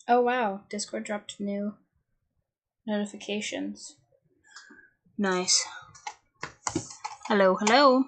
Oh wow, Discord dropped new notifications. Nice. Hello, hello.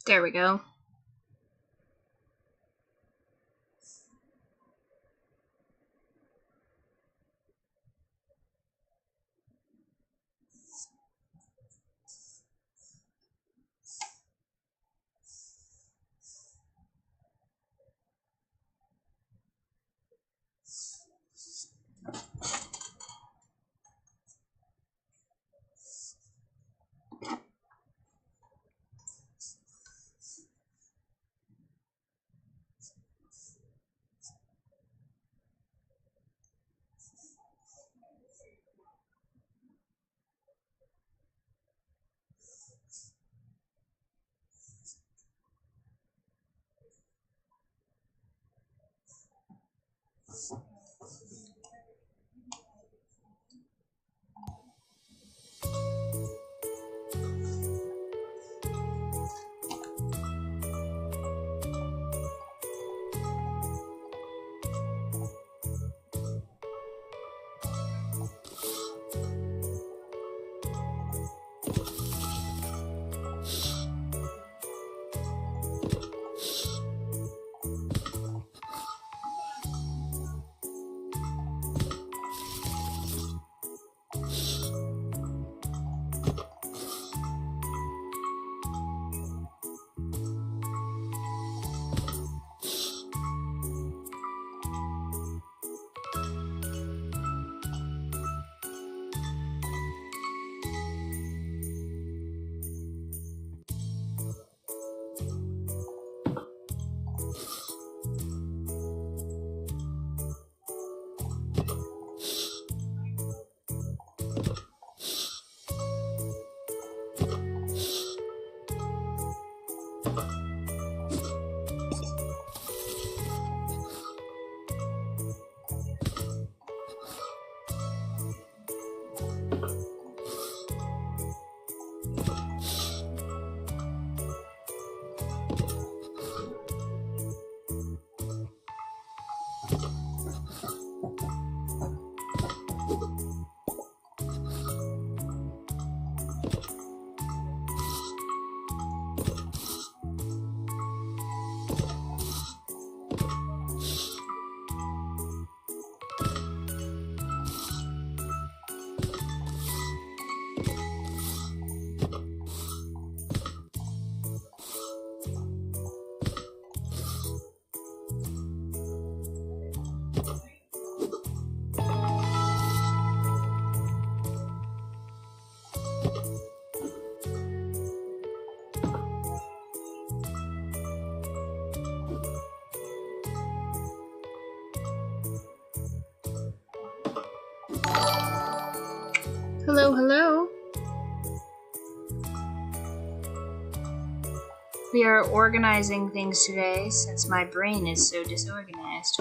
There we go. Hello, hello. We are organizing things today since my brain is so disorganized.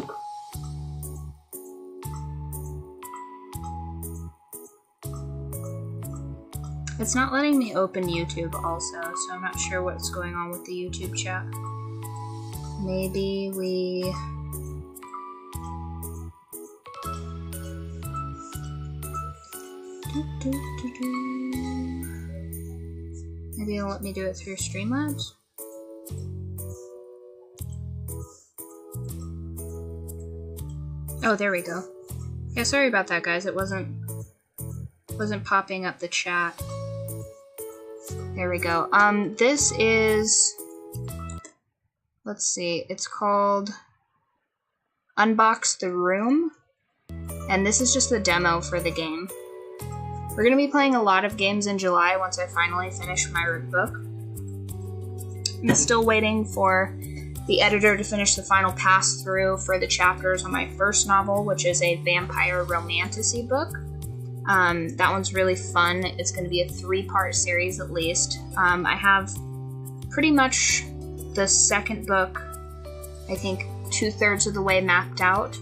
It's not letting me open YouTube also, so I'm not sure what's going on with the YouTube chat. Maybe we... Maybe it'll let me do it through Streamlabs? Oh, there we go. Yeah, sorry about that, guys. It wasn't popping up the chat. There we go. This is... Let's see. It's called Unbox the Room. And this is just the demo for the game. We're going to be playing a lot of games in July once I finally finish my root book. I'm still waiting for the editor to finish the final pass-through for the chapters on my first novel, which is a vampire romantasy book. That one's really fun. It's going to be a 3-part series at least. I have pretty much the second book, I think, 2/3 of the way mapped out.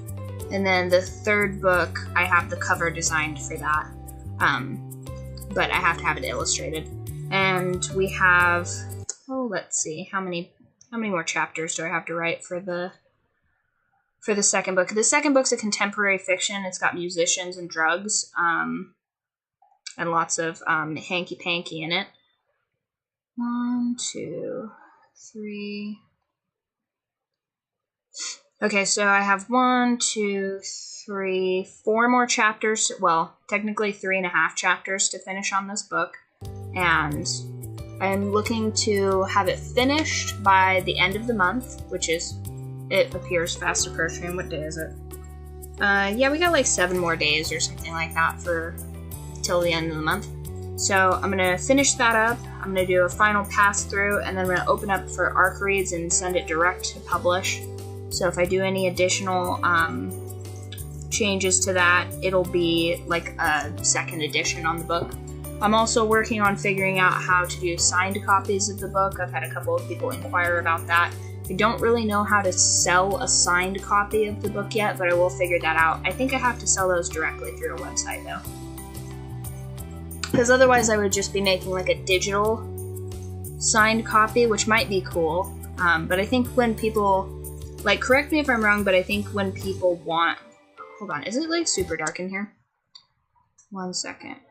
And then the third book, I have the cover designed for that. But I have to have it illustrated. And we have, oh, let's see, how many more chapters do I have to write for the second book? The second book's a contemporary fiction. It's got musicians and drugs, and lots of hanky-panky in it. 1, 2, 3. Okay, so I have 1, 2, 3, 4 more chapters. Well, technically 3.5 chapters to finish on this book. And I'm looking to have it finished by the end of the month, which is, it appears fast approaching. What day is it? Yeah, we got like 7 more days or something like that till the end of the month. So I'm going to finish that up. I'm going to do a final pass through, and then I'm going to open up for ARC reads and send it direct to publish. So if I do any additional changes to that, it'll be like a second edition on the book. I'm also working on figuring out how to do signed copies of the book. I've had a couple of people inquire about that. I don't really know how to sell a signed copy of the book yet, but I will figure that out. I think I have to sell those directly through a website though. Because otherwise I would just be making like a digital signed copy, which might be cool. But I think when people, like, correct me if I'm wrong, but I think when people want, hold on, is it like super dark in here? 1 second.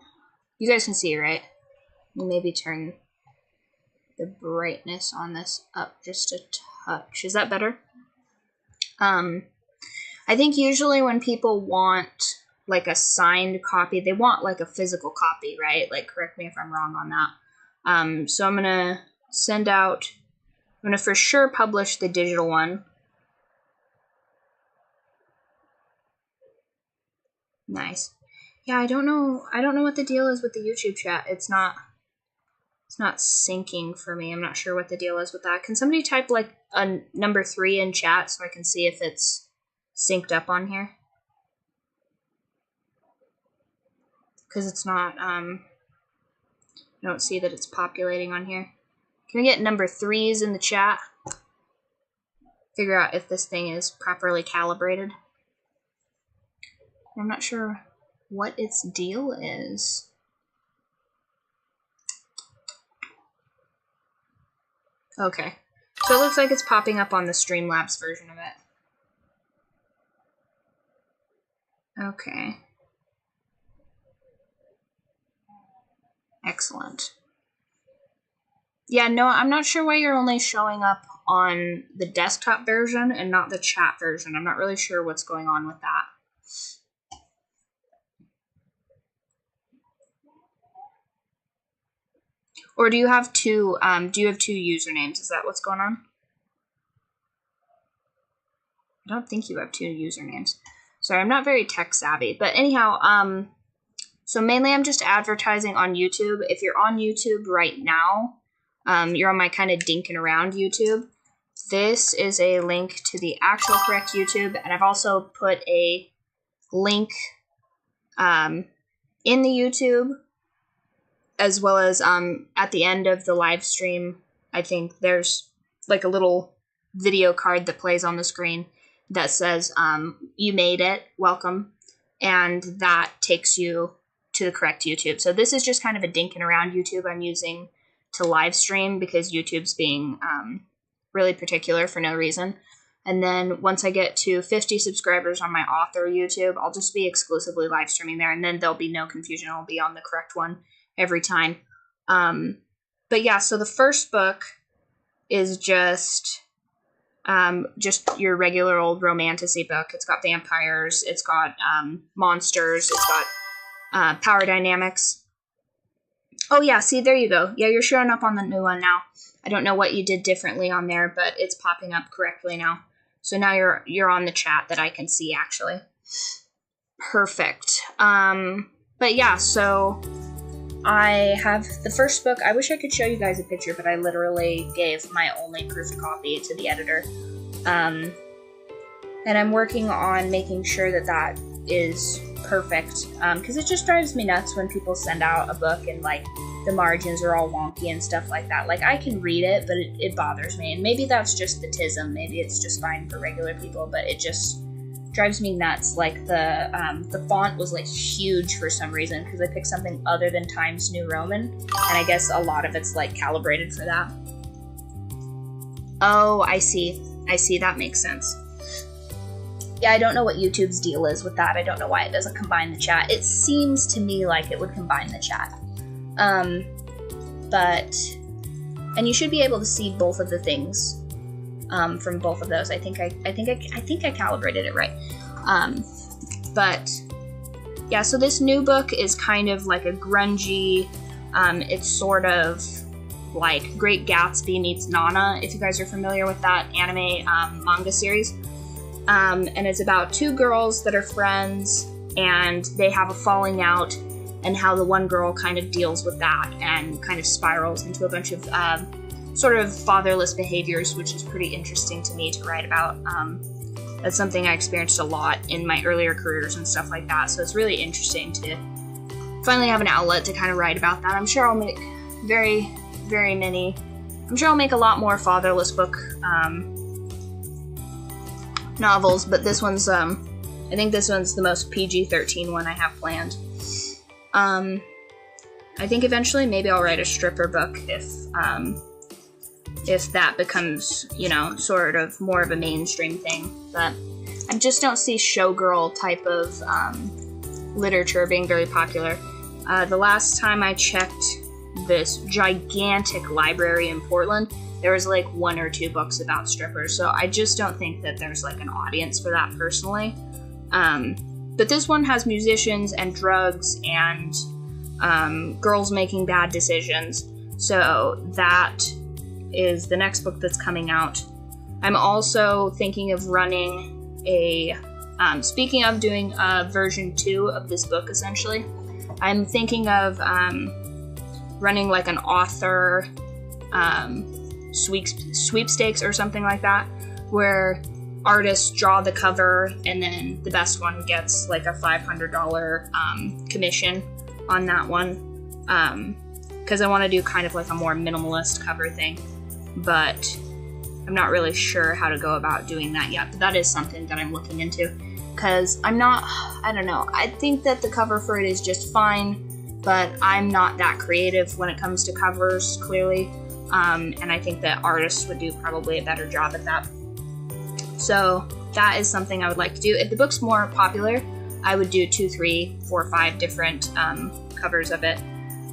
You guys can see, right? Maybe turn the brightness on this up just a touch. Is that better? I think usually when people want like a signed copy, they want like a physical copy, right? Like, correct me if I'm wrong on that. So I'm gonna send out, I'm gonna for sure publish the digital one. Nice. Yeah, I don't know what the deal is with the YouTube chat. It's not syncing for me. I'm not sure what the deal is with that. Can somebody type like a number 3 in chat so I can see if it's synced up on here? Because it's not, I don't see that it's populating on here. Can we get number 3s in the chat? Figure out if this thing is properly calibrated. I'm not sure what its deal is. Okay. So it looks like it's popping up on the Streamlabs version of it. Okay. Excellent. Yeah, no, I'm not sure why you're only showing up on the desktop version and not the chat version. I'm not really sure what's going on with that. Or do you have two usernames? Is that what's going on? I don't think you have 2 usernames. Sorry, I'm not very tech savvy. But anyhow, so mainly I'm just advertising on YouTube. If you're on YouTube right now, you're on my kind of dinking around YouTube. This is a link to the actual correct YouTube, and I've also put a link in the YouTube, as well as at the end of the live stream, I think there's like a little video card that plays on the screen that says, you made it, welcome. And that takes you to the correct YouTube. So this is just kind of a dinking around YouTube I'm using to live stream because YouTube's being really particular for no reason. And then once I get to 50 subscribers on my author YouTube, I'll just be exclusively live streaming there, and then there'll be no confusion. I'll be on the correct one every time. But yeah, so the first book is just your regular old romantasy book. It's got vampires, it's got monsters, it's got power dynamics. Oh yeah, see, there you go. Yeah, you're showing up on the new one now. I don't know what you did differently on there, but it's popping up correctly now. So now you're on the chat that I can see, actually. Perfect. But yeah, so I have the first book. I wish I could show you guys a picture, but I literally gave my only proof copy to the editor. And I'm working on making sure that that is perfect, because it just drives me nuts when people send out a book and like the margins are all wonky and stuff like that. Like, I can read it, but it bothers me, and maybe that's just the tism, maybe it's just fine for regular people, but it just drives me nuts. Like, the font was like huge for some reason because I picked something other than Times New Roman, and I guess a lot of it's like calibrated for that. Oh, I see, that makes sense. Yeah, I don't know what YouTube's deal is with that. I don't know why it doesn't combine the chat. It seems to me like it would combine the chat. And you should be able to see both of the things from both of those. I think I calibrated it right. But yeah, so this new book is kind of like a grungy, it's sort of like Great Gatsby meets Nana, if you guys are familiar with that anime manga series. And it's about two girls that are friends, and they have a falling out, and how the one girl kind of deals with that and kind of spirals into a bunch of sort of fatherless behaviors, which is pretty interesting to me to write about. That's something I experienced a lot in my earlier careers and stuff like that, so it's really interesting to finally have an outlet to kind of write about that. I'm sure I'll make I'm sure I'll make a lot more fatherless book novels, but this one's, I think this one's the most PG-13 one I have planned. I think eventually maybe I'll write a stripper book if that becomes, you know, sort of more of a mainstream thing, but I just don't see showgirl type of literature being very popular. The last time I checked this gigantic library in Portland, there was like 1 or 2 books about strippers, so I just don't think that there's like an audience for that personally. But this one has musicians and drugs and girls making bad decisions, so that is the next book that's coming out. I'm also thinking of running a, speaking of doing a version 2 of this book, essentially, I'm thinking of running like an author sweepstakes or something like that, where artists draw the cover and then the best one gets like a $500 commission on that one, because I want to do kind of like a more minimalist cover thing, but I'm not really sure how to go about doing that yet, but that is something that I'm looking into, because I don't know, I think that the cover for it is just fine, but I'm not that creative when it comes to covers, clearly. And I think that artists would do probably a better job at that. So that is something I would like to do. If the book's more popular, I would do 2, 3, 4, 5 different covers of it.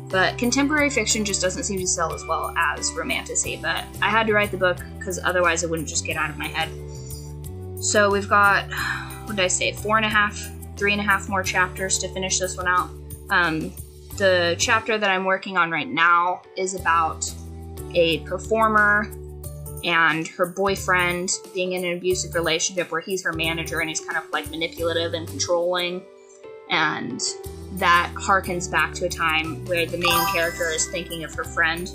But contemporary fiction just doesn't seem to sell as well as romantasy. But I had to write the book because otherwise it wouldn't just get out of my head. So we've got, what did I say, 3.5 more chapters to finish this one out. The chapter that I'm working on right now is about a performer and her boyfriend being in an abusive relationship where he's her manager and he's kind of like manipulative and controlling, and that harkens back to a time where the main character is thinking of her friend.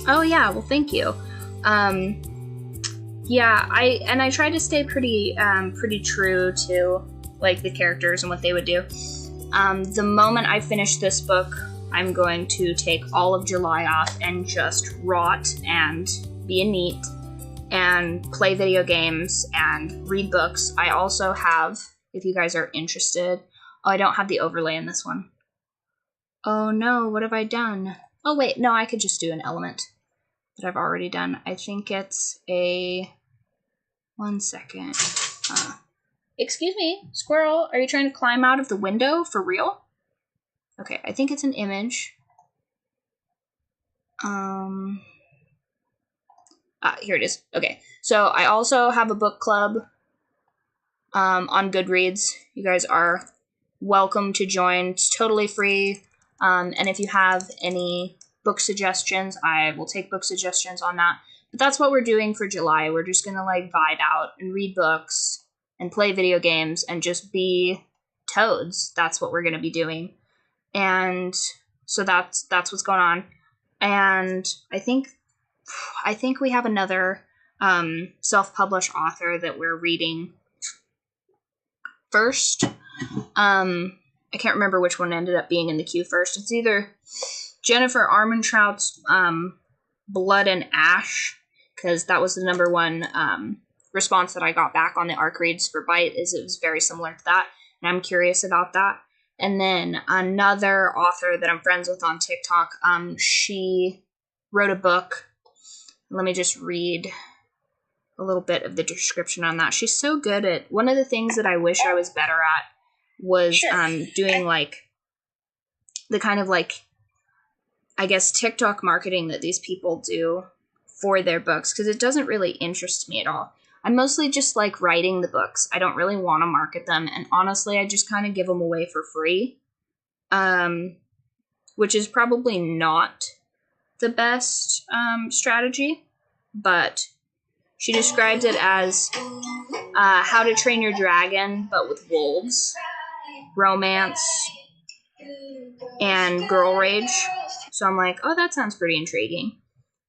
Oh yeah, well thank you. Yeah, I tried to stay pretty true to like the characters and what they would do. The moment I finished this book, I'm going to take all of July off and just rot and be a NEET and play video games and read books. I also have, if you guys are interested, I don't have the overlay in this one. Oh no, what have I done? Oh wait, no, I could just do an element that I've already done. I think it's a... 1 second. Excuse me, squirrel, are you trying to climb out of the window for real? Okay, I think it's an image. Here it is. Okay, so I also have a book club on Goodreads. You guys are welcome to join. It's totally free. And if you have any book suggestions, I will take book suggestions on that. But that's what we're doing for July. We're just gonna like vibe out and read books and play video games and just be toads. That's what we're gonna be doing. And so that's what's going on. And I think we have another self-published author that we're reading first. I can't remember which one ended up being in the queue first. It's either Jennifer Armentrout's Blood and Ash, because that was the number one response that I got back on the ARC reads for Bite, is it was very similar to that, and I'm curious about that. And then another author that I'm friends with on TikTok, she wrote a book. Let me just read a little bit of the description on that. She's so good at, one of the things that I wish I was better at was doing like the kind of like, I guess, TikTok marketing that these people do for their books, because it doesn't really interest me at all. I'm mostly just like writing the books. I don't really want to market them, and honestly, I just kind of give them away for free, which is probably not the best strategy, but she describes it as How to Train Your Dragon, but with wolves, romance, and girl rage. So I'm like, oh, that sounds pretty intriguing.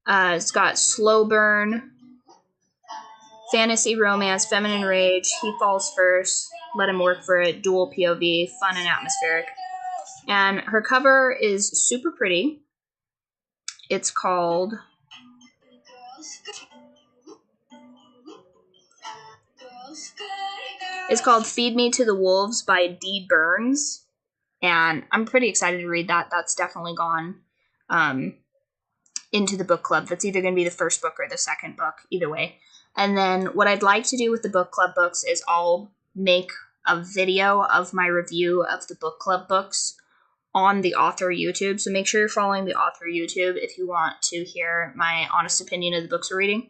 It's got slow burn, fantasy, romance, feminine rage, he falls first, let him work for it, dual POV, fun and atmospheric. And her cover is super pretty. It's called Feed Me to the Wolves by D. Burns. And I'm pretty excited to read that. That's definitely gone into the book club. That's either going to be the first book or the second book, either way. And then what I'd like to do with the book club books is I'll make a video of my review of the book club books on the author YouTube. So make sure you're following the author YouTube if you want to hear my honest opinion of the books we're reading.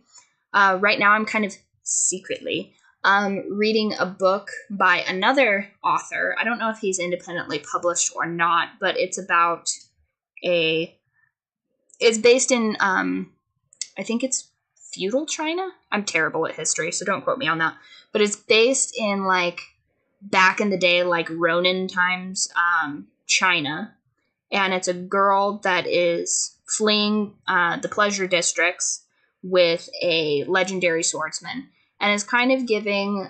Right now I'm kind of secretly reading a book by another author. I don't know if he's independently published or not, but it's about it's based in, I think it's feudal China. I'm terrible at history, so don't quote me on that. But it's based in like back in the day, like Ronin times, China. And it's a girl that is fleeing the pleasure districts with a legendary swordsman. And is kind of giving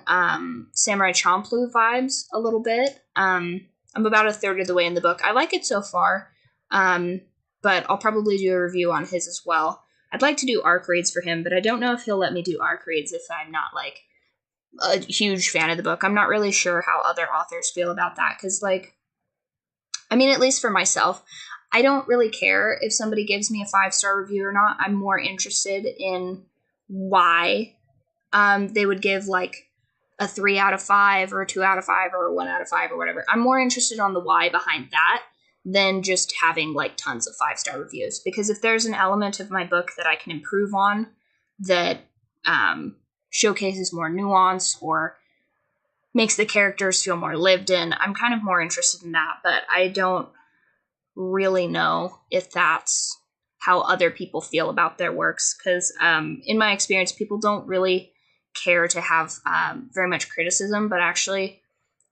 Samurai Champloo vibes a little bit. I'm about a third of the way in the book. I like it so far, but I'll probably do a review on his as well. I'd like to do ARC reads for him, but I don't know if he'll let me do ARC reads if I'm not, like, a huge fan of the book. I'm not really sure how other authors feel about that, because, like, I mean, at least for myself, I don't really care if somebody gives me a 5-star review or not. I'm more interested in why they would give, like, a 3 out of 5 or a 2 out of 5 or a 1 out of 5 or whatever. I'm more interested on the why behind that than just having, like, tons of 5-star reviews. Because if there's an element of my book that I can improve on that showcases more nuance or makes the characters feel more lived in, I'm kind of more interested in that. But I don't really know if that's how other people feel about their works. Because in my experience, people don't really care to have very much criticism, but actually,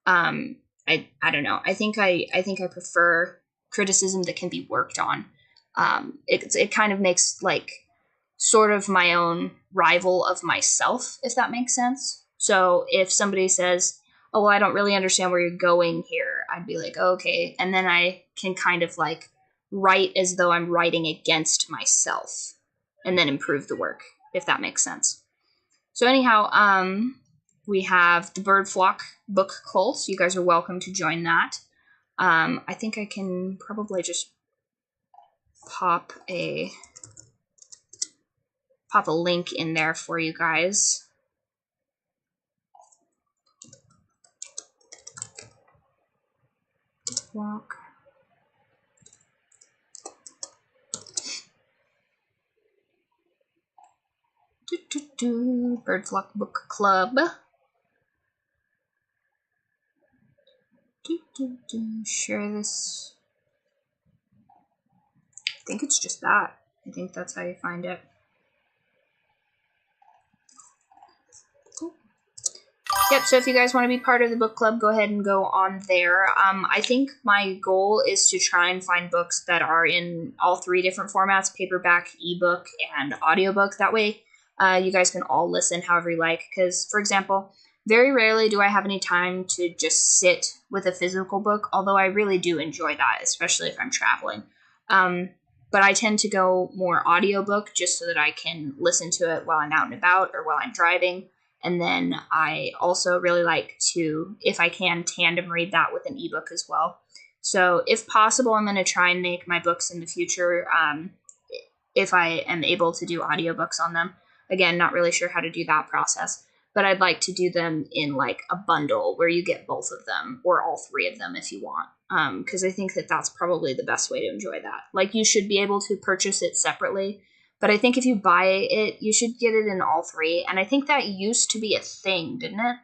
I don't know. I think I prefer criticism that can be worked on. It kind of makes like sort of my own rival of myself, if that makes sense. So if somebody says, "Oh, well, I don't really understand where you're going here," I'd be like, oh, "Okay," and then I can kind of like write as though I'm writing against myself and then improve the work, if that makes sense. So anyhow, we have the Bird Flock book cult. You guys are welcome to join that. I think I can probably just pop a link in there for you guys. Flock. Bird Flock Book Club. Share this. I think it's just that. I think that's how you find it. Cool. Yep, so if you guys want to be part of the book club, go ahead and go on there. I think my goal is to try and find books that are in all 3 different formats, paperback, ebook, and audiobook. That way you guys can all listen however you like. Because, for example, very rarely do I have any time to just sit with a physical book, although I really do enjoy that, especially if I'm traveling. But I tend to go more audiobook just so that I can listen to it while I'm out and about or while I'm driving. And then I also really like to, if I can, tandem read that with an ebook as well. So if possible, I'm going to try and make my books in the future, if I am able to do audiobooks on them. Again, not really sure how to do that process, but I'd like to do them in like a bundle where you get both of them or all 3 of them if you want. Because I think that that's probably the best way to enjoy that. Like, you should be able to purchase it separately, but I think if you buy it, you should get it in all 3. And I think that used to be a thing, didn't it?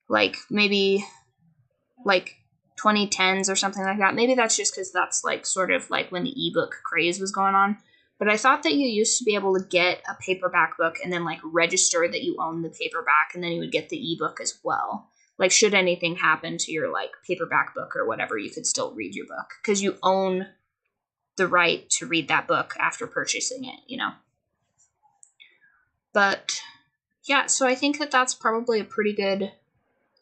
Like, maybe like 2010s or something like that. Maybe that's just because that's like sort of like when the ebook craze was going on. But I thought that you used to be able to get a paperback book and then like register that you own the paperback, and then you would get the ebook as well. Like, should anything happen to your like paperback book or whatever, you could still read your book because you own the right to read that book after purchasing it, you know. But yeah, so I think that that's probably a pretty good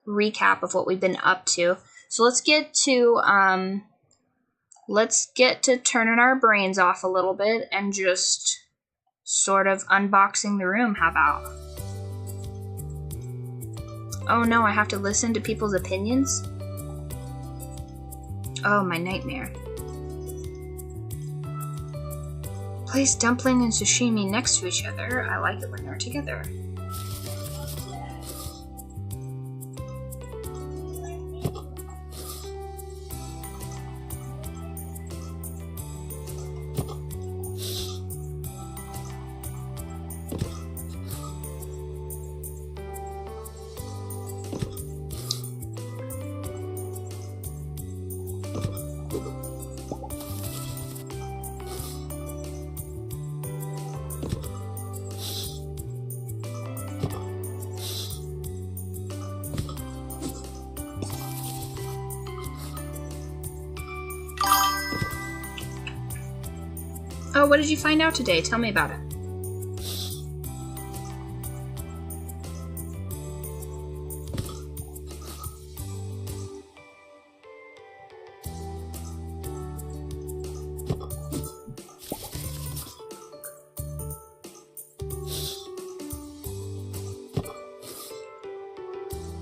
recap of what we've been up to. So let's get to turning our brains off a little bit and just sort of unboxing the room. How about? Oh no, I have to listen to people's opinions? Oh, my nightmare. Place dumpling and sashimi next to each other. I like it when they're together. Oh, what did you find out today? Tell me about it.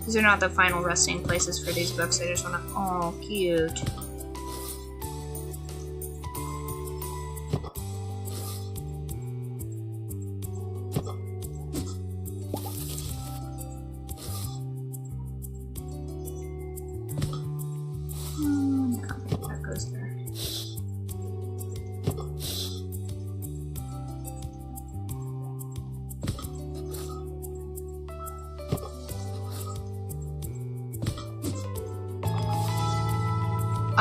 These are not the final resting places for these books. I just want to... Oh, cute. That goes there.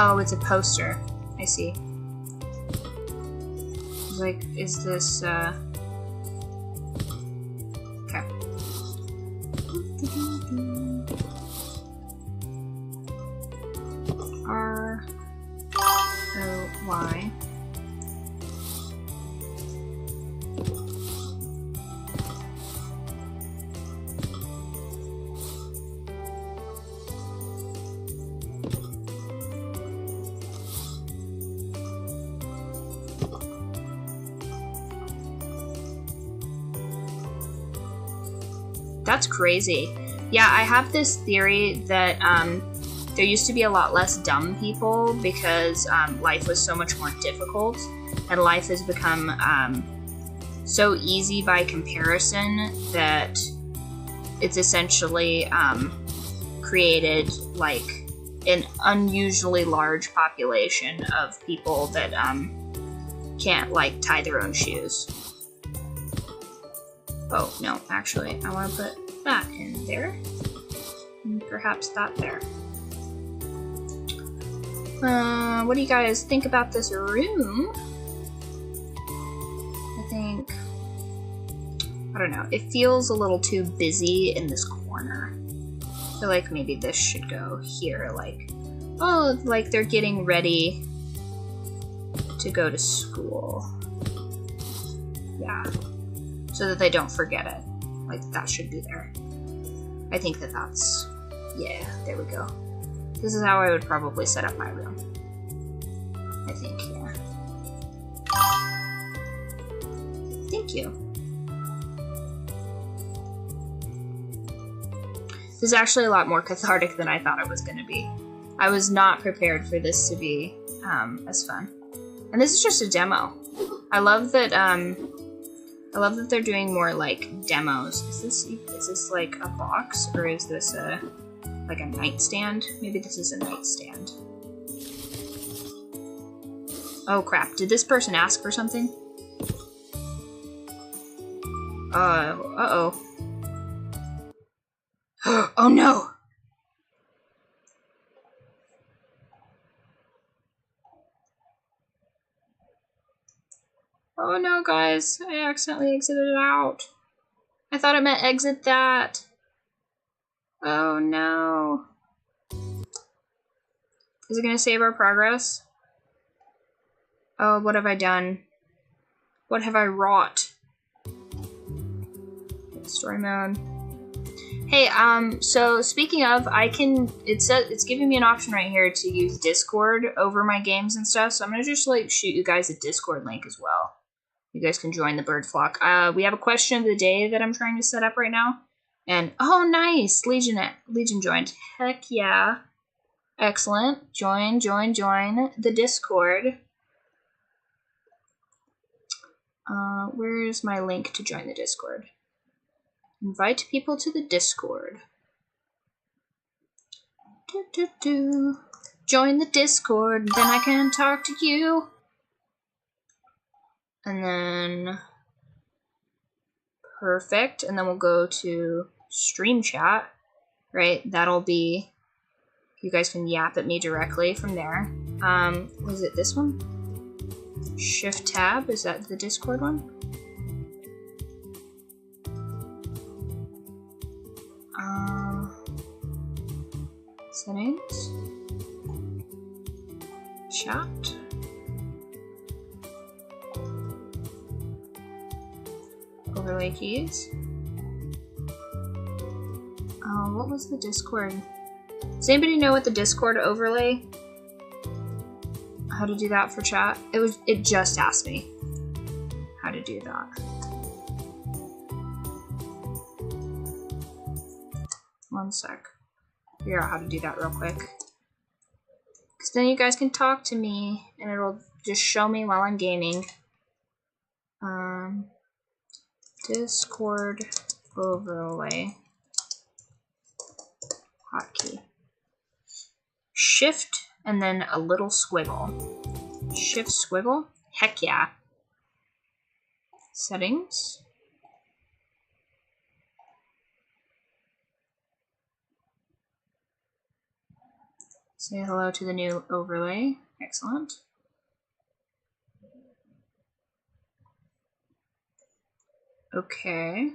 Oh, it's a poster. I see. It's like, is this, okay. R-O-Y. That's crazy. Yeah, I have this theory that there used to be a lot less dumb people because life was so much more difficult, and life has become so easy by comparison that it's essentially created like an unusually large population of people that can't like tie their own shoes. Oh, no, actually, I want to put that in there. And perhaps that there. What do you guys think about this room? I don't know. It feels a little too busy in this corner. I feel like maybe this should go here, like, oh, like they're getting ready to go to school. Yeah. So that they don't forget it. Like, that should be there. I think that that's, yeah, there we go. This is how I would probably set up my room. I think, yeah. Thank you. This is actually a lot more cathartic than I thought it was going to be. I was not prepared for this to be as fun. And this is just a demo. I love that they're doing more like demos. Is this like a box, or is this like a nightstand? Maybe this is a nightstand. Oh crap, did this person ask for something? Uh-oh. Oh no! Oh no, guys, I accidentally exited out. I thought it meant exit that. Oh no. Is it gonna save our progress? Oh, what have I done? What have I wrought? Story mode. Hey, so speaking of, it's giving me an option right here to use Discord over my games and stuff, so I'm gonna just like shoot you guys a Discord link as well. You guys can join the bird flock. We have a question of the day that I'm trying to set up right now. And, oh nice, Legion joined. Heck yeah. Excellent. Join the Discord. Where's my link to join the Discord? Invite people to the Discord. Join the Discord, then I can talk to you. And then, perfect. And then we'll go to stream chat, right? That'll be, you guys can yap at me directly from there. Was it this one? Shift tab, is that the Discord one? Settings, chat, overlay keys. What was the Discord? Does anybody know what the Discord overlay? How to do that for chat? It just asked me how to do that. One sec. Figure out how to do that real quick. Because then you guys can talk to me and it'll just show me while I'm gaming. Discord overlay hotkey. Shift and then a little squiggle. Shift squiggle? Heck yeah. Settings. Say hello to the new overlay. Excellent. Okay.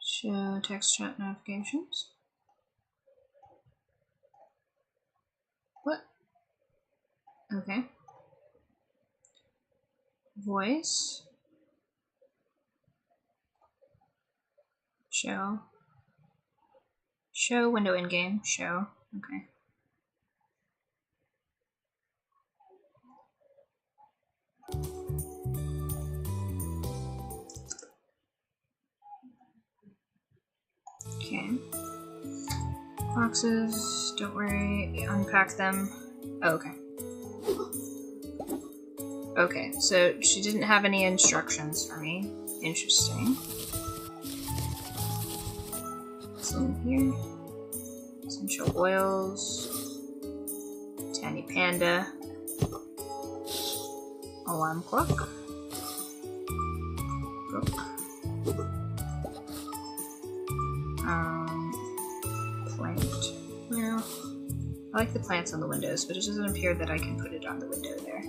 Show text chat notifications. What? Okay. Voice. Show. Show window in game. Show. Okay. Okay. Boxes, don't worry, unpack them. Oh, okay. Okay, so she didn't have any instructions for me. Interesting. What's in here? Essential oils. Tiny panda. Alarm clock. Book. Plant. Well, I like the plants on the windows, but it doesn't appear that I can put it on the window there.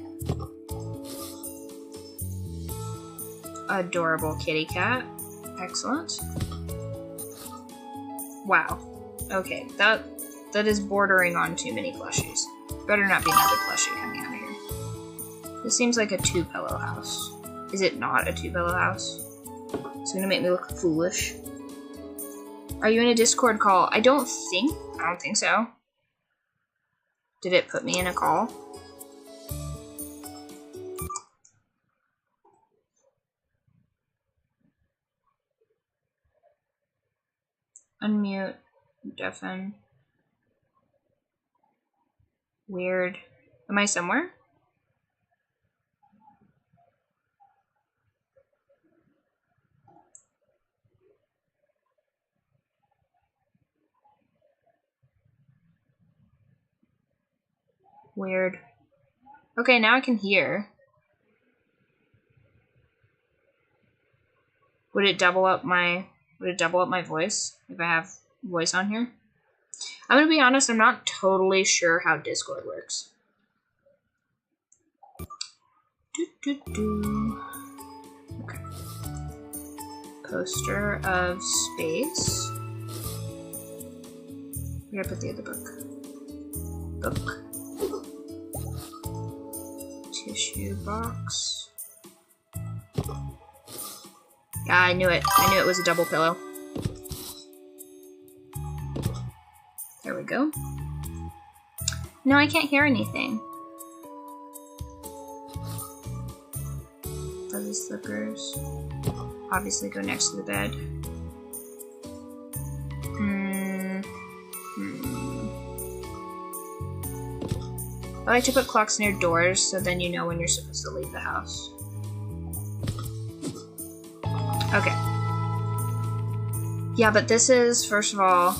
Adorable kitty cat. Excellent. Wow. Okay, that is bordering on too many plushies. Better not be another plushie coming out of here. This seems like a two-pillow house. Is it not a two-pillow house? It's gonna make me look foolish. Are you in a Discord call? I don't think so. Did it put me in a call? Unmute, deafen. Weird. Am I somewhere? Weird. Okay, now I can hear. Would it double up my voice if I have voice on here? I'm gonna be honest, I'm not totally sure how Discord works. Okay. Poster of space. Where did I put the other book? Book. Tissue box. Yeah, I knew it. I knew it was a double pillow. There we go. No, I can't hear anything. Fuzzy slippers. Obviously go next to the bed. I like to put clocks near doors so then you know when you're supposed to leave the house. Okay. Yeah, but this is, first of all,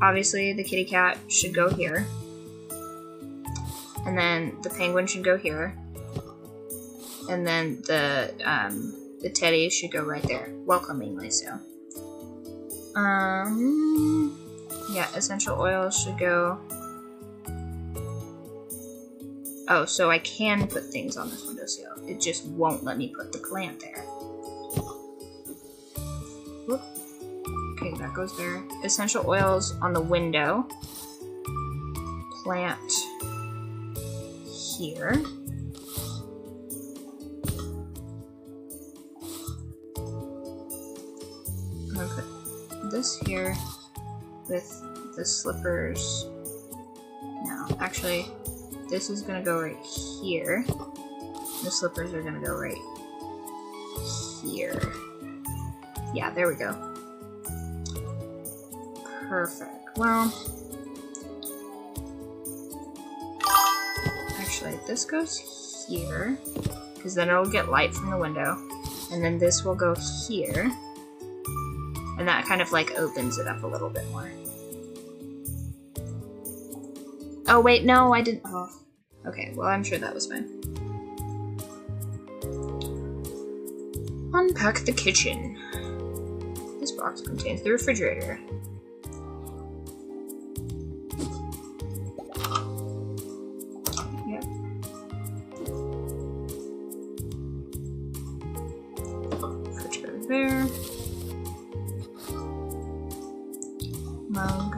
obviously the kitty cat should go here. And then the penguin should go here. And then the teddy should go right there. Welcomingly so. Yeah, essential oils should go. Oh, so I can put things on this windowsill. It just won't let me put the plant there. Whoop. Okay, that goes there. Essential oils on the window. Plant here. I'm gonna put this here with the slippers. No, actually, this is gonna go right here. The slippers are gonna go right here. Yeah, there we go. Perfect. Well, actually, this goes here, because then it'll get light from the window. And then this will go here. And that kind of like opens it up a little bit more. Oh, wait, no, I didn't. Oh. Okay, well, I'm sure that was fine. Unpack the kitchen. This box contains the refrigerator. Yep. Refrigerator there. Mug.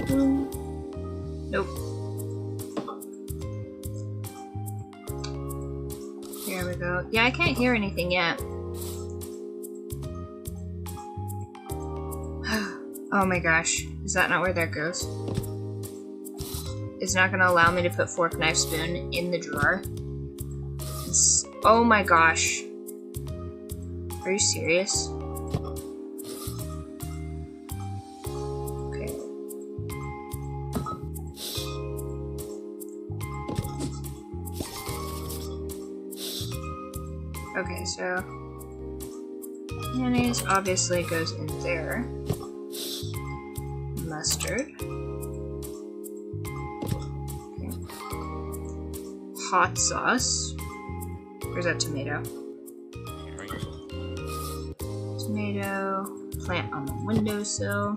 Nope. Here we go. Yeah, I can't hear anything yet. Oh my gosh. Is that not where that goes? It's not gonna allow me to put fork, knife, spoon in the drawer. Oh my gosh. Are you serious? Okay. Okay, so mayonnaise obviously goes in there. Mustard. Okay. Hot sauce. Where's that tomato? Tomato. Plant on the windowsill.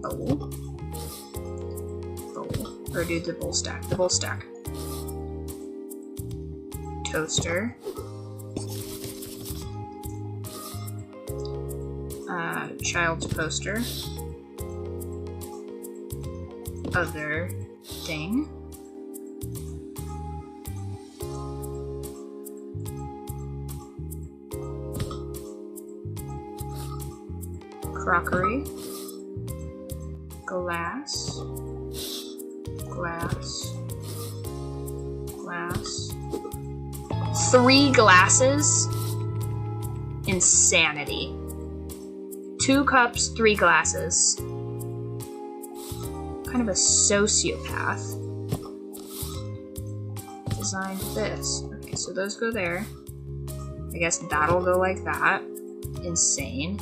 Bowl. Bowl. Or do the bowl stack. The bowl stack. Toaster. Child's poster. Other thing. Crockery. Glass. Glass. Glass. 3 glasses? Insanity. 2 cups, 3 glasses. Kind of a sociopath. Designed this. Okay, so those go there. I guess that'll go like that. Insane.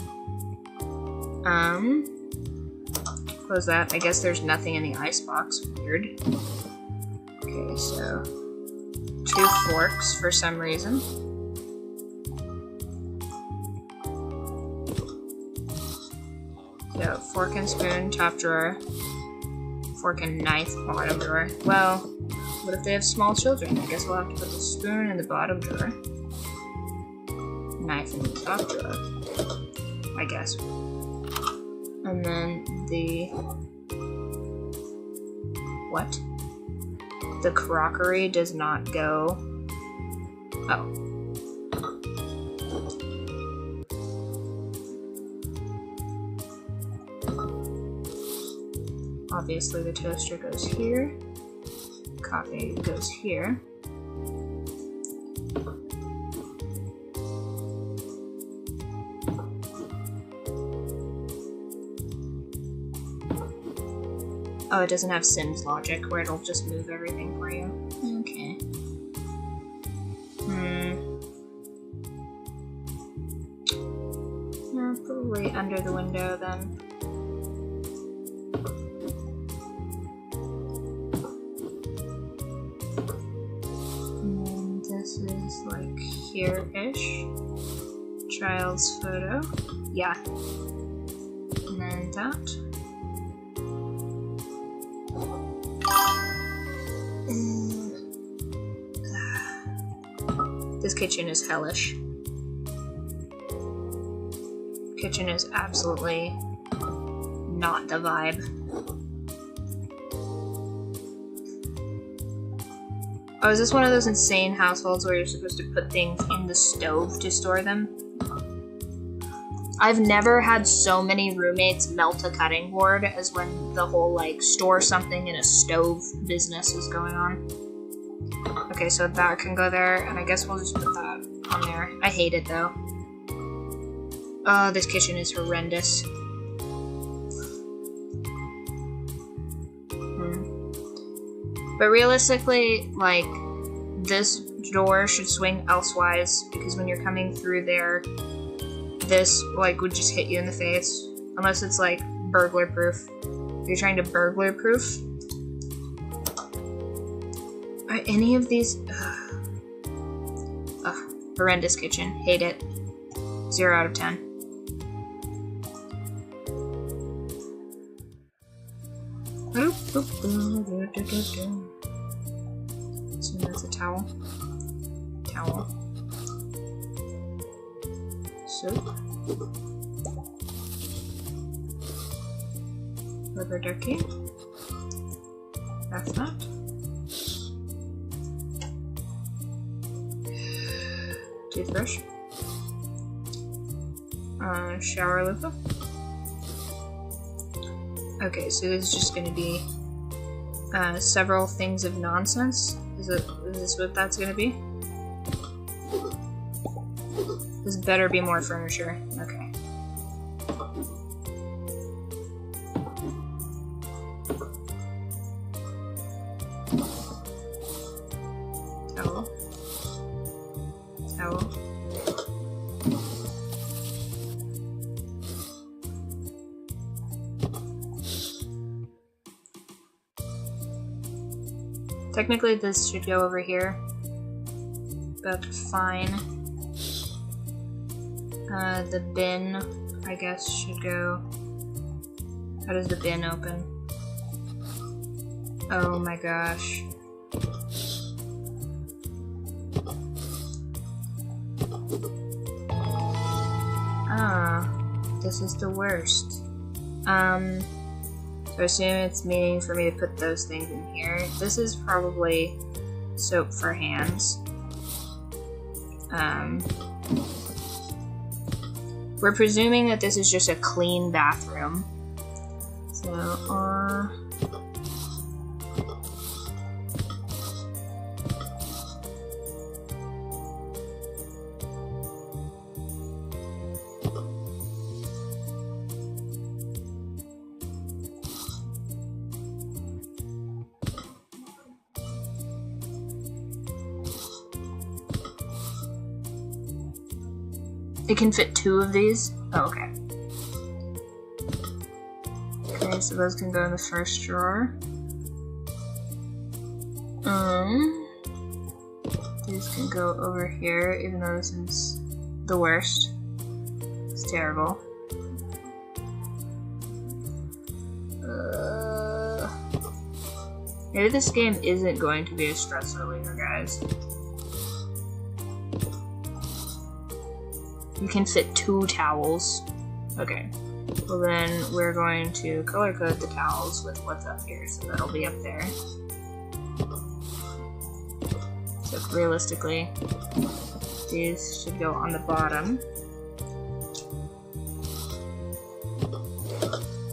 Close that. I guess there's nothing in the icebox. Weird. Okay, so 2 forks for some reason. So, fork and spoon, top drawer. Fork and knife, bottom drawer. Well, what if they have small children? I guess we'll have to put the spoon in the bottom drawer. Knife in the top drawer. I guess. And then the... What? The crockery does not go... Oh. Obviously the toaster goes here. Coffee goes here. Oh, it doesn't have Sims logic where it'll just move everything for you. Okay. Probably under the window then. And this is like here-ish. Child's photo. Yeah. And then that. This kitchen is hellish. Kitchen is absolutely not the vibe. Oh, is this one of those insane households where you're supposed to put things in the stove to store them? I've never had so many roommates melt a cutting board as when the whole, like, store something in a stove business is going on. Okay, so that can go there, and I guess we'll just put that on there. I hate it, though. Oh, this kitchen is horrendous. But realistically, like, this door should swing elsewise, because when you're coming through there, this, like, would just hit you in the face. Unless it's, like, burglar-proof. You're trying to burglar-proof? Are any of these... horrendous kitchen. Hate it. 0 out of 10. So that's a towel. Towel. Soap. Rubber ducky. That's not. Toothbrush. Shower loofah. Okay, so this is just gonna be several things of nonsense. Is this what that's gonna be? This better be more furniture. Okay. Towel. Towel. Technically this should go over here, but fine. The bin, I guess, should go... How does the bin open? Oh my gosh. Ah, this is the worst. So I assume it's meaning for me to put those things in here. This is probably soap for hands. We're presuming that this is just a clean bathroom. So, it can fit 2 of these? Oh, okay. Okay, so those can go in the first drawer. These can go over here, even though this is the worst. It's terrible. Maybe this game isn't going to be a stress reliever, guys. You can fit 2 towels. Okay. Well then, we're going to color code the towels with what's up here, so that'll be up there. So realistically, these should go on the bottom.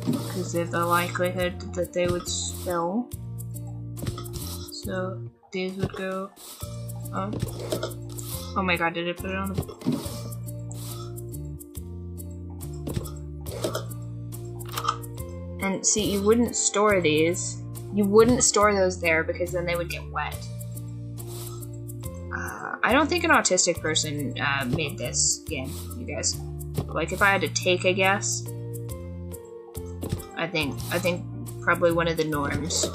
Because of the likelihood that they would spill. So these would go up. Oh my god, did I put it on the... And see, you wouldn't store these. You wouldn't store those there because then they would get wet. I don't think an autistic person made this game, you guys. Like, if I had to take a guess, I think probably one of the norms.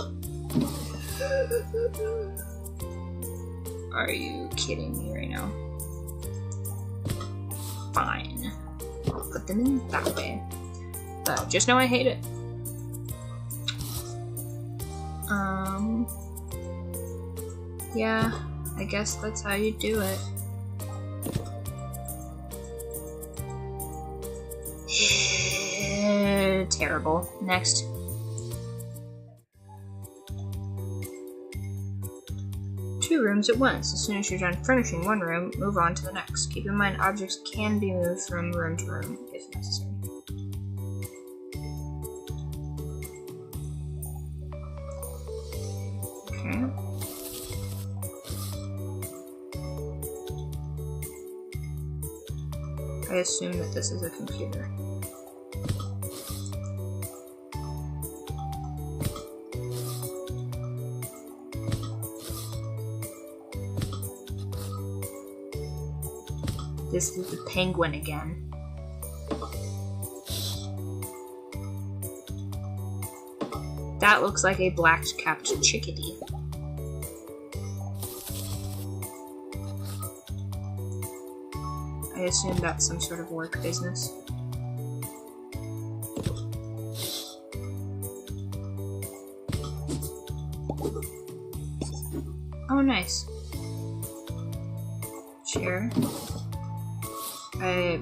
Are you kidding me right now? Fine. I'll put them in that way. But just know I hate it. Yeah, I guess that's how you do it. Terrible. Next. Two rooms at once. As soon as you're done furnishing one room, move on to the next. Keep in mind objects can be moved from room to room if necessary. Okay. I assume that this is a computer. This is the penguin again. That looks like a black-capped chickadee. I assume that's some sort of work business. Oh, nice. Chair.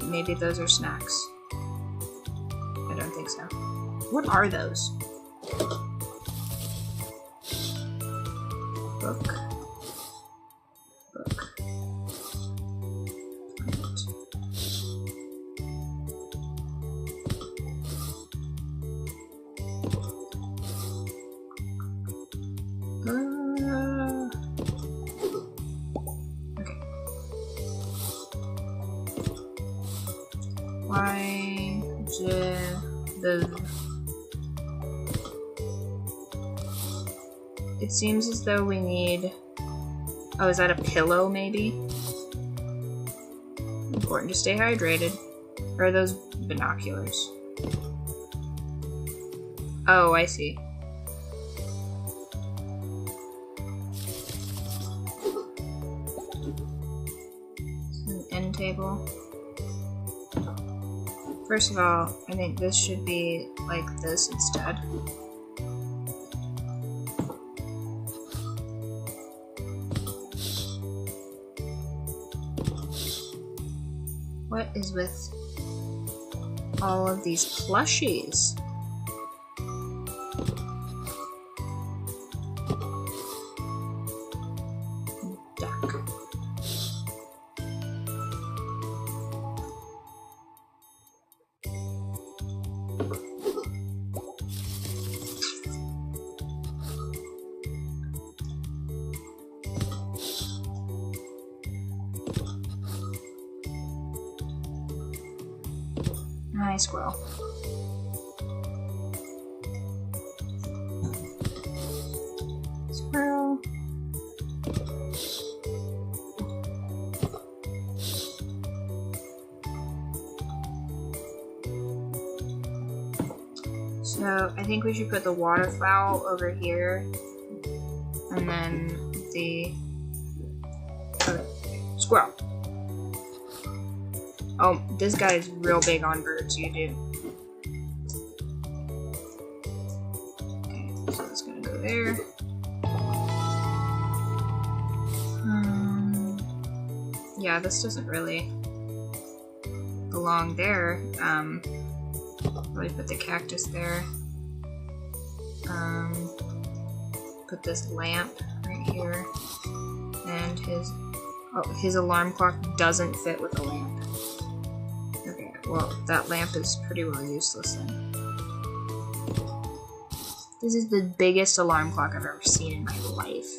Maybe those are snacks. I don't think so. What are those? Book. Book. Okay. Why the... It seems as though we need... Oh, is that a pillow, maybe? Important to stay hydrated. Or are those binoculars? Oh, I see. It's an end table. First of all, I think this should be like this instead. What is with all of these plushies? Duck. Hi, squirrel. Squirrel. So, I think we should put the waterfowl over here. And then the... Okay. Squirrel. Oh, this guy is real big on birds, you do. Okay, so it's gonna go there. Yeah, this doesn't really belong there. Probably put the cactus there. Put this lamp right here. And his alarm clock doesn't fit with the lamp. Well, that lamp is pretty well useless then. This is the biggest alarm clock I've ever seen in my life.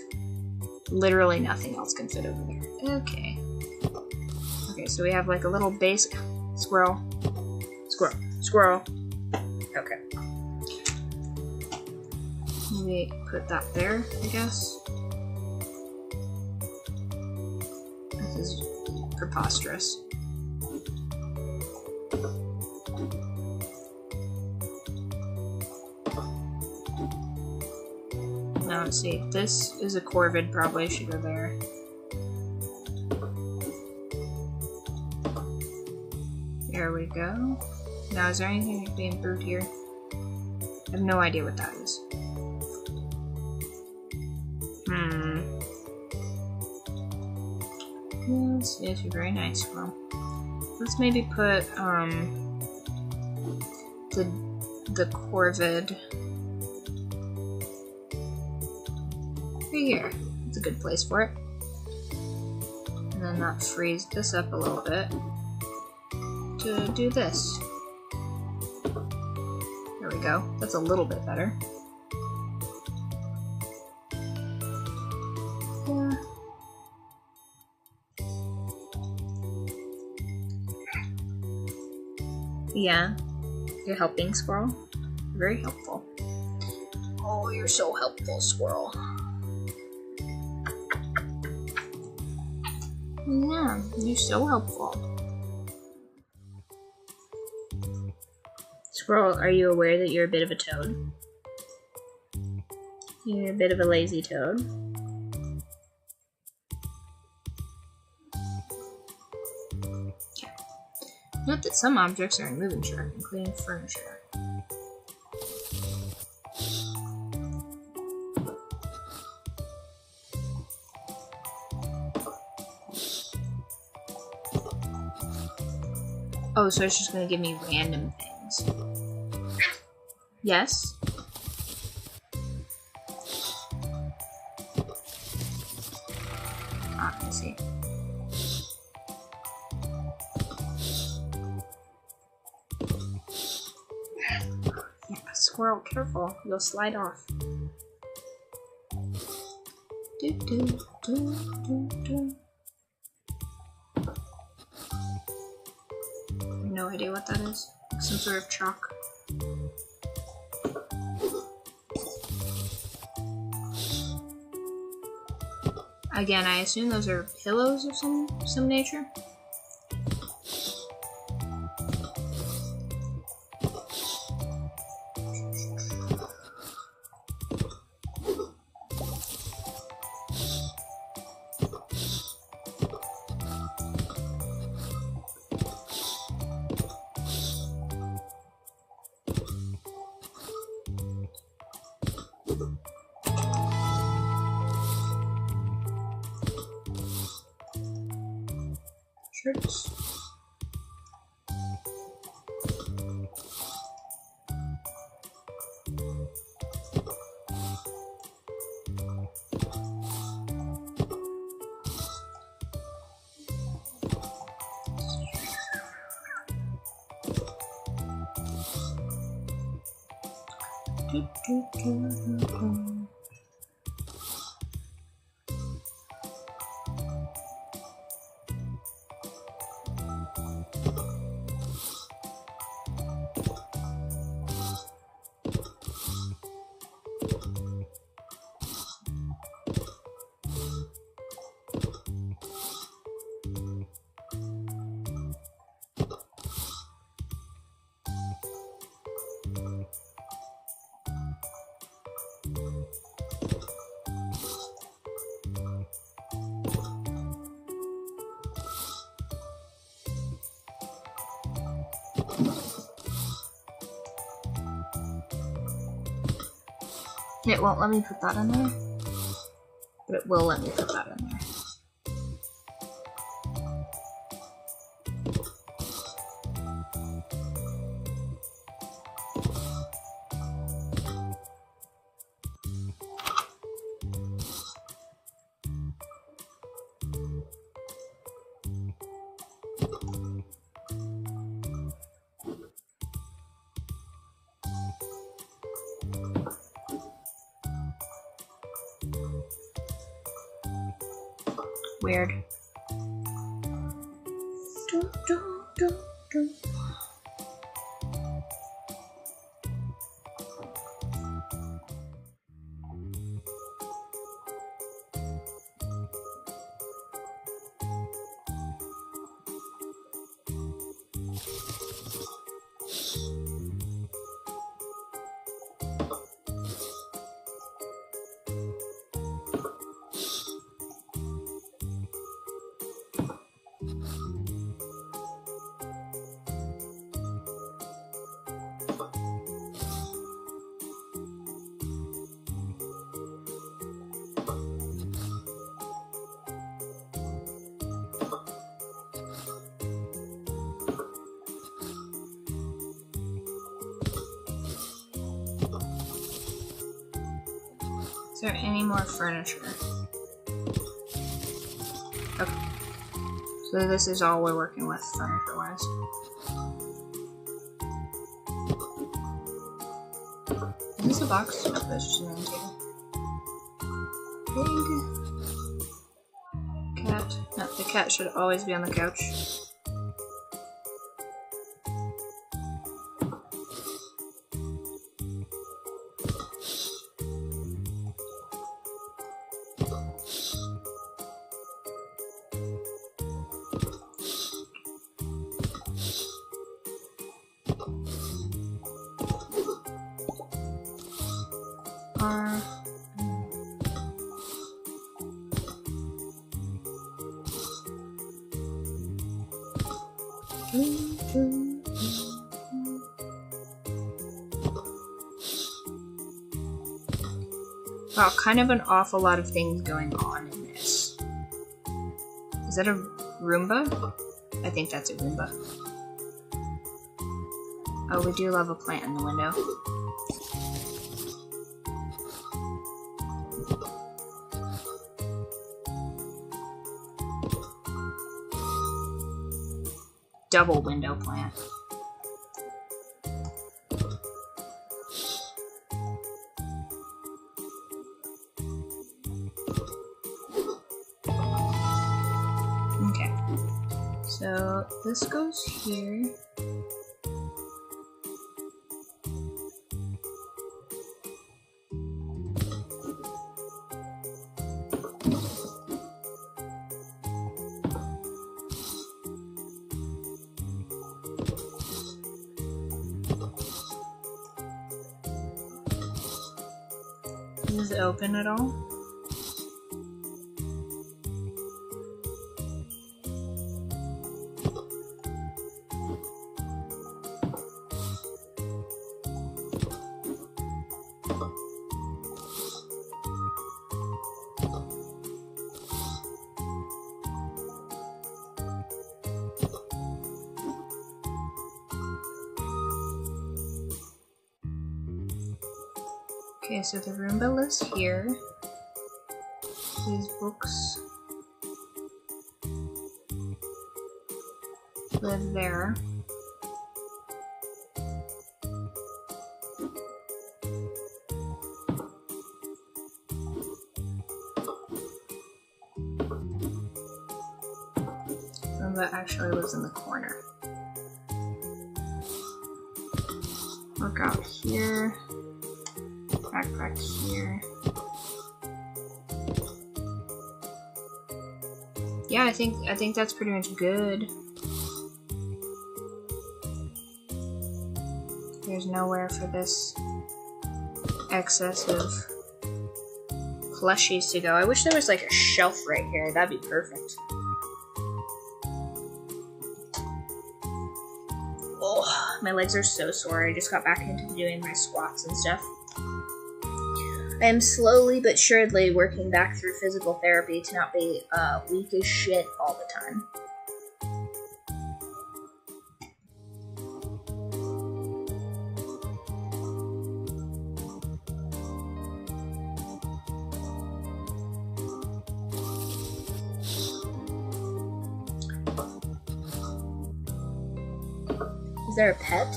Literally nothing else can fit over there. Okay. Okay, so we have like a little base... Squirrel. Squirrel. Squirrel. Okay. Maybe put that there, I guess. This is preposterous. Now let's see, this is a corvid, probably should go there. There we go. Now is there anything that can be improved here? I have no idea what that is. Yes, yes, you're very nice, Squirrel. Let's maybe put, the corvid right here. It's a good place for it. And then that frees this up a little bit to do this. There we go. That's a little bit better. Yeah, you're helping, Squirrel. Very helpful. Oh, you're so helpful, Squirrel. Yeah, you're so helpful. Squirrel, are you aware that you're a bit of a toad? You're a bit of a lazy toad. Note that some objects are in moving chart, including furniture. Oh, so it's just going to give me random things. Yes? I see. Yeah, squirrel, careful. You'll slide off. Do, do, do, do, do. I have no idea what that is. Like some sort of chalk. Again, I assume those are pillows of some nature. Shirts. Do, do, do, do, do. It won't let me put that in there, but it will let me put that in there. Weird. Do, do, do, do. Is there any more furniture? Okay. So this is all we're working with furniture-wise. Is this a box? Nope, that's just an end table. Pig. Cat. No, the cat should always be on the couch. Wow, kind of an awful lot of things going on in this. Is that a Roomba? I think that's a Roomba. Oh, we do love a plant in the window. double window plant. Okay, so this goes here. Is it open at all? Okay, so the Roomba lives here. These books live there. Roomba actually lives in the corner. Work out here. Backpack here. Yeah, I think that's pretty much good. There's nowhere for this excess of plushies to go. I wish there was like a shelf right here. That'd be perfect. Oh, my legs are so sore. I just got back into doing my squats and stuff. I am slowly but surely working back through physical therapy to not be weak as shit all the time. Is there a pet?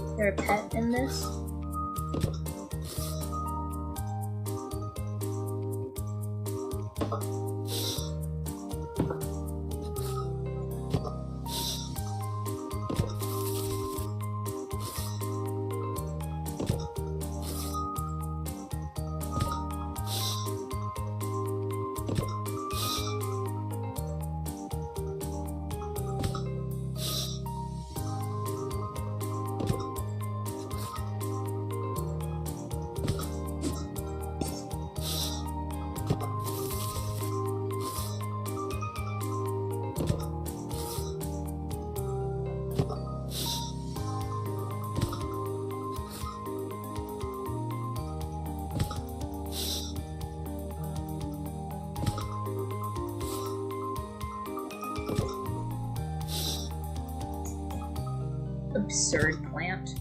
Is there a pet in this? Absurd plant.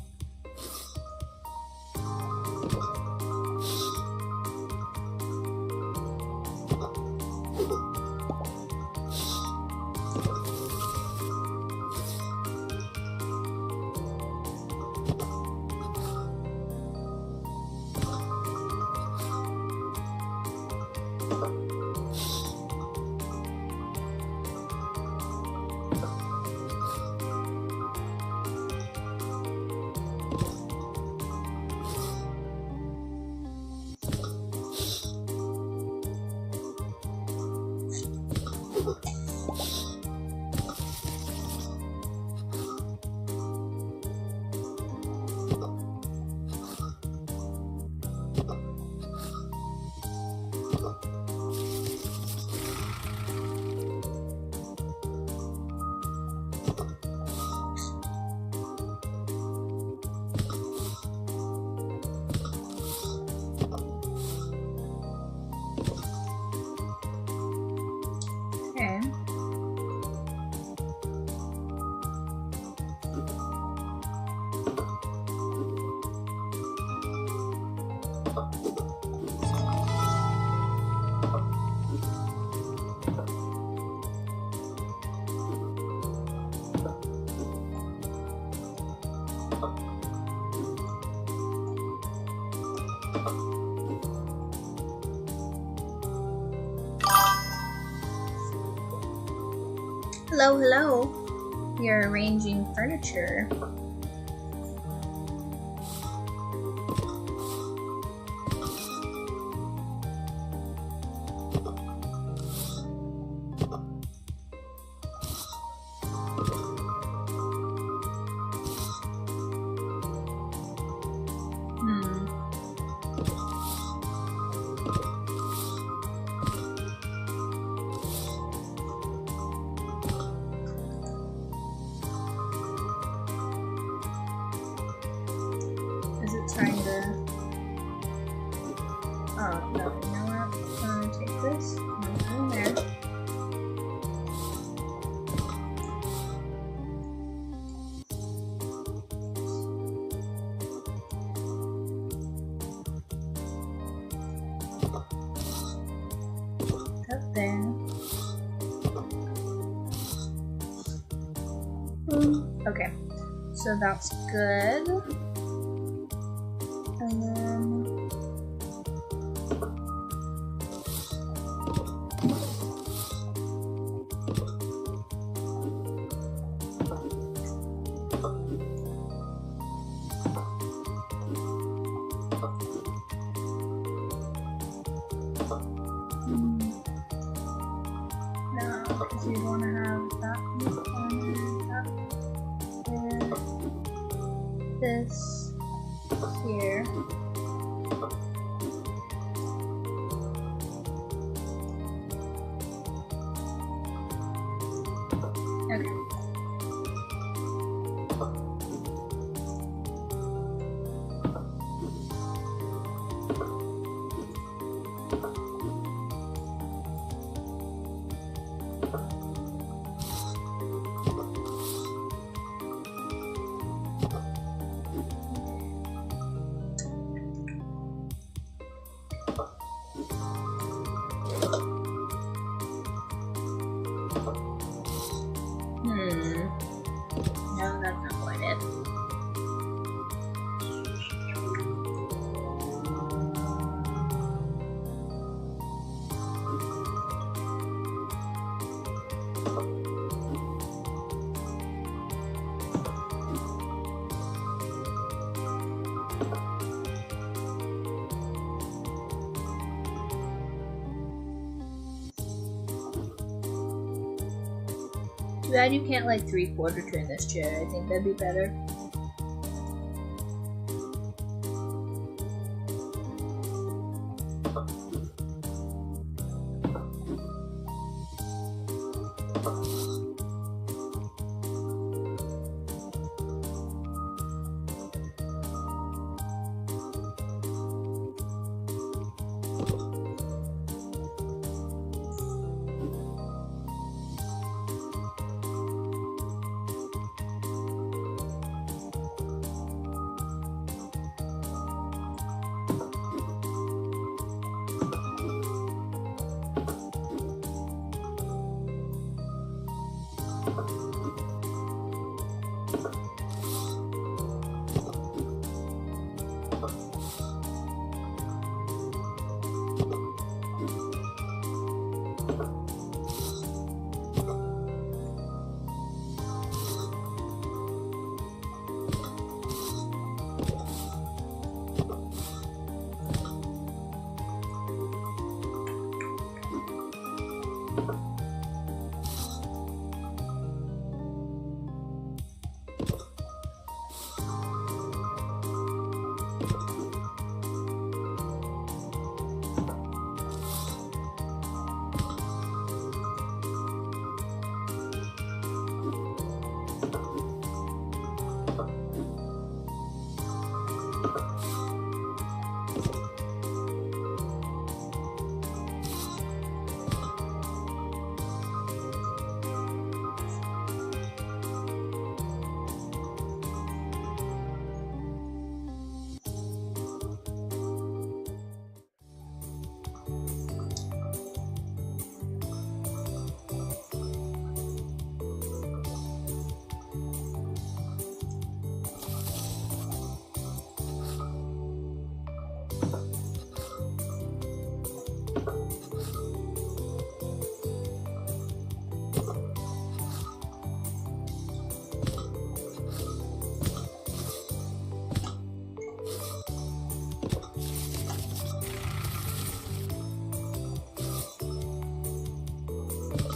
Okay. Hello, hello. You're arranging furniture. Is it trying to... Oh, no, you know what? I'm gonna take this and put it in there. Up there. Okay, so that's good. And then no, because we want to have that in the corner, that there, this here. Okay. No, that's not quite it. Too bad you can't like 3/4 turn this chair. I think that'd be better.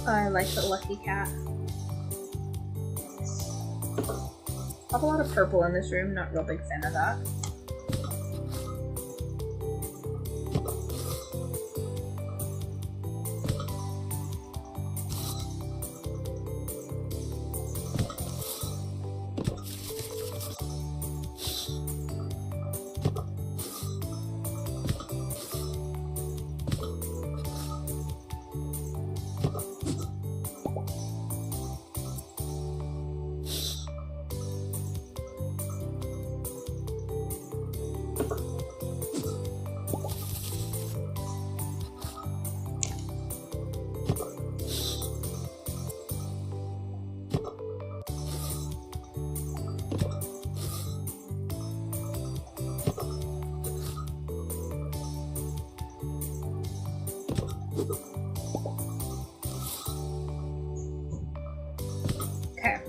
I like the lucky cat. I have a lot of purple in this room, not a real big fan of that. Okay.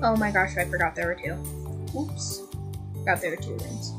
Oh my gosh, I forgot there were two. Oops. Forgot there were two rooms.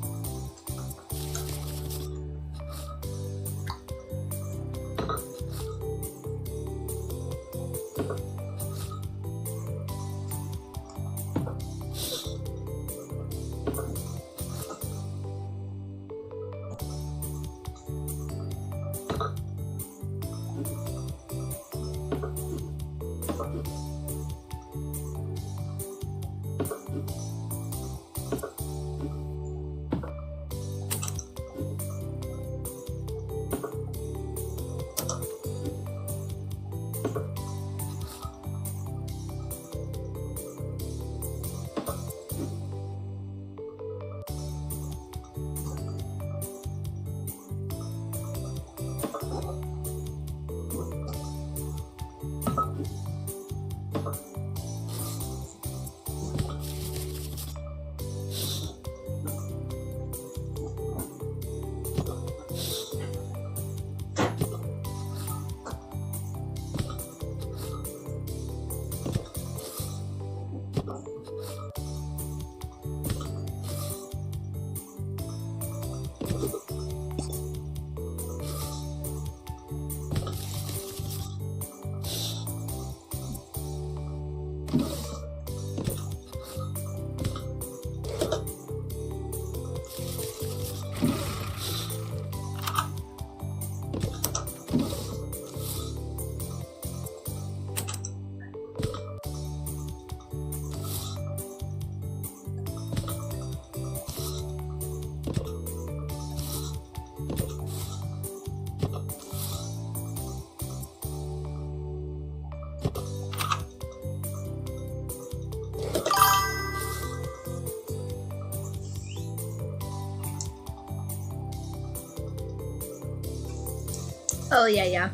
Oh, yeah.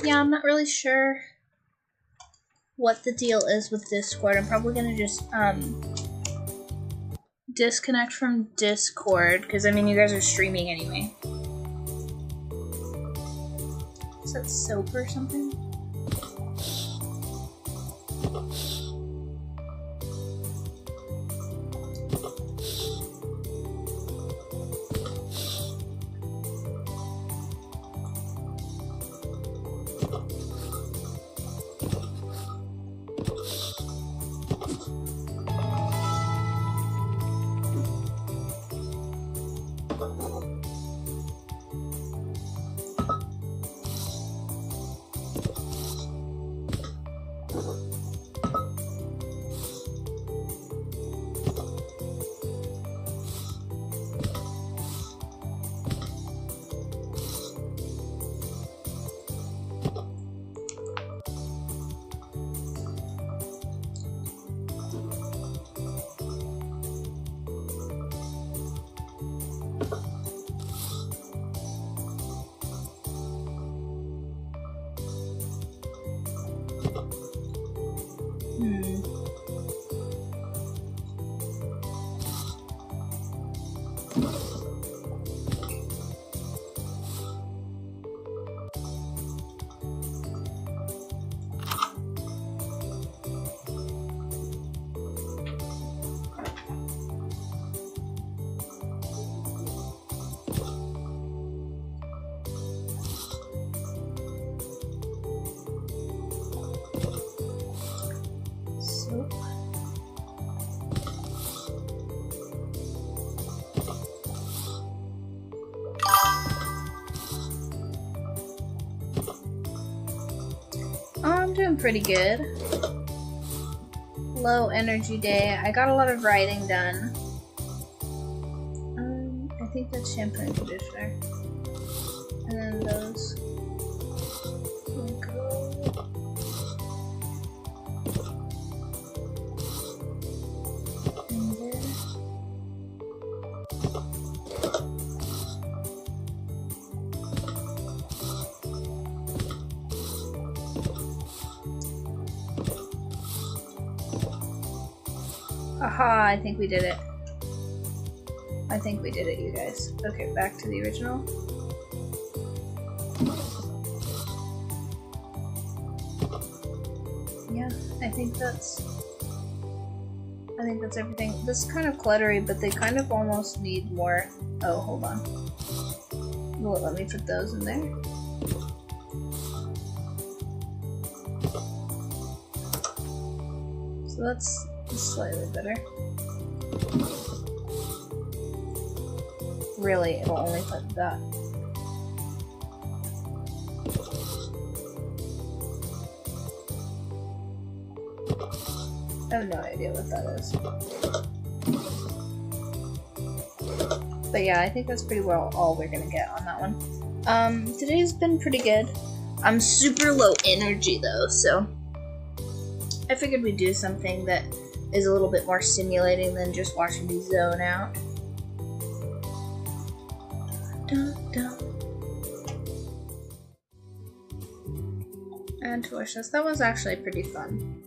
Yeah, I'm not really sure what the deal is with Discord. I'm probably gonna just, disconnect from Discord, because, I mean, you guys are streaming anyway. Is that soap or something? I'm doing pretty good. Low energy day. I got a lot of writing done. I think that's shampoo and conditioner. And then those will go in there. Aha, I think we did it. I think we did it, you guys. Okay, back to the original. Yeah, I think that's everything. This is kind of cluttery, but they kind of almost need more. Oh, hold on. Will it let me put those in there? So that's slightly better. Really, it'll only put that. I have no idea what that is. But yeah, I think that's pretty well all we're gonna get on that one. Today's been pretty good. I'm super low energy though, so I figured we'd do something that is a little bit more stimulating than just watching me zone out. Dun, dun. And to wish us. That was actually pretty fun.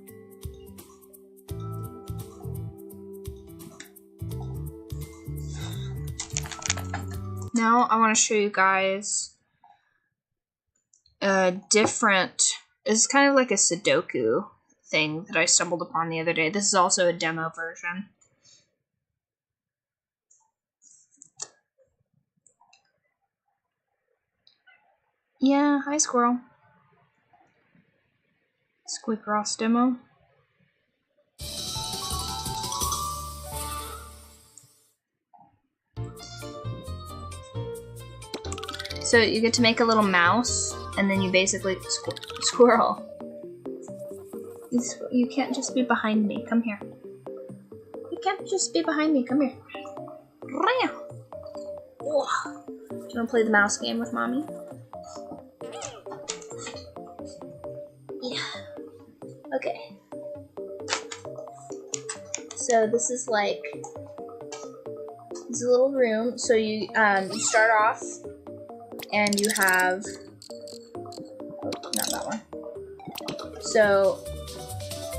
Now I want to show you guys a different, it's kind of like a Sudoku thing that I stumbled upon the other day. This is also a demo version. Yeah, hi squirrel. Squeak Ross demo. So you get to make a little mouse, and then you basically squirrel. You can't just be behind me. Come here. You can't just be behind me. Come here. Do you want to play the mouse game with mommy? Yeah. Okay. So this is like this is a little room. So you start off, and you have not that one. So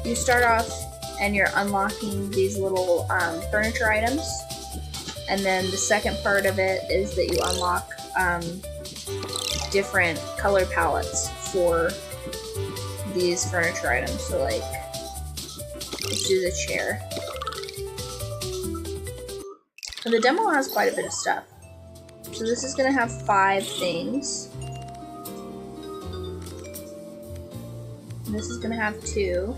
you start off, and you're unlocking these little furniture items, and then the second part of it is that you unlock different color palettes for these furniture items. So like, let's do the chair. And the demo has quite a bit of stuff. So this is gonna have 5 things. And this is gonna have 2.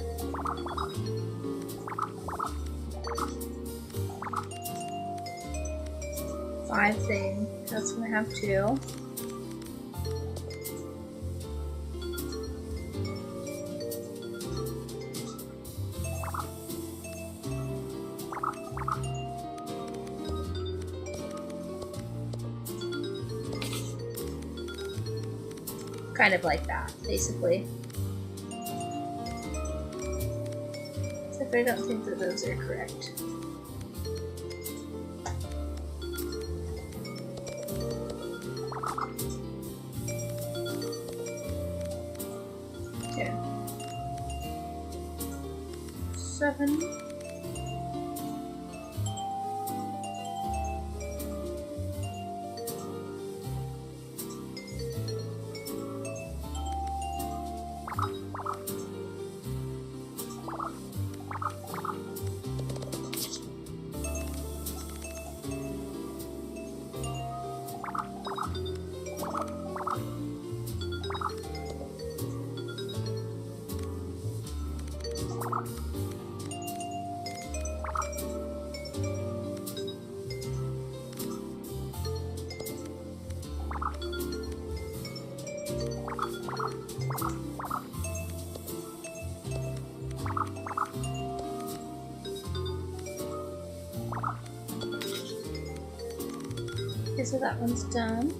Five things. That's gonna have 2. Kind of like that, basically. Except I don't think that those are correct. Okay. 7. Okay, so that one's done.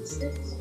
Six.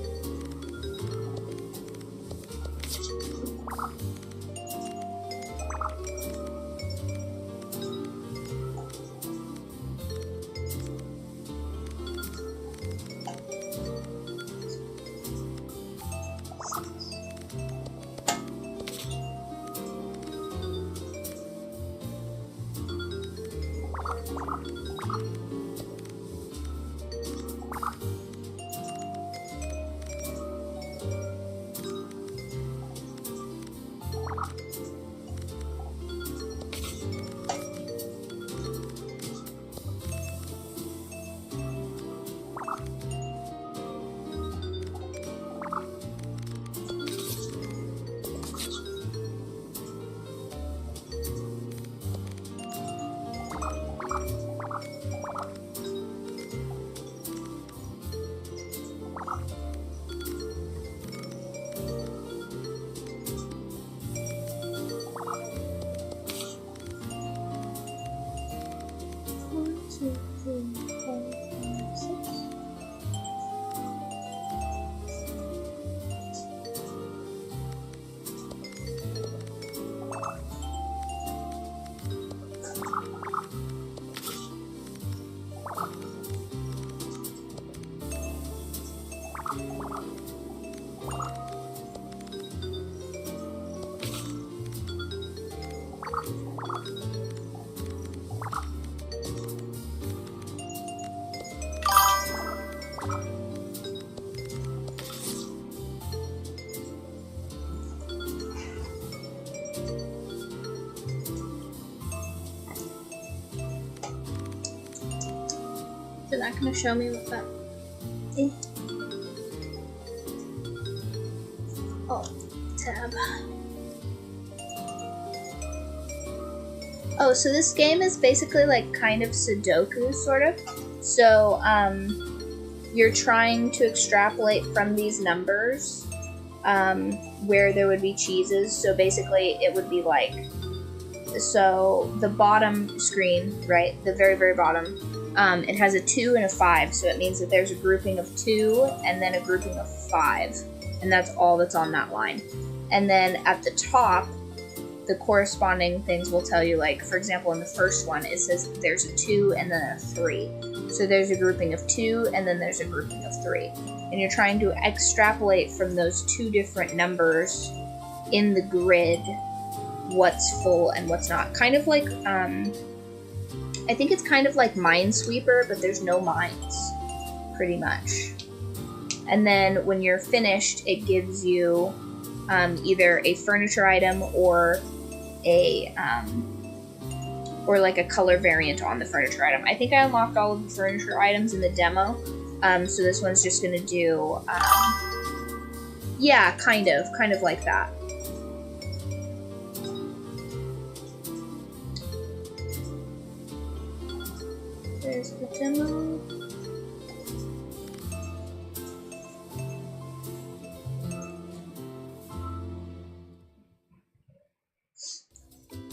Is that gonna show me what that is? Oh, tab. Oh, so this game is basically like kind of Sudoku, sort of. So, you're trying to extrapolate from these numbers where there would be cheeses. So basically, it would be like, so the bottom screen, right, the very, very bottom, it has a 2 and a 5, so it means that there's a grouping of 2 and then a grouping of 5, and that's all that's on that line. And then at the top, the corresponding things will tell you, like, for example, in the first one, it says there's a 2 and then a 3. So there's a grouping of 2 and then there's a grouping of 3. And you're trying to extrapolate from those two different numbers in the grid what's full and what's not. Kind of like, I think it's kind of like Minesweeper, but there's no mines, pretty much. And then when you're finished, it gives you either a furniture item or a like a color variant on the furniture item. I think I unlocked all of the furniture items in the demo, so this one's just gonna do, yeah, kind of like that. There's the demo.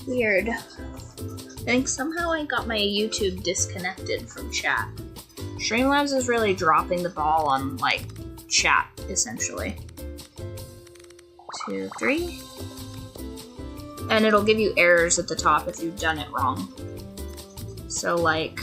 Weird. I think somehow I got my YouTube disconnected from chat. Streamlabs is really dropping the ball on, like, chat, essentially. 2, 3. And it'll give you errors at the top if you've done it wrong. So like,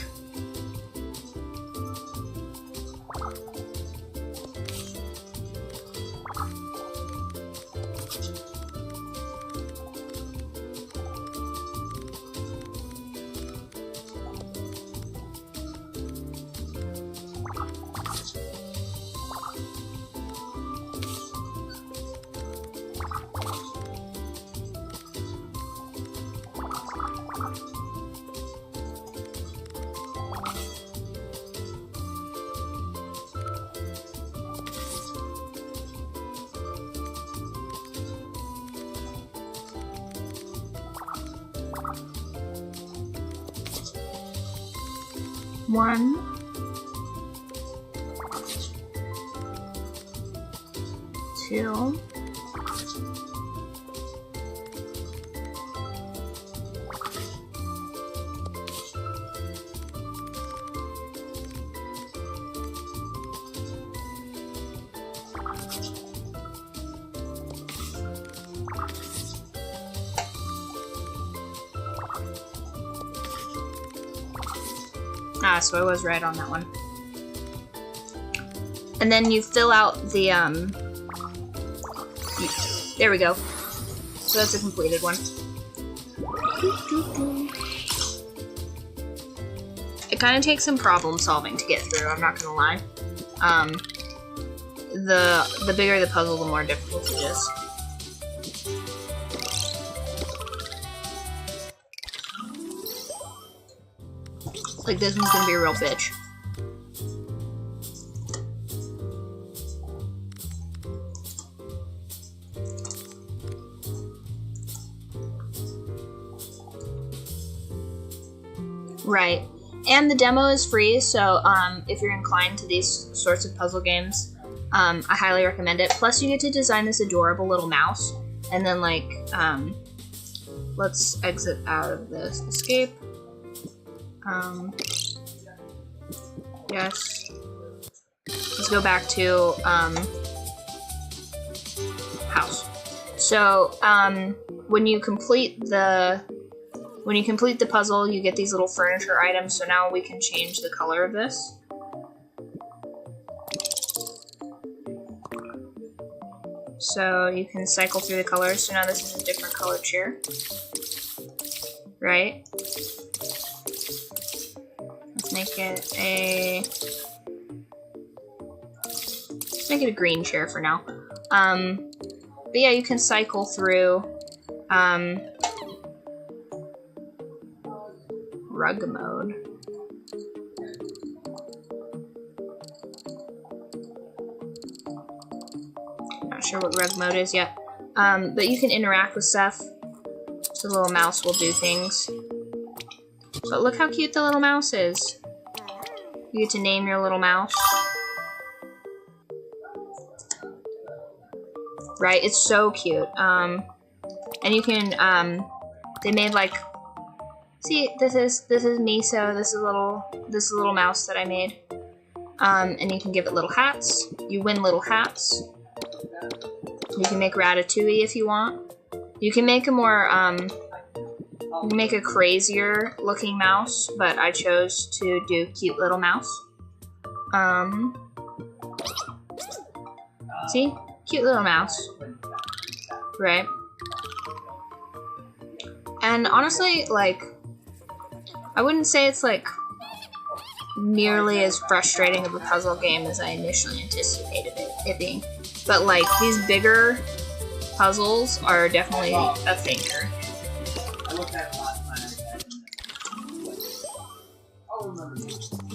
one, two, so I was right on that one. And then you fill out the, there we go. So that's a completed one. It kind of takes some problem solving to get through, I'm not gonna lie. The bigger the puzzle, the more difficult it is. Like, this one's gonna be a real bitch. Right. And the demo is free, so if you're inclined to these sorts of puzzle games, I highly recommend it. Plus, you get to design this adorable little mouse. And then, like, let's exit out of this. Escape. Yes. Let's go back to, house. So, when you complete the puzzle, you get these little furniture items, so now we can change the color of this. So you can cycle through the colors, so now this is a different colored chair. Right? Let's make it a green chair for now. But yeah, you can cycle through, rug mode. Not sure what rug mode is yet. But you can interact with stuff. So the little mouse will do things. But look how cute the little mouse is. You get to name your little mouse. Right, it's so cute. And you can, they made like, see, this is Miso, this is a little mouse that I made. And you can give it little hats. You win little hats. You can make Ratatouille if you want. You can make a more, you can make a crazier looking mouse, but I chose to do cute little mouse. See? Cute little mouse. Right? And honestly, like, I wouldn't say it's like nearly as frustrating of a puzzle game as I initially anticipated it being. But like, these bigger puzzles are definitely a thinker.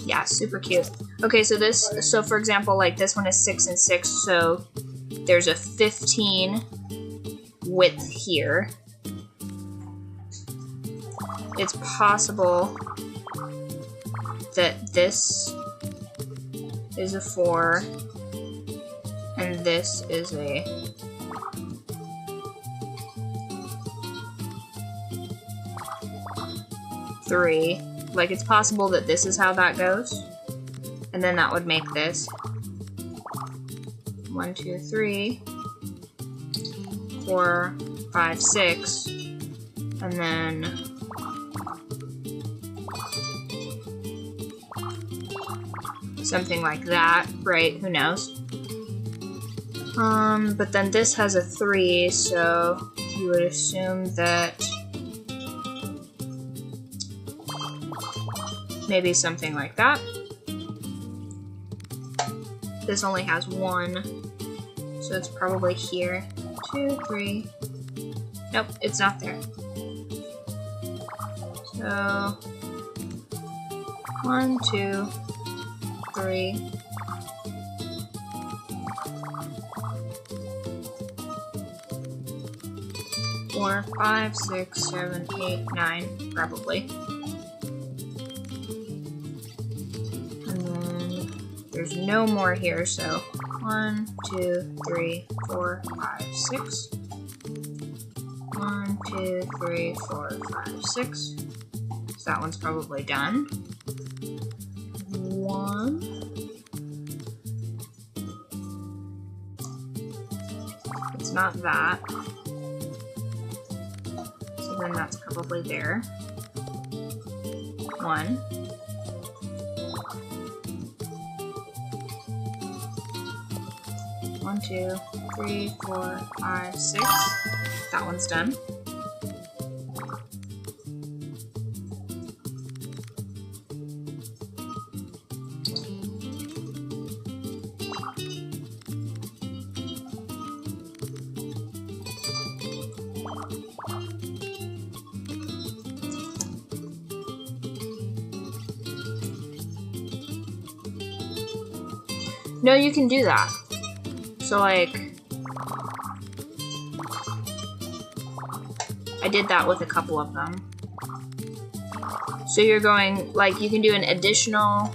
Yeah, super cute. Okay, so for example, like this one is 6 and 6, so there's a 15 width here. It's possible that this is a 4 and this is a 3. Like, it's possible that this is how that goes. And then that would make this 1, 2, 3, 4, 5, 6. And then something like that, right? Who knows? But then this has a 3, so you would assume that maybe something like that. This only has 1, so it's probably here. 2, 3. Nope, it's not there. So 1, 2, 3. 4, 5, 6, 7, 8, 9, probably. And then there's no more here, so 1, 2, 3, 4, 5, 6. 1, 2, 3, 4, 5, 6. So that one's probably done. 1. It's not that. So then that's probably there. 1. 1, 2, 3, 4, 5, 6. That one's done. No, you can do that. So, like, I did that with a couple of them. So you're going, like, you can do an additional,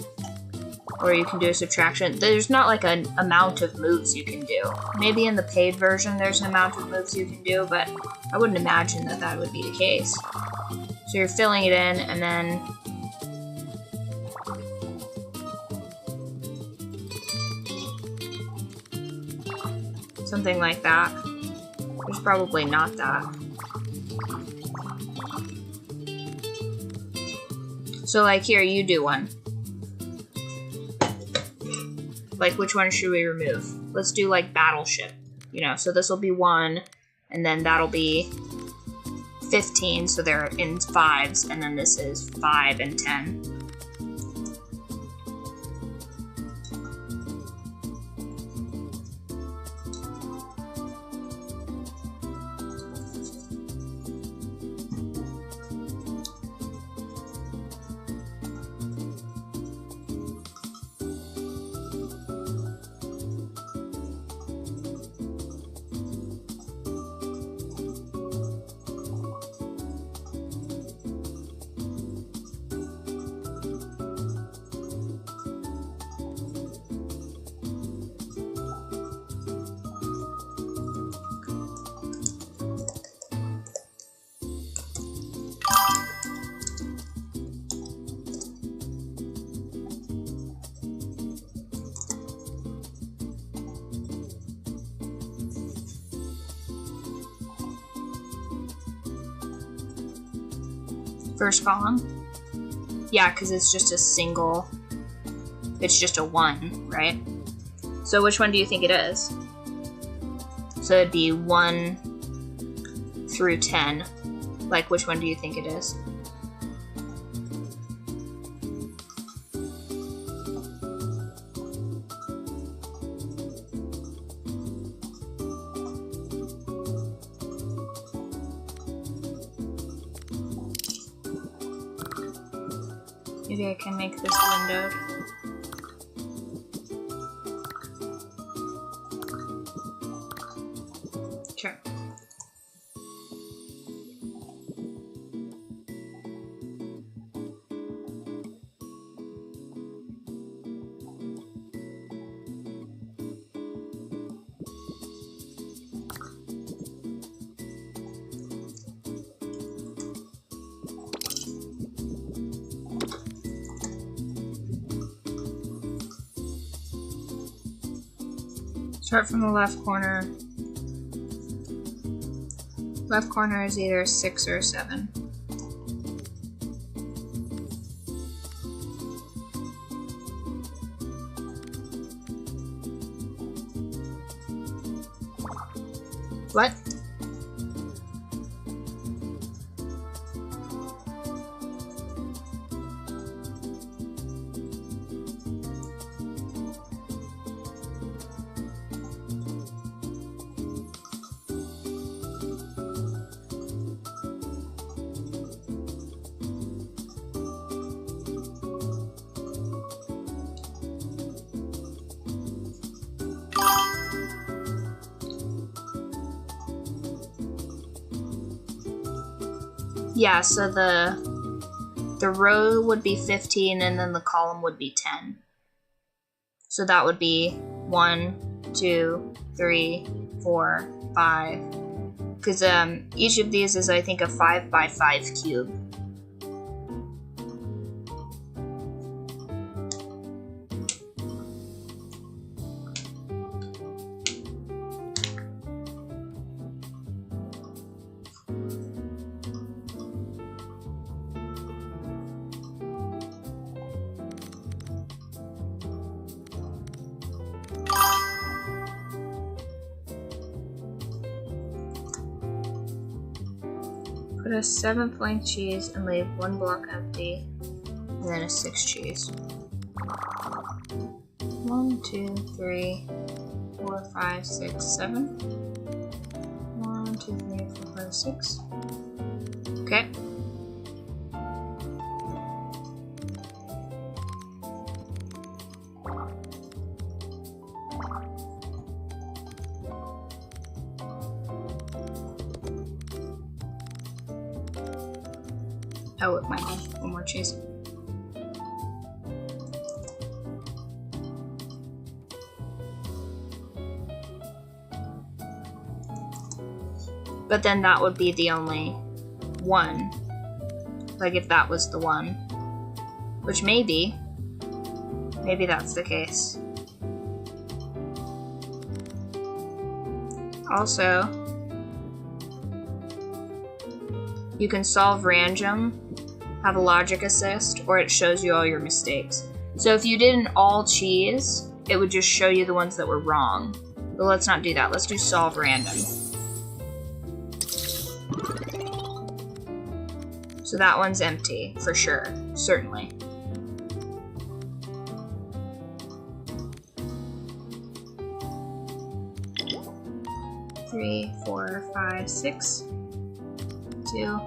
or you can do a subtraction. There's not, like, an amount of moves you can do. Maybe in the paid version there's an amount of moves you can do, but I wouldn't imagine that that would be the case. So you're filling it in, and then something like that. There's probably not that. So, like, here, you do one. Like, which one should we remove? Let's do, like, battleship. You know, so this will be 1, and then that'll be 15, so they're in 5s, and then this is 5 and 10. First column? Yeah, because it's just a single, it's just a 1, right? So which one do you think it is? So it'd be 1 through 10. Like, which one do you think it is? Maybe I can make this windowed. Sure. Start from the left corner. Left corner is either a 6 or a 7. What? Yeah, so the row would be 15 and then the column would be 10. So that would be 1, 2, 3, 4, 5. Because each of these is, I think, a 5 by 5 cube. Put a 7 flank cheese and leave 1 block empty, and then a 6 cheese. 1, 2, 3, 4, 5, 6, 7. 1, 2, 3, 4, 5, 6. Okay. Oh, it might be 1 more cheese. But then that would be the only one. Like if that was the one. Which maybe that's the case. Also, you can solve random, have a logic assist, or it shows you all your mistakes. So if you did an all cheese, it would just show you the ones that were wrong. But let's not do that. Let's do solve random. So that one's empty, for sure. Certainly. Three, 4, 5, 6. 2,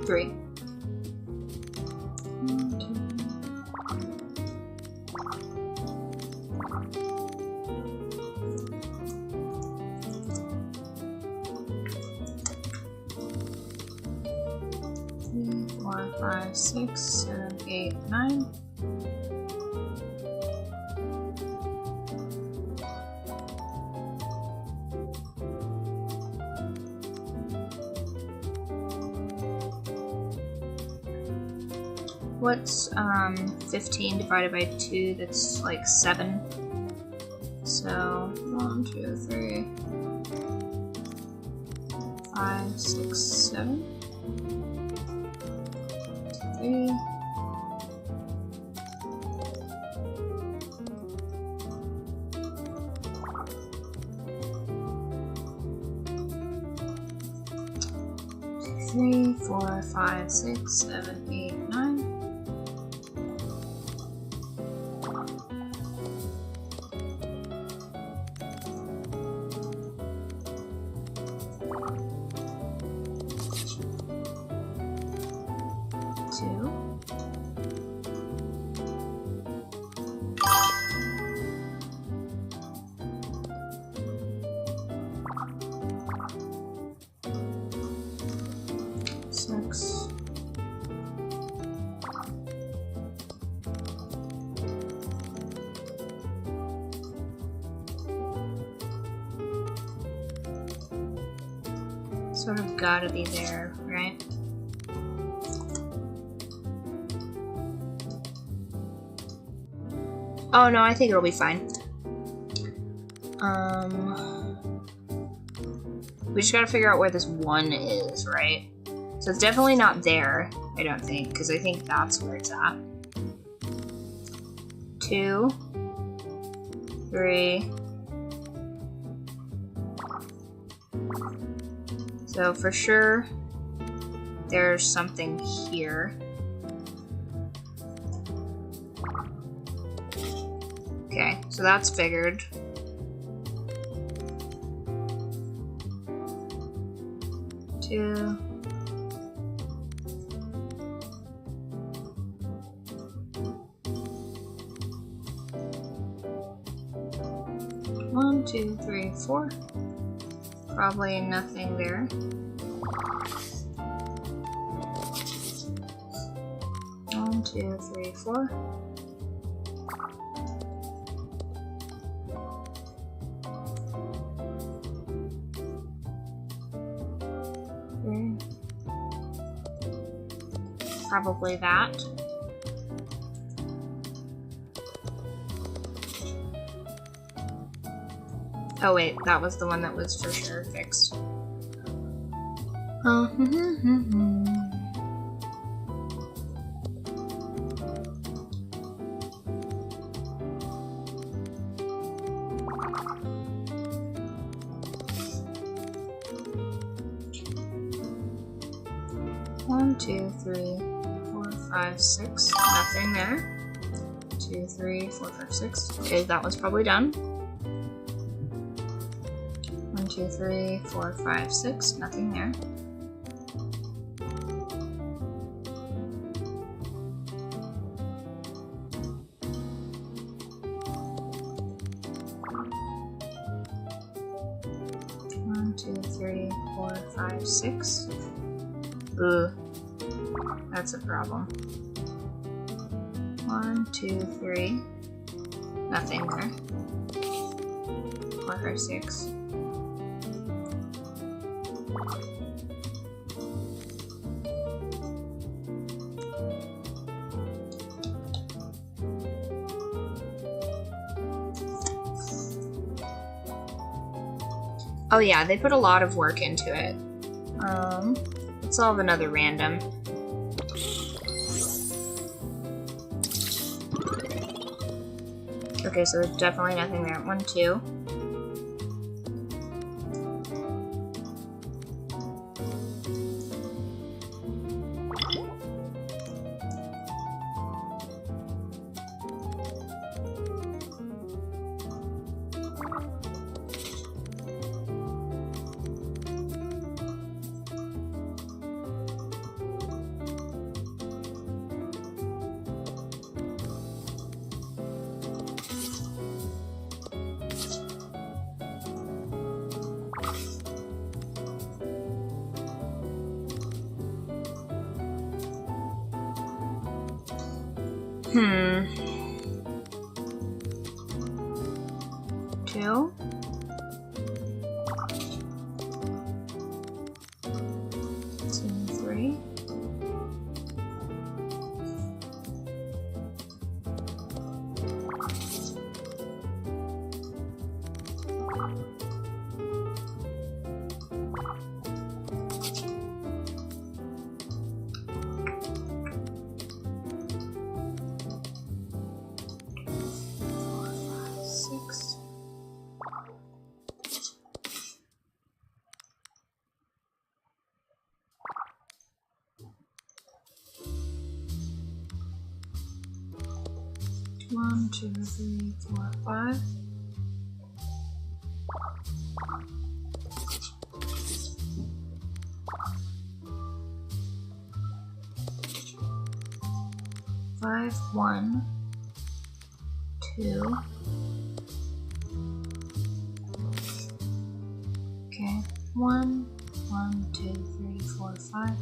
3. 3, 4, 5, 6, 7, 8, 9. What's 15 divided by 2? That's like 7. So 1, 2, 3, 5, 6, 7. 3. 3, 4, 5, 6, 7, 8, 9. Sort of gotta be there, right? Oh no, I think it'll be fine. We just gotta figure out where this 1 is, right? So it's definitely not there, I don't think, because I think that's where it's at. 2, 3. So for sure, there's something here. Okay, so that's figured. Two. One, 2, 3, 4. Probably nothing there. One, 2, 3, 4. Okay. Probably that. Oh wait, that was the one that was for sure fixed. One, 2, 3, 4, 5, 6. Nothing there. 2, 3, 4, 5, 6. Okay, that one's probably done. 1, 2, 3, 4, 5, 6. Nothing there. One, 2, 3, 4, 5, 6. Ooh, that's a problem. 1, 2, 3. Nothing there. 4, 5, 6. Oh yeah, they put a lot of work into it. Let's solve another random. Okay, so there's definitely nothing there. 1, 2. Hmm. 2. 2, 3. One, 2, 3, 4, 5. Five, 1, 2. Okay, 1, 1, 2, 3, 4, 5.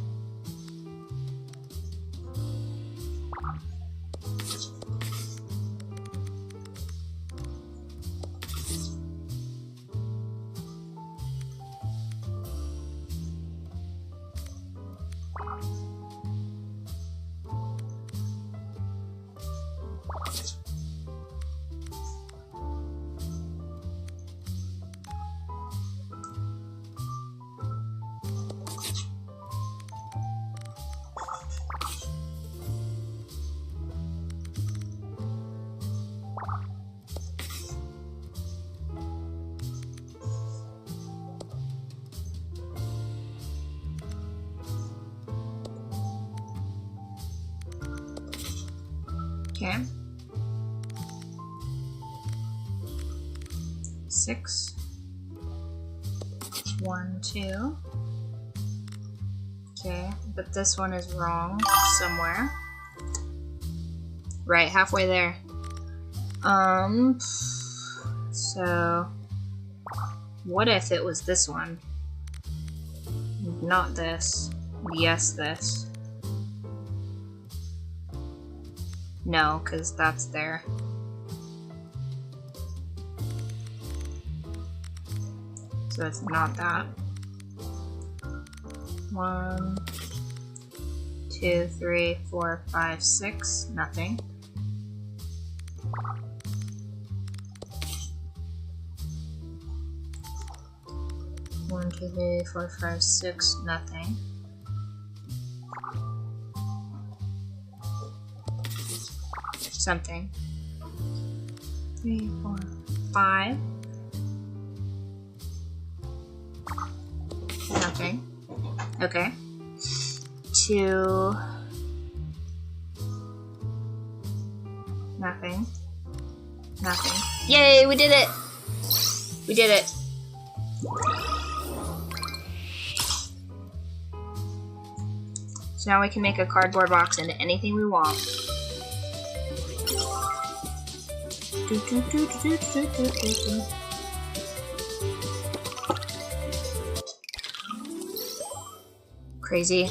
Okay. 6. 1, 2. Okay, but this one is wrong somewhere. Right, halfway there. So what if it was this one? Not this. Yes, this. No, because that's there. So it's not that. 1, 2, 3, 4, 5, 6. Nothing. 1, 2, 3, 4, 5, 6. Nothing. Something. 3, 4, 5. Nothing. Okay. 2. Nothing. Nothing. Yay, we did it! We did it. So now we can make a cardboard box into anything we want. Crazy.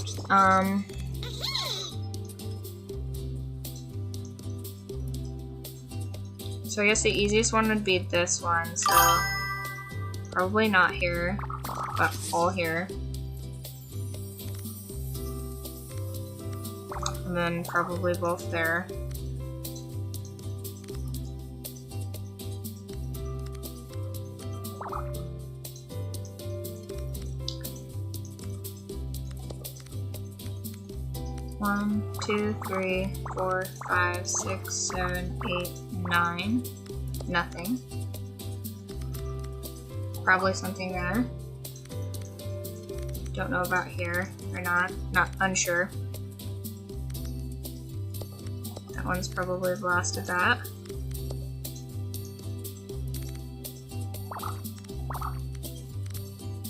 So I guess the easiest one would be this one, so probably not here, but all here. And then probably both there. One, 2, 3, 4, 5, 6, 7, 8, 9. Nothing. Probably something there. Don't know about here or not. Not unsure. That one's probably the last of that.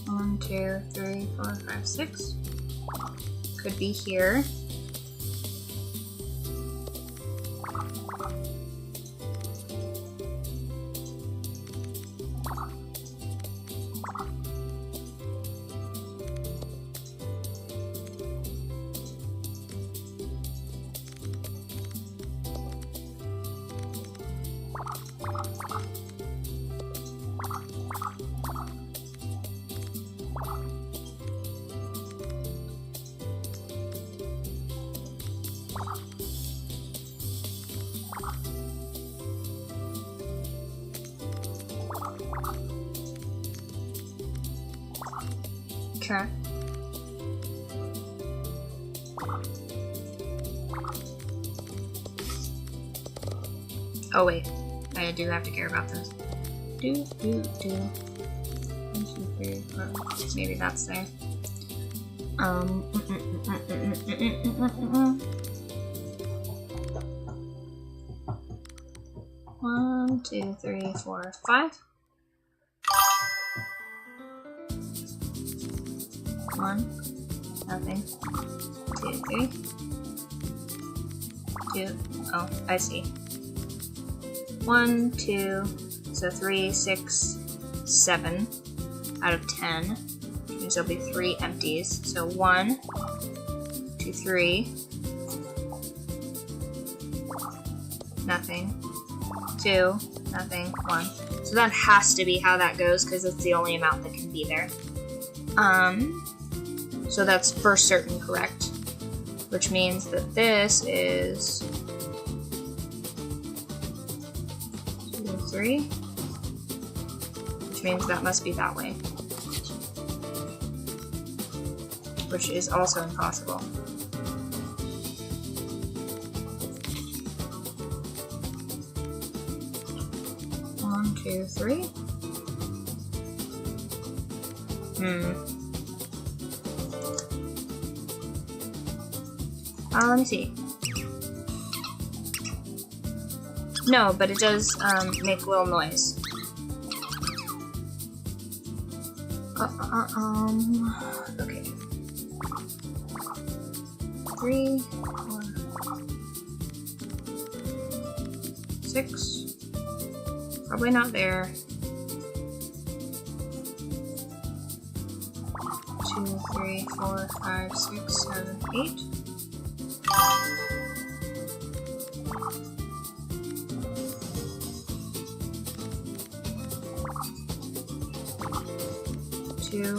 One, 2, 3, 4, 5, 6. Could be here. Okay. Oh wait, I do have to care about this. Do. 1, 2, 3, 4. Maybe that's there. 1, 2, 3, 4, 5. 1, nothing. 2, 3. 2. Oh, I see. 1, 2. So 3, 6, 7 out of 10. Which means there'll be 3 empties. So 1, 2, 3. Nothing. 2, nothing. 1. So that has to be how that goes because it's the only amount that can be there. So that's for certain correct, which means that this is 2, 3, which means that must be that way, which is also impossible. One, 2, 3. Let me see. No, but it does make a little noise. Okay. 3, 4, 6. Probably not there. 2, 3, 4, 5, 6, 7, 8. Two.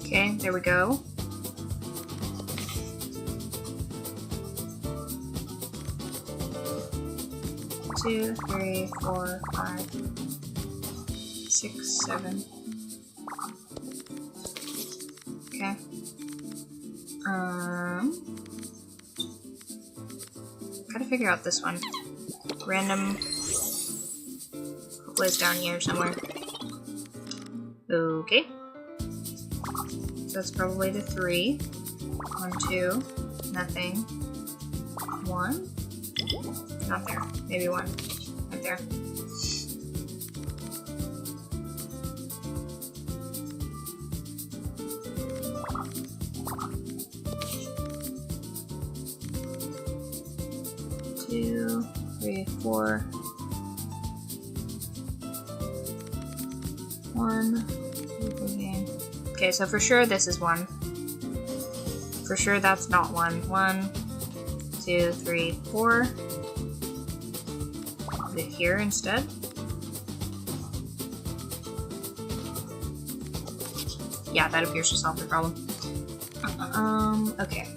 Okay, there we go. Two, 3, 4, 5, 6, 7. Okay. Gotta figure out this one. Random. Hopefully it's down here somewhere. Okay. So that's probably the 3. 1, 2. Nothing. 1. Not there. Maybe 1. Right there. Two, 3, 4. 1. Okay, so for sure this is 1. For sure that's not 1. 1, 2, 3, 4. Is it here instead? Yeah, that appears to solve the problem. Okay.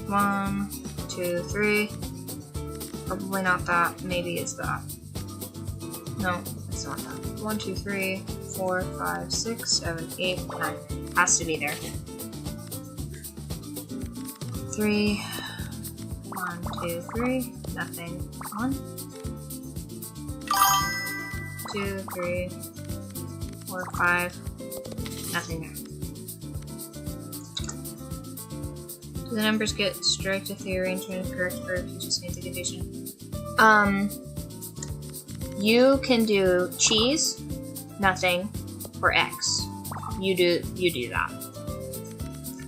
1, 2, 3. Probably not that. Maybe it's that. No, it's not that. 1, 2, 3, 4, 5, 6, 7, 8, 9. Has to be there. 3. 1, 2, 3. Nothing. 1. 2, 3, 4, 5. Nothing there. Do the numbers get strict if the arrangement is correct, or if you just need the condition? You can do cheese, nothing, or X. You do that.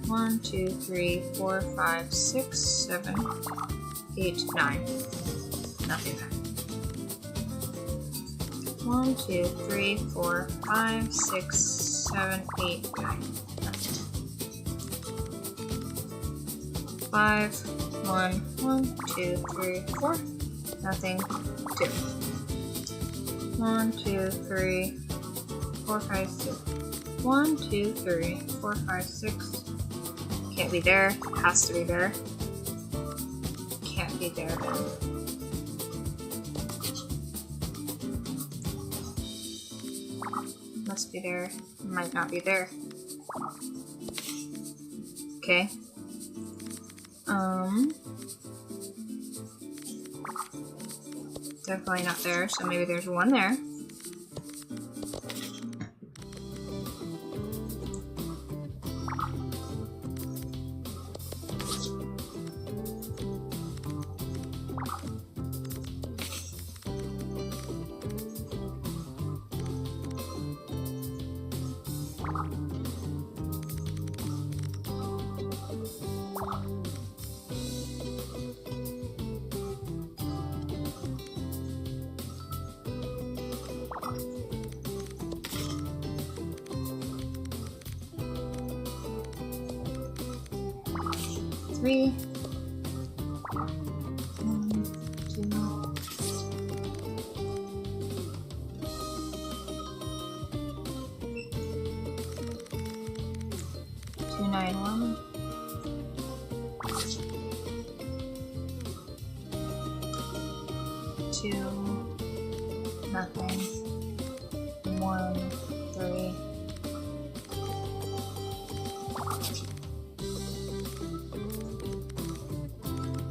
1, 2, 3, 4, 5, 6, 7, 8, 9. Nothing there. 1, 2, 3, 4, 5, 6, 7, 8, 9. Nothing. 5, 1, 1, 2, 3, 4. Nothing. 2. 1, 2, 3, 4, 5, 6. 1, 2, 3, 4, 5, 6. Can't be there. Has to be there. Can't be there then. Must be there. Might not be there. Okay. Definitely not there, so maybe there's 1 there. Three. 1, 2. 2, 9, 1. 2. Nothing. 1, 3. 1,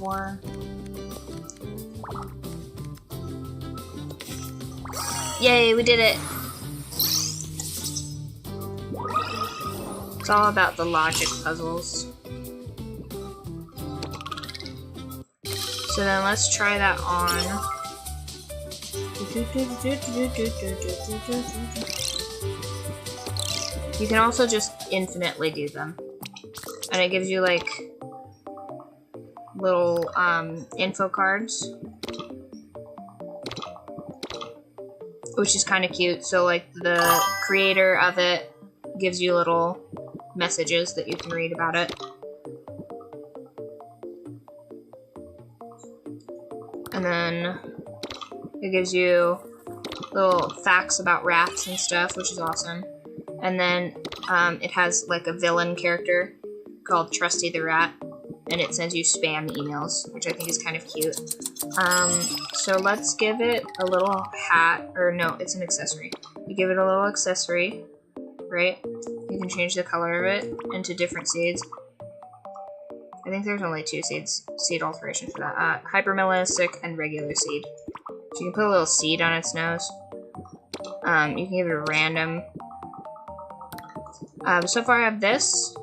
before. Yay, we did it! It's all about the logic puzzles. So then let's try that on. You can also just infinitely do them. And it gives you like little info cards, which is kind of cute. So like the creator of it gives you little messages that you can read about it. And then it gives you little facts about rats and stuff, which is awesome. And then it has like a villain character called Trusty the Rat, and it sends you spam emails, which I think is kind of cute. So let's give it a little hat, or no, it's an accessory. You give it a little accessory, right? You can change the color of it into different seeds. I think there's only 2 seed alteration for that. Hypermelistic and regular seed. So you can put a little seed on its nose. You can give it a random. So far I have this.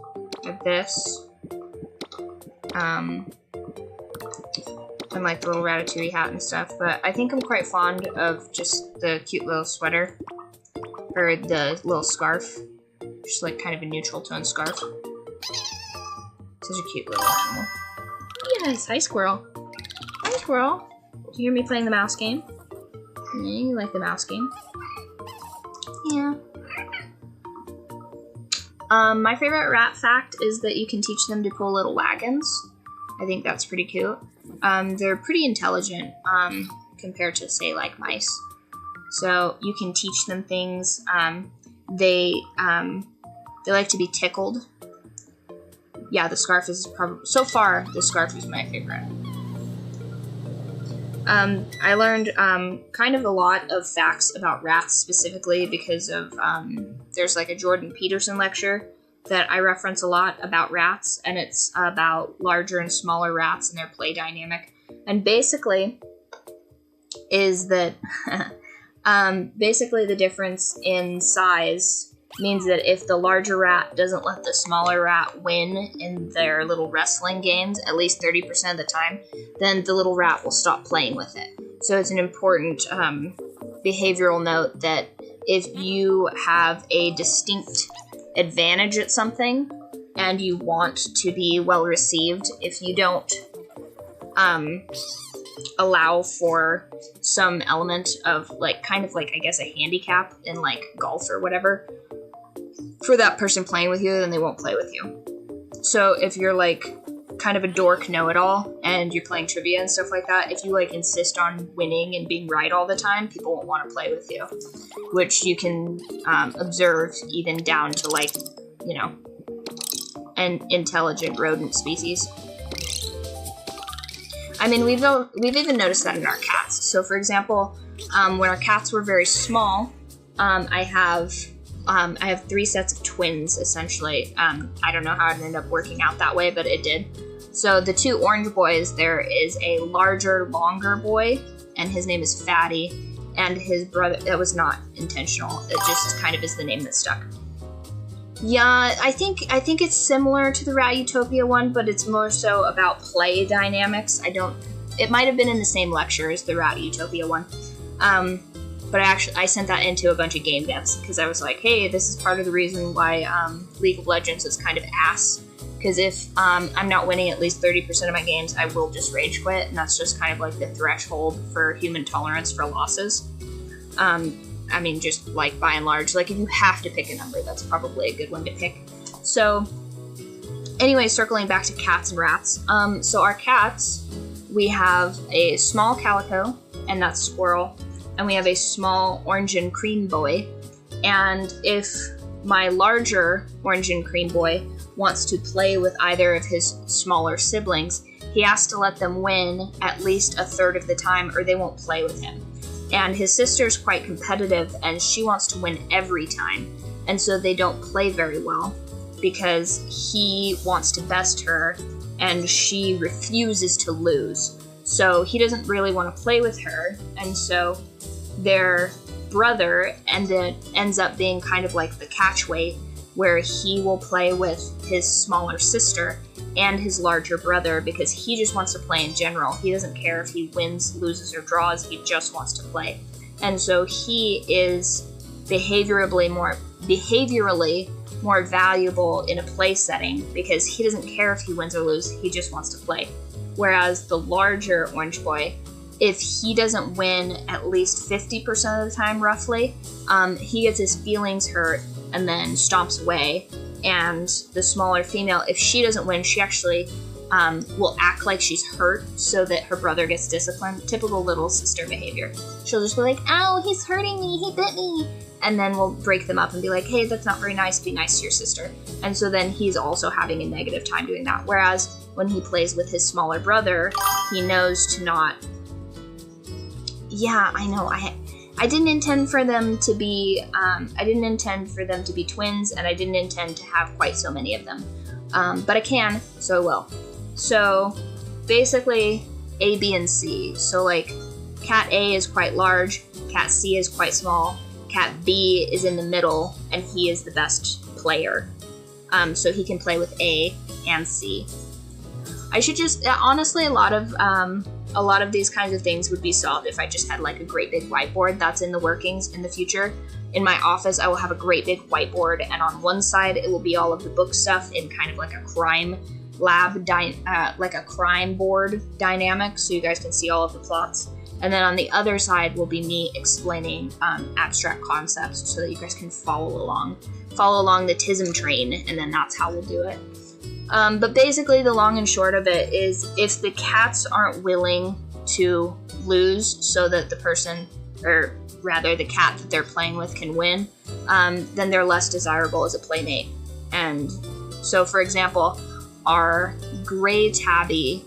And like the little Ratatouille hat and stuff. But I think I'm quite fond of just the cute little sweater. Or the little scarf. Just like kind of a neutral tone scarf. Such a cute little animal. Yes, hi squirrel. Hi squirrel. Do you hear me playing the mouse game? Yeah, you like the mouse game. Yeah. My favorite rat fact is that you can teach them to pull little wagons. I think that's pretty cute. They're pretty intelligent compared to, say, like mice. So you can teach them things. They like to be tickled. Yeah, the scarf is probably, so far, the scarf is my favorite. I learned kind of a lot of facts about rats specifically because of, there's like a Jordan Peterson lecture that I reference a lot about rats, and it's about larger and smaller rats and their play dynamic. And basically is that, basically the difference in size means that if the larger rat doesn't let the smaller rat win in their little wrestling games, at least 30% of the time, then the little rat will stop playing with it. So it's an important behavioral note that if you have a distinct advantage at something and you want to be well received, if you don't allow for some element of like kind of like I guess a handicap in like golf or whatever for that person playing with you, then they won't play with you. So if you're like kind of a dork know-it-all and you're playing trivia and stuff like that, if you like insist on winning and being right all the time, people won't want to play with you, which you can observe even down to like, you know, an intelligent rodent species. I mean, we've even noticed that in our cats. So for example, when our cats were very small, I have 3 sets of twins, essentially. I don't know how it ended up working out that way, but it did. So the 2 orange boys, there is a larger, longer boy, and his name is Fatty, and his brother, that was not intentional. It just kind of is the name that stuck. Yeah, I think it's similar to the Rat Utopia one, but it's more so about play dynamics. It might have been in the same lecture as the Rat Utopia one. But I sent that into a bunch of game devs because I was like, hey, this is part of the reason why League of Legends is kind of ass. Because if I'm not winning at least 30% of my games, I will just rage quit, and that's just kind of like the threshold for human tolerance for losses. I mean, just like by and large, like if you have to pick a number, that's probably a good one to pick. So anyway, circling back to cats and rats. So our cats, we have a small calico, and that's Squirrel. And we have a small orange and cream boy. And if my larger orange and cream boy wants to play with either of his smaller siblings, he has to let them win at least a third of the time or they won't play with him. And his sister's quite competitive and she wants to win every time. And so they don't play very well because he wants to best her and she refuses to lose. So he doesn't really want to play with her, and so their brother ends up being kind of like the catchweight, where he will play with his smaller sister and his larger brother because he just wants to play in general. He doesn't care if he wins, loses, or draws, he just wants to play. And so he is behaviorally more valuable in a play setting because he doesn't care if he wins or loses, he just wants to play. Whereas the larger orange boy, if he doesn't win at least 50% of the time, roughly, he gets his feelings hurt and then stomps away. And the smaller female, if she doesn't win, she actually will act like she's hurt so that her brother gets disciplined. Typical little sister behavior. She'll just be like, ow, he's hurting me, he bit me. And then we'll break them up and be like, hey, that's not very nice, be nice to your sister. And so then he's also having a negative time doing that. Whereas when he plays with his smaller brother, he knows to not... Yeah, I know, I didn't intend for them to be, twins, and I didn't intend to have quite so many of them. But I can, so I will. So, basically, A, B, and C. So, like, cat A is quite large, cat C is quite small, cat B is in the middle, and he is the best player. So he can play with A and C. I should just, honestly, a lot of these kinds of things would be solved if I just had like a great big whiteboard. That's in the workings in the future. In my office, I will have a great big whiteboard, and on one side it will be all of the book stuff in kind of like a crime lab, like a crime board dynamic, so you guys can see all of the plots. And then on the other side will be me explaining abstract concepts so that you guys can follow along the TISM train, and then that's how we'll do it. But basically, the long and short of it is if the cats aren't willing to lose so that the person, or rather the cat that they're playing with, can win, then they're less desirable as a playmate. And so, for example, our gray tabby,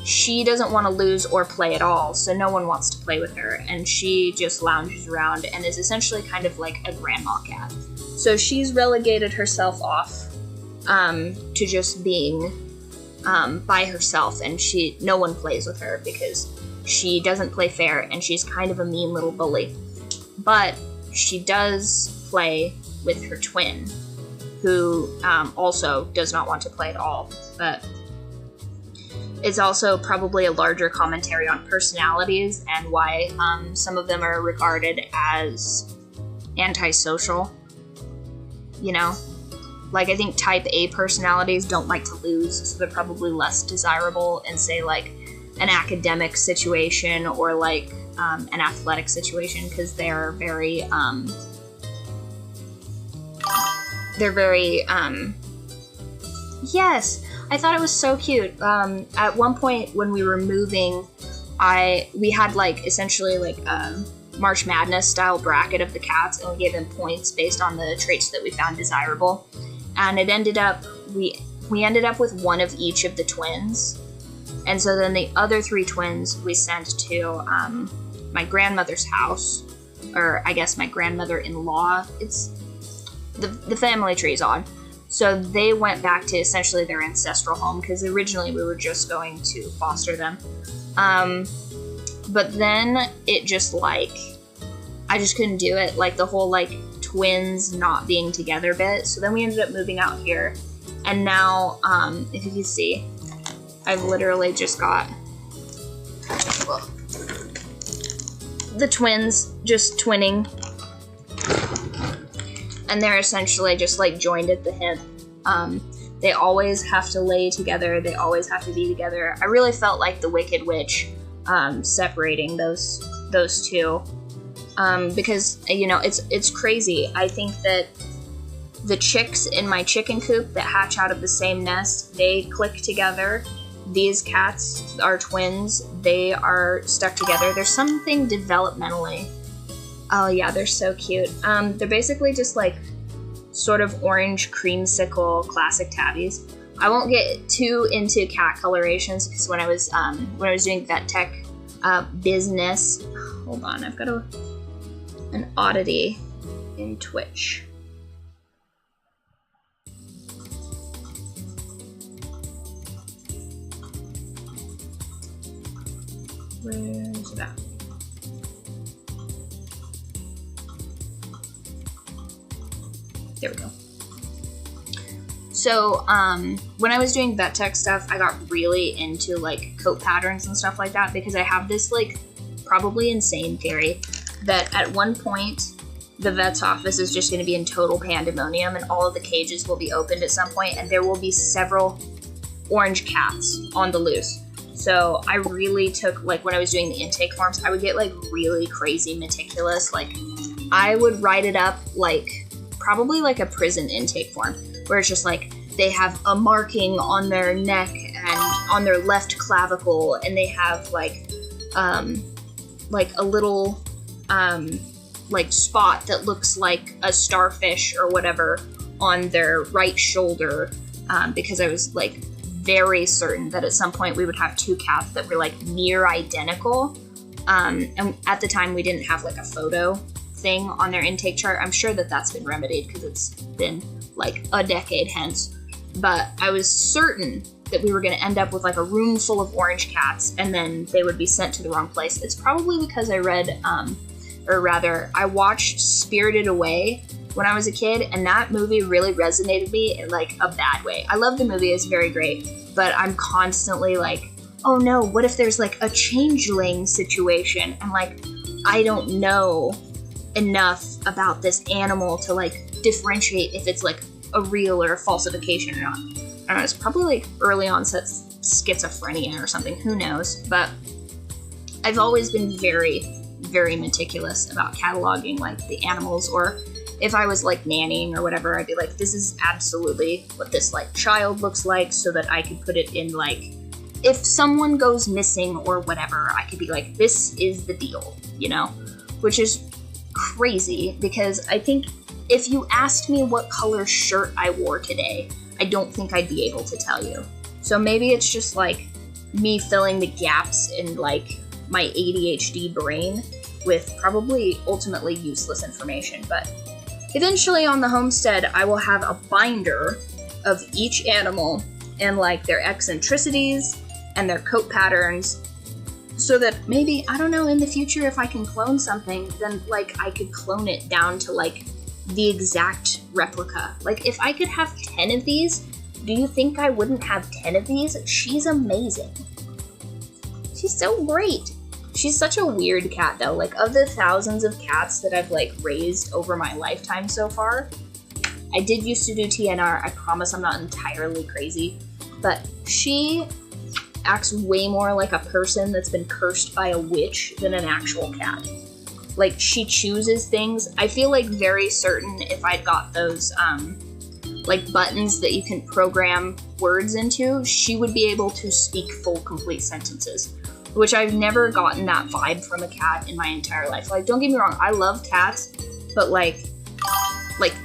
she doesn't want to lose or play at all, so no one wants to play with her, and she just lounges around and is essentially kind of like a grandma cat. So she's relegated herself off to just being by herself, and no one plays with her because she doesn't play fair, and she's kind of a mean little bully. But she does play with her twin, who also does not want to play at all, but it's also probably a larger commentary on personalities and why some of them are regarded as antisocial, you know? Like, I think type A personalities don't like to lose, so they're probably less desirable in, say, like, an academic situation or, like, an athletic situation, because they're very, yes! I thought it was so cute. At one point when we were moving, we had, like, essentially, like, March Madness style bracket of the cats, and we gave them points based on the traits that we found desirable. And it ended up, we ended up with one of each of the twins. And so then the other 3 twins we sent to my grandmother's house, or I guess my grandmother-in-law. It's, the family tree is odd. So they went back to essentially their ancestral home, because originally we were just going to foster them. But then it just, like, I just couldn't do it. Like, the whole, like, twins not being together bit. So then we ended up moving out here. And now, if you can see, I've literally just got the twins just twinning. And they're essentially just, like, joined at the hip. They always have to lay together. They always have to be together. I really felt like the Wicked Witch separating those two. Because, you know, it's crazy. I think that the chicks in my chicken coop that hatch out of the same nest, they click together. These cats are twins. They are stuck together. There's something developmentally. Oh yeah, they're so cute. They're basically just like sort of orange creamsicle classic tabbies. I won't get too into cat colorations because when I was doing vet tech business, hold on, I've got an oddity in Twitch. Where is it at? There we go. So, when I was doing vet tech stuff, I got really into, like, coat patterns and stuff like that because I have this, like, probably insane theory that at one point, the vet's office is just going to be in total pandemonium and all of the cages will be opened at some point and there will be several orange cats on the loose. So I really took, like, when I was doing the intake forms, I would get, like, really crazy meticulous. Like, I would write it up like, probably like a prison intake form, where it's just like, they have a marking on their neck and on their left clavicle, and they have, like a little, like, spot that looks like a starfish or whatever on their right shoulder, because I was, like, very certain that at some point we would have two cats that were, like, near identical. And at the time we didn't have, like, a photo thing on their intake chart. I'm sure that that's been remedied because it's been, like, a decade hence. But I was certain that we were going to end up with, like, a room full of orange cats and then they would be sent to the wrong place. It's probably because I read, or rather, I watched Spirited Away when I was a kid, and that movie really resonated with me in, like, a bad way. I love the movie, it's very great, but I'm constantly like, oh no, what if there's, like, a changeling situation, and, like, I don't know enough about this animal to, like, differentiate if it's, like, a real or a falsification or not. I don't know, it's probably, like, early onset schizophrenia or something, who knows, but I've always been very, very meticulous about cataloging, like, the animals, or if I was, like, nannying or whatever, I'd be like, this is absolutely what this, like, child looks like, so that I could put it in, like, if someone goes missing or whatever, I could be like, this is the deal, you know? Which is crazy, because I think if you asked me what color shirt I wore today, I don't think I'd be able to tell you. So maybe it's just, like, me filling the gaps in, like, my ADHD brain with probably ultimately useless information, but eventually on the homestead, I will have a binder of each animal and, like, their eccentricities and their coat patterns, so that maybe, I don't know, in the future, if I can clone something, then, like, I could clone it down to, like, the exact replica. Like, if I could have 10 of these, do you think I wouldn't have 10 of these? She's amazing. She's so great. She's such a weird cat, though. Like, of the thousands of cats that I've, like, raised over my lifetime so far, I did used to do TNR. I promise I'm not entirely crazy. But she acts way more like a person that's been cursed by a witch than an actual cat. Like, she chooses things. I feel, like, very certain if I'd got those, like, buttons that you can program words into, she would be able to speak full, complete sentences. Which I've never gotten that vibe from a cat in my entire life. Like, don't get me wrong, I love cats, but, like,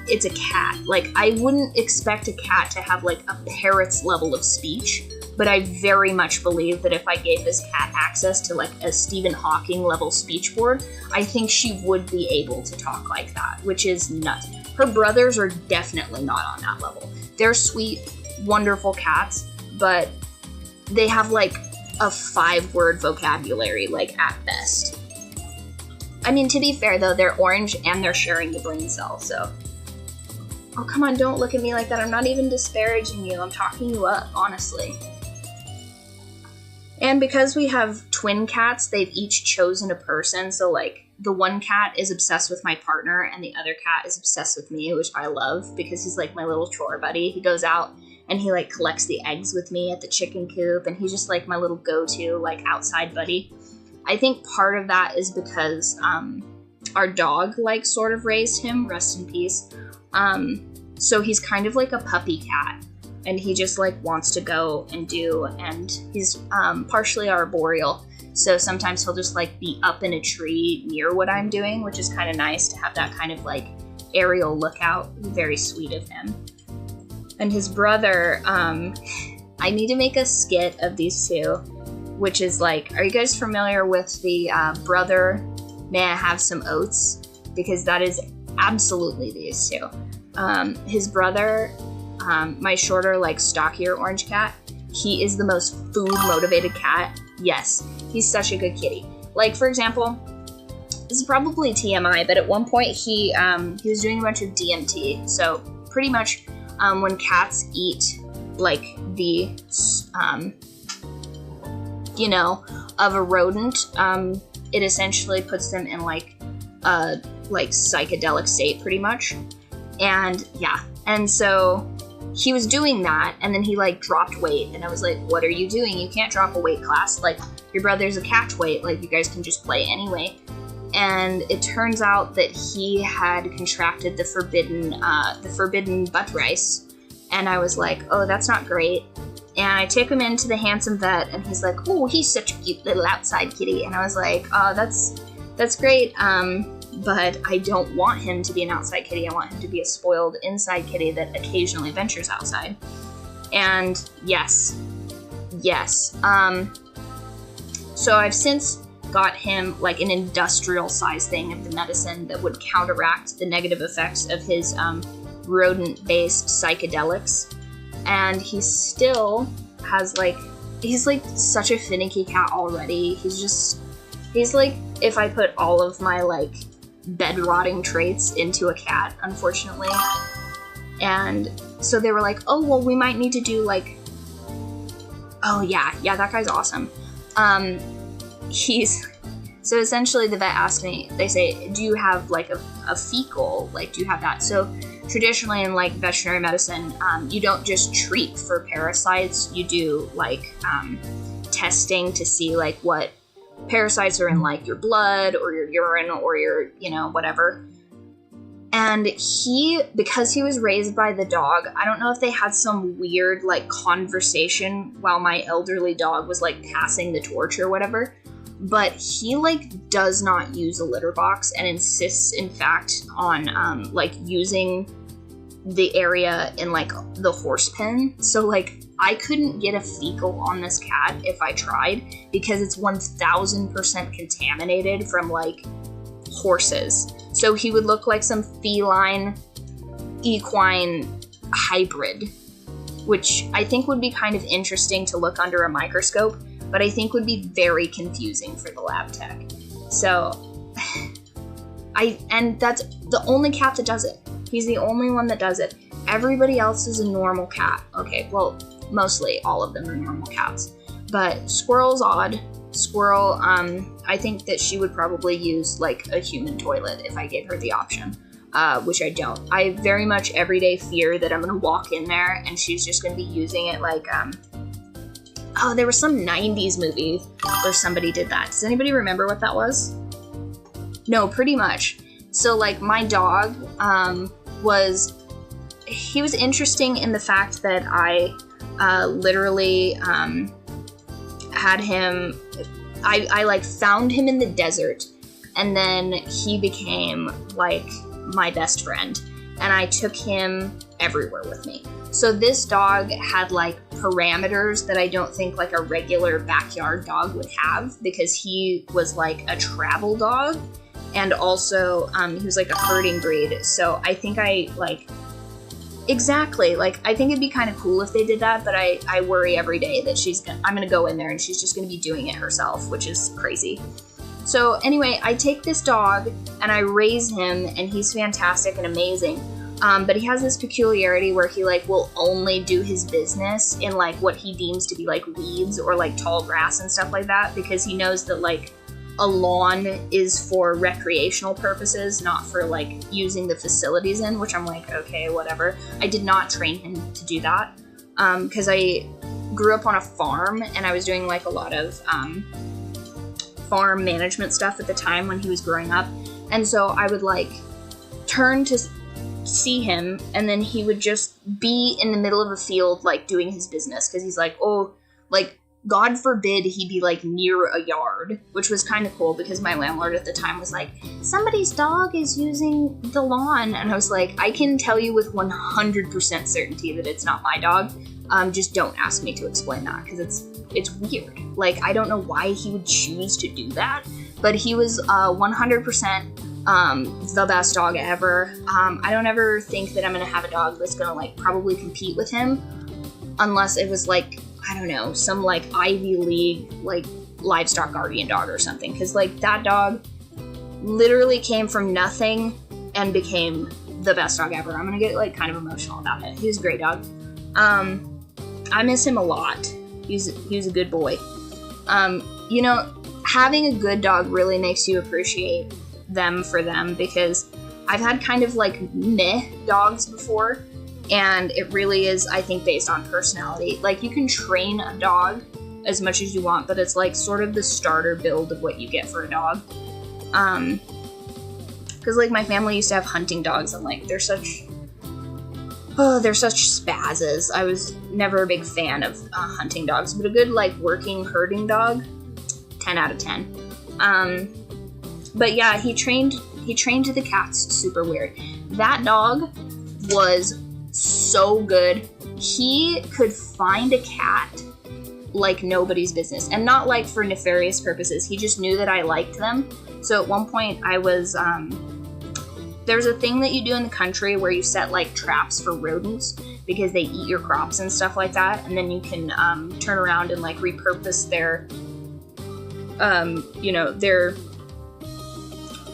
it's a cat. Like, I wouldn't expect a cat to have, like, a parrot's level of speech, but I very much believe that if I gave this cat access to, like, a Stephen Hawking level speech board, I think she would be able to talk like that, which is nuts. Her brothers are definitely not on that level. They're sweet, wonderful cats, but they have, like, a 5-word vocabulary, like, at best. I mean, to be fair, though, they're orange and they're sharing the brain cell, so... Oh, come on, don't look at me like that. I'm not even disparaging you. I'm talking you up, honestly. And because we have twin cats, they've each chosen a person, so, like, the one cat is obsessed with my partner and the other cat is obsessed with me, which I love, because he's, like, my little chore buddy. He goes out and he, like, collects the eggs with me at the chicken coop, and he's just, like, my little go-to, like, outside buddy. I think part of that is because our dog, like, sort of raised him, rest in peace. So he's kind of like a puppy cat, and he just, like, wants to go and do, and he's partially arboreal, so sometimes he'll just, like, be up in a tree near what I'm doing, which is kind of nice to have that kind of, like, aerial lookout. Very sweet of him. And his brother, I need to make a skit of these two, which is, like, are you guys familiar with the brother, may I have some oats? Because that is absolutely these two. His brother, my shorter, like, stockier orange cat, he is the most food-motivated cat Yes, he's such a good kitty. Like, for example, this is probably TMI, but at one point he was doing a bunch of DMT. So pretty much when cats eat like the of a rodent, it essentially puts them in like a psychedelic state pretty much. And yeah, and so he was doing that, and then he like dropped weight, and I was like, what are you doing? You can't drop a weight class. Like, your brother's a catch weight, like you guys can just play anyway. And it turns out that he had contracted the forbidden butt rice, and I was like, oh, that's not great. And I took him into the handsome vet, and he's like, oh, he's such a cute little outside kitty. And I was like, oh, that's great, but I don't want him to be an outside kitty. I want him to be a spoiled inside kitty that occasionally ventures outside. And yes. So I've since got him like an industrial size thing of the medicine that would counteract the negative effects of his rodent-based psychedelics. And he still has he's like such a finicky cat already. He's like if I put all of my like bed rotting traits into a cat, unfortunately. And so they were like, oh, well, we might need to do like, oh yeah, that guy's awesome. So essentially the vet asked me, they say, do you have like a fecal, like do you have that? So traditionally in like veterinary medicine, you don't just treat for parasites, you do like testing to see like what parasites are in like your blood or your urine or your, whatever. And because he was raised by the dog, I don't know if they had some weird like conversation while my elderly dog was like passing the torch or whatever, but he like does not use a litter box and insists in fact on like using the area in like the horse pen. So like I couldn't get a fecal on this cat if I tried because it's 1000% contaminated from like horses. So he would look like some feline equine hybrid, which I think would be kind of interesting to look under a microscope, but I think would be very confusing for the lab tech. So and that's the only cat that does it. He's the only one that does it. Everybody else is a normal cat. Okay, well, mostly all of them are normal cats. But Squirrel's odd. Squirrel, I think that she would probably use like a human toilet if I gave her the option, which I don't. I very much every day fear that I'm gonna walk in there and she's just gonna be using it like, there was some 90s movie where somebody did that. Does anybody remember what that was? No, pretty much. So like my dog, he was interesting in the fact that I literally had him, I like found him in the desert, and then he became like my best friend, and I took him everywhere with me. So this dog had like parameters that I don't think like a regular backyard dog would have, because he was like a travel dog, and also he was like a herding breed. So I think exactly, like I think it'd be kind of cool if they did that, but I worry every day that I'm gonna go in there and she's just gonna be doing it herself, which is crazy. So anyway, I take this dog and I raise him, and he's fantastic and amazing. But he has this peculiarity where he like will only do his business in like what he deems to be like weeds or like tall grass and stuff like that, because he knows that like a lawn is for recreational purposes, not for like using the facilities in, which I'm like, okay, whatever. I did not train him to do that, because I grew up on a farm and I was doing like a lot of farm management stuff at the time when he was growing up. And so I would like turn to see him, and then he would just be in the middle of a field like doing his business, because he's like, oh, like God forbid he be like near a yard, which was kind of cool because my landlord at the time was like, somebody's dog is using the lawn. And I was like, I can tell you with 100% certainty that it's not my dog. Just don't ask me to explain that, because it's weird. Like, I don't know why he would choose to do that, but he was 100% the best dog ever. I don't ever think that I'm gonna have a dog that's gonna like probably compete with him, unless it was like, I don't know, some like Ivy League like livestock guardian dog or something, because like that dog literally came from nothing and became the best dog ever. I'm gonna get like kind of emotional about it. He was a great dog. I miss him a lot. He was a good boy. You know, having a good dog really makes you appreciate them for them, because I've had kind of like meh dogs before, and it really is, I think, based on personality. Like, you can train a dog as much as you want, but it's like sort of the starter build of what you get for a dog. Because like my family used to have hunting dogs, and like they're such spazzes. I was never a big fan of hunting dogs, but a good like working herding dog, 10 out of 10. But yeah, he trained the cats super weird. That dog was so good. He could find a cat like nobody's business, and not like for nefarious purposes. He just knew that I liked them. So at one point I was, there's a thing that you do in the country where you set like traps for rodents because they eat your crops and stuff like that, and then you can turn around and like repurpose their their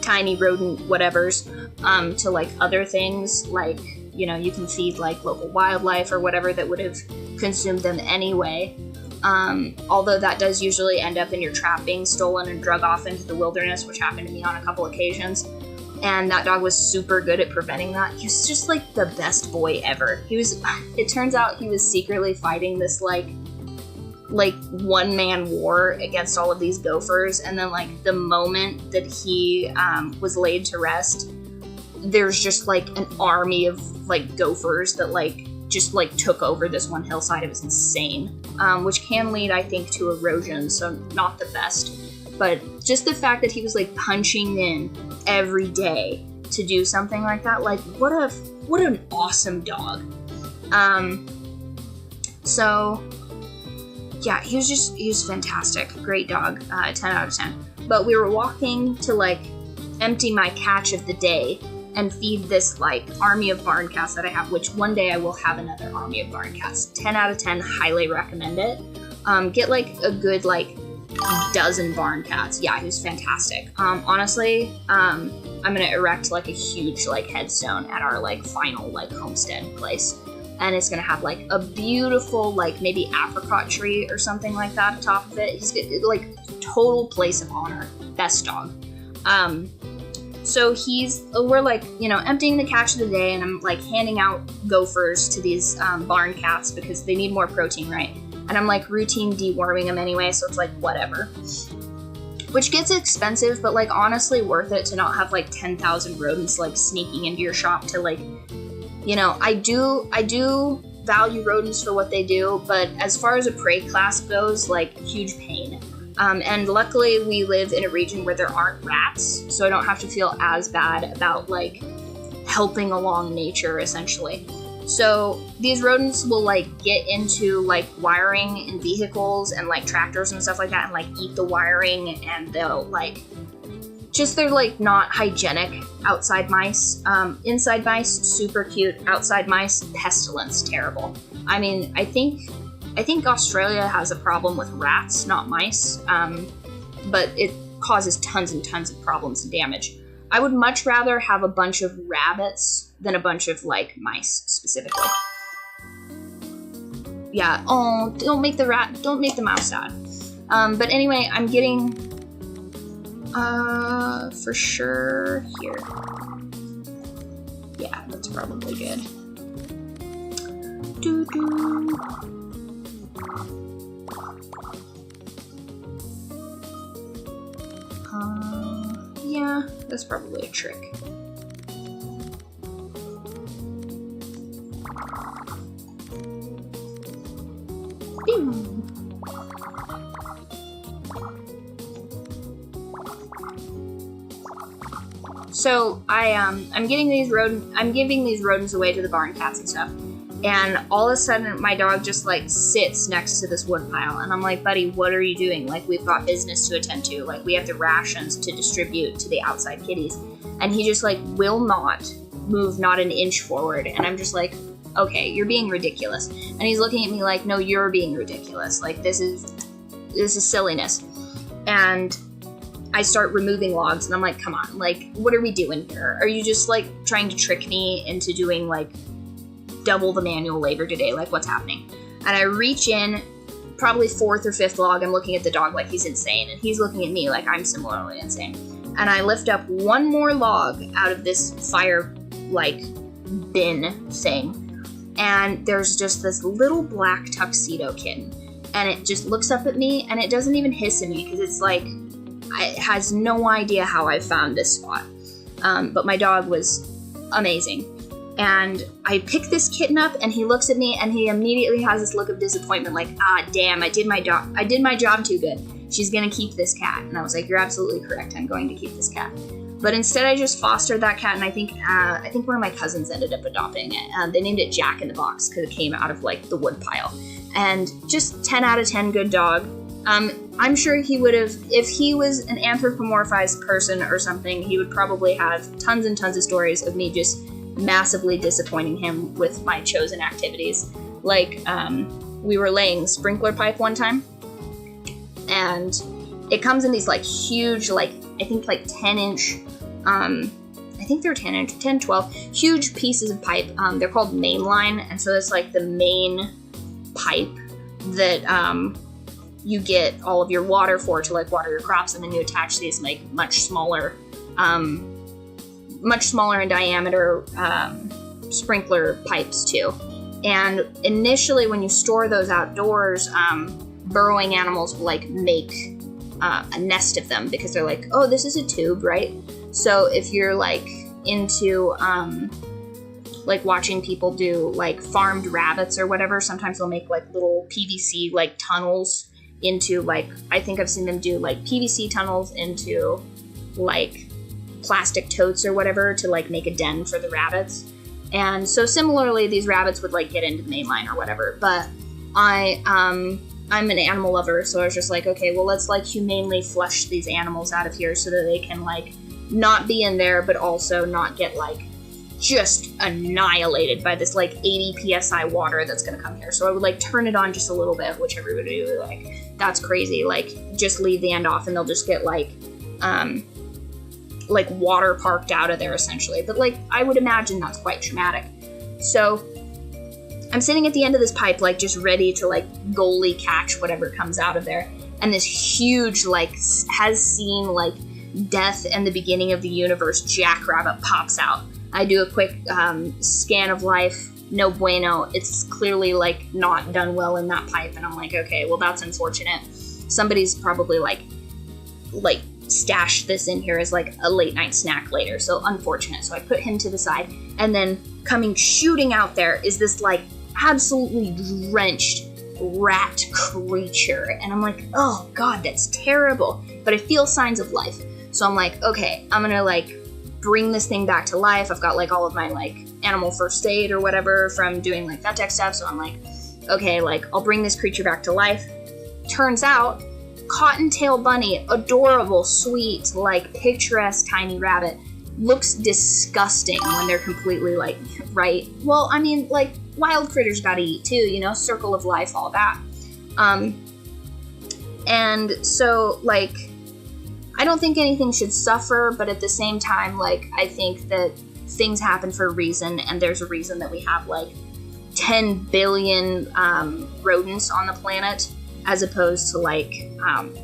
tiny rodent whatevers to like other things. Like, you know, you can feed like local wildlife or whatever that would have consumed them anyway. Although that does usually end up in your trap being stolen and drug off into the wilderness, which happened to me on a couple occasions. And that dog was super good at preventing that. He was just like the best boy ever. It turns out he was secretly fighting this like one-man war against all of these gophers, and then like the moment that he was laid to rest, there's just like an army of like gophers that like just like took over this one hillside. It was insane, which can lead, I think, to erosion, so not the best. But just the fact that he was like punching in every day to do something like that, like what an awesome dog. So yeah, he was fantastic. Great dog. 10 out of 10. But we were walking to like empty my catch of the day and feed this like army of barn cats that I have, which one day I will have another army of barn cats. 10 out of 10, highly recommend it. Get like a good like dozen barn cats. Yeah, he was fantastic. Honestly, I'm gonna erect like a huge like headstone at our like final like homestead place, and it's gonna have like a beautiful like maybe apricot tree or something like that atop of it. He's like total place of honor. Best dog. So we're like, you know, emptying the catch of the day, and I'm like handing out gophers to these barn cats because they need more protein, right? And I'm like routine deworming them anyway, so it's like whatever. Which gets expensive, but like honestly worth it to not have like 10,000 rodents like sneaking into your shop to like, you know, I do value rodents for what they do, but as far as a prey class goes, like huge pain. And luckily we live in a region where there aren't rats, so I don't have to feel as bad about like helping along nature essentially. So these rodents will like get into like wiring in vehicles and like tractors and stuff like that, and like eat the wiring, and they'll like they're like not hygienic. Outside mice, inside mice super cute, outside mice pestilence, terrible. I mean, I think Australia has a problem with rats, not mice, but it causes tons and tons of problems and damage. I would much rather have a bunch of rabbits than a bunch of, like, mice, specifically. Yeah, oh, don't make the mouse sad. But anyway, I'm getting, for sure, here. Yeah, that's probably good. Doo-doo. Yeah, that's probably a trick. Pew. So I'm giving these rodents away to the barn cats and stuff. And all of a sudden, my dog just, like, sits next to this wood pile. And I'm like, buddy, what are you doing? Like, we've got business to attend to. Like, we have the rations to distribute to the outside kitties. And he just, like, will not move not an inch forward. And I'm just like, okay, you're being ridiculous. And he's looking at me like, no, you're being ridiculous. Like, this is silliness. and I start removing logs, and I'm like, come on, like, what are we doing here? Are you just, like, trying to trick me into doing, like, double the manual labor today? Like, what's happening? And I reach in, probably 4th or 5th log, I'm looking at the dog like he's insane, and he's looking at me like I'm similarly insane. And I lift up one more log out of this fire, like, bin thing, and there's just this little black tuxedo kitten, and it just looks up at me, and it doesn't even hiss at me, because it's like, it has no idea how I found this spot. But my dog was amazing. And I pick this kitten up, and he looks at me, and he immediately has this look of disappointment, like, ah, damn, I did my job too good. She's gonna keep this cat. And I was like, you're absolutely correct. I'm going to keep this cat. But instead, I just fostered that cat, and I think one of my cousins ended up adopting it. They named it Jack in the Box because it came out of, like, the wood pile. And just 10 out of 10 good dog. I'm sure he would have, if he was an anthropomorphized person or something, he would probably have tons and tons of stories of me just massively disappointing him with my chosen activities. Like, we were laying sprinkler pipe one time, and it comes in these, like, huge, like, I think, like, 10-inch, I think they're 10-inch, 10, 12, huge pieces of pipe. They're called mainline, and so it's, like, the main pipe that, you get all of your water for to, like, water your crops, and then you attach these, like, much smaller in diameter sprinkler pipes too. And initially, when you store those outdoors, burrowing animals will, like, make a nest of them, because they're like, oh, this is a tube, right? So if you're, like, into like watching people do, like, farmed rabbits or whatever, sometimes they'll make, like, little PVC, like, tunnels into, like, I think I've seen them do, like, PVC tunnels into, like, plastic totes or whatever to, like, make a den for the rabbits. And so similarly, these rabbits would, like, get into the main line or whatever. But I'm an animal lover, so I was just like, okay, well, let's, like, humanely flush these animals out of here so that they can, like, not be in there, but also not get, like, just annihilated by this, like, 80 psi water that's gonna come here. So I would, like, turn it on just a little bit, which everybody would be like, that's crazy, like, just leave the end off and they'll just get, like, water parked out of there, essentially. But, like, I would imagine that's quite traumatic. So I'm sitting at the end of this pipe, like, just ready to, like, goalie catch whatever comes out of there, and this huge, like, has seen, like, death and the beginning of the universe jackrabbit pops out. I do a quick scan of life, no bueno. It's clearly, like, not done well in that pipe, and I'm like, okay, well, that's unfortunate. Somebody's probably, like stashed this in here as, like, a late night snack later, so unfortunate. So I put him to the side, and then coming shooting out there is this, like, absolutely drenched rat creature, and I'm like, oh god, that's terrible, but I feel signs of life. So I'm like, okay, I'm gonna, like, bring this thing back to life. I've got, like, all of my, like, animal first aid or whatever from doing, like, vet tech stuff, so I'm like, okay, like, I'll bring this creature back to life. Turns out, cottontail bunny, adorable, sweet, like, picturesque tiny rabbit, looks disgusting when they're completely, like, right? Well, I mean, like, wild critters gotta eat too, you know, circle of life, all that. And so, like, I don't think anything should suffer, but at the same time, like, I think that things happen for a reason, and there's a reason that we have, like, 10 billion rodents on the planet, as opposed to, like,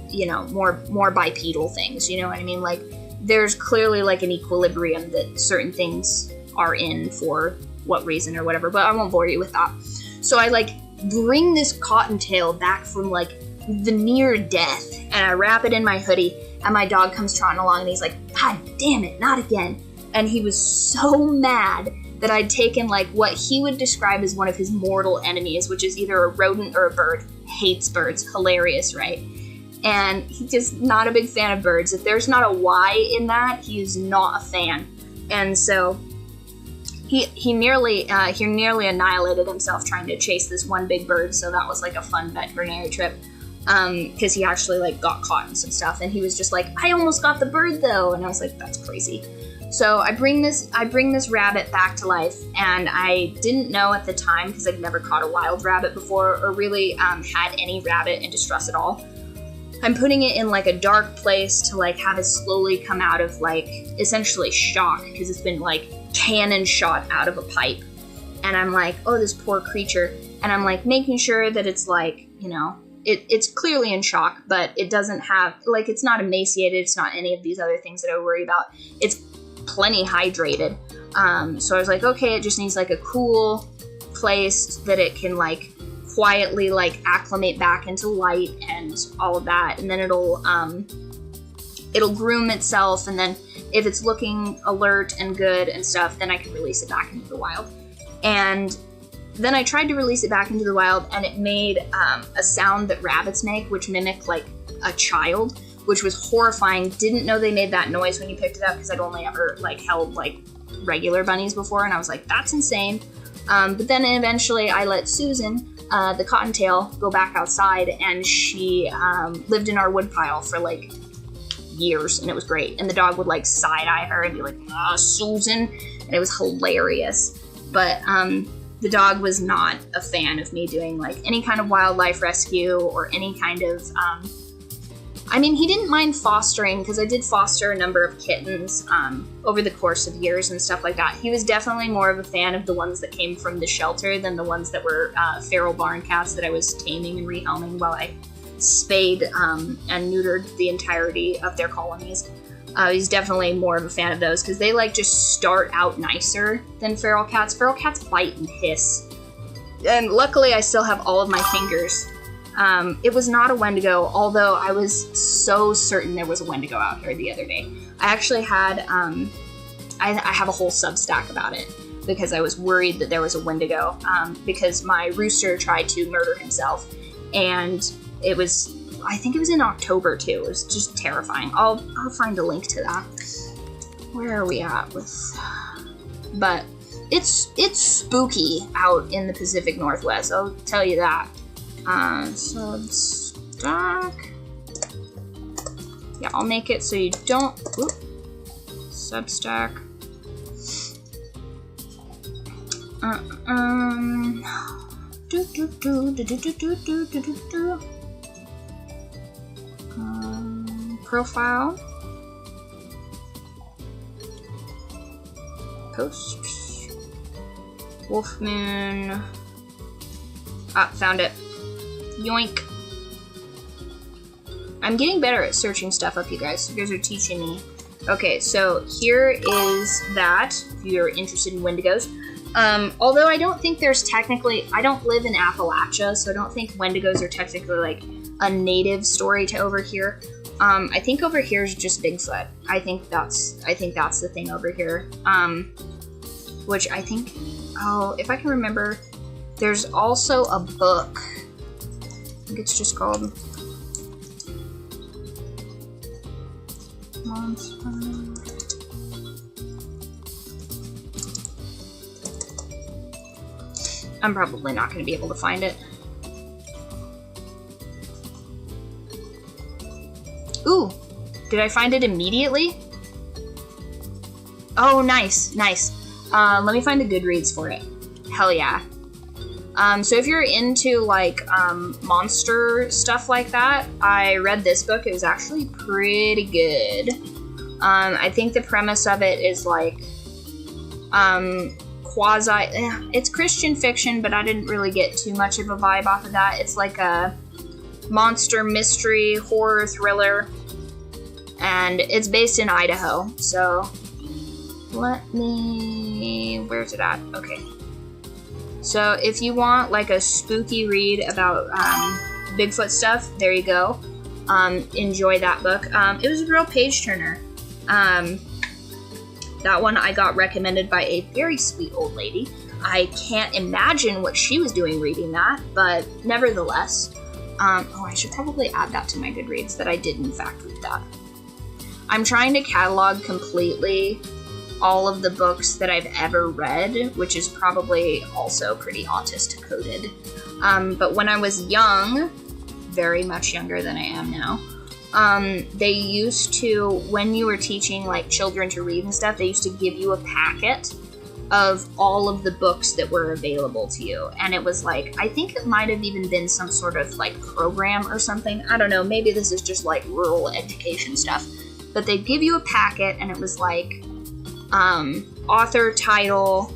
you know, more bipedal things, you know what I mean? Like, there's clearly, like, an equilibrium that certain things are in for what reason or whatever, but I won't bore you with that. So I, like, bring this cottontail back from, like, the near death, and I wrap it in my hoodie, and my dog comes trotting along, and he's like, God damn it, not again. And he was so mad that I'd taken, like, what he would describe as one of his mortal enemies, which is either a rodent or a bird. Hates birds. Hilarious, right? And he's just not a big fan of birds. If there's not a Y in that, he's not a fan. And so he nearly annihilated himself trying to chase this one big bird, so that was, like, a fun veterinary trip. Because he actually, like, got caught in some stuff, and he was just like, I almost got the bird, though, and I was like, that's crazy. So I bring this rabbit back to life, and I didn't know at the time, because I'd never caught a wild rabbit before, or really had any rabbit in distress at all. I'm putting it in like a dark place to like have it slowly come out of like essentially shock, because it's been like cannon shot out of a pipe. And I'm like, oh, this poor creature. And I'm like making sure that it's like, you know, it's clearly in shock, but it doesn't have, like, it's not emaciated. It's not any of these other things that I worry about. It's plenty hydrated. So I was like, okay, it just needs like a cool place that it can like quietly like acclimate back into light and all of that. And then it'll groom itself. And then if it's looking alert and good and stuff, then I can release it back into the wild. And then I tried to release it back into the wild, and it made a sound that rabbits make, which mimicked like a child, which was horrifying. Didn't know they made that noise when you picked it up, because I'd only ever like held like regular bunnies before, and I was like, that's insane. But then eventually I let Susan, the cottontail, go back outside, and she lived in our woodpile for like years, and it was great. And the dog would like side-eye her and be like, Susan, and it was hilarious. But the dog was not a fan of me doing like any kind of wildlife rescue or any kind of, I mean, he didn't mind fostering, because I did foster a number of kittens over the course of years and stuff like that. He was definitely more of a fan of the ones that came from the shelter than the ones that were feral barn cats that I was taming and rehoming while I spayed and neutered the entirety of their colonies. He's definitely more of a fan of those, because they like just start out nicer than feral cats. Feral cats bite and hiss. And luckily I still have all of my fingers. It was not a Wendigo, although I was so certain there was a Wendigo out here the other day. I actually had, I have a whole Substack about it, because I was worried that there was a Wendigo, because my rooster tried to murder himself, and it was, I think it was in October too. It was just terrifying. I'll find a link to that. Where are we at with? But it's spooky out in the Pacific Northwest. I'll tell you that. Substack. Yeah, I'll make it so you don't. Whoop, Substack. Profile. Posts. Wolfmoon. Ah, found it. Yoink. I'm getting better at searching stuff up, you guys. You guys are teaching me. Okay, so here is that, if you're interested in Wendigos. Although I don't think there's technically, I don't live in Appalachia, so I don't think Wendigos are technically like a native story to over here. I think over here is just Bigfoot. I think that's the thing over here. Which I think, oh, if I can remember, there's also a book. I think it's just called Monster. I'm probably not going to be able to find it. Ooh, did I find it immediately? Oh, nice, nice. Let me find the Goodreads for it. Hell yeah. So if you're into like monster stuff like that, I read this book. It was actually pretty good. I think the premise of it is like it's Christian fiction, but I didn't really get too much of a vibe off of that. It's like a monster mystery horror thriller, and it's based in Idaho. So where's it at? Okay. So if you want like a spooky read about Bigfoot stuff, there you go. Enjoy that book. It was a real page turner. That one I got recommended by a very sweet old lady. I can't imagine what she was doing reading that, but nevertheless. Oh, I should probably add that to my Goodreads, that I did in fact read that. I'm trying to catalog completely all of the books that I've ever read, which is probably also pretty autistic coded. But when I was young, very much younger than I am now, they used to, when you were teaching like children to read and stuff, they used to give you a packet of all of the books that were available to you. And it was like, I think it might have even been some sort of like program or something. I don't know, maybe this is just like rural education stuff. But they'd give you a packet and it was like author, title,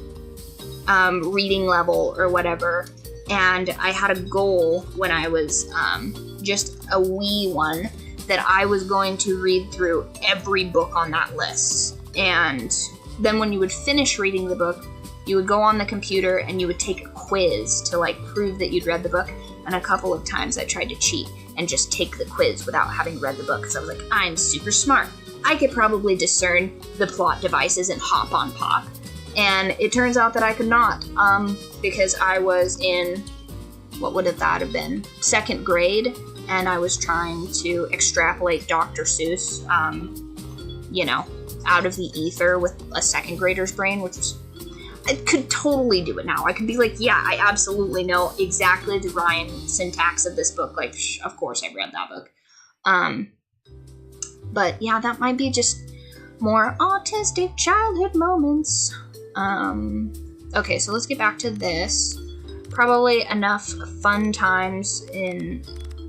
reading level or whatever. And I had a goal when I was just a wee one that I was going to read through every book on that list. And then when you would finish reading the book, you would go on the computer and you would take a quiz to like prove that you'd read the book. And a couple of times I tried to cheat and just take the quiz without having read the book because I was like, I'm super smart. I could probably discern the plot devices and hop on pop. And it turns out that I could not, because I was in, what would that have been? 2nd grade, and I was trying to extrapolate Dr. Seuss, out of the ether with a 2nd grader's brain, which was, I could totally do it now. I could be like, yeah, I absolutely know exactly the rhyme syntax of this book. Like, of course I read that book. But yeah, that might be just more autistic childhood moments. Okay, so let's get back to this. Probably enough fun times in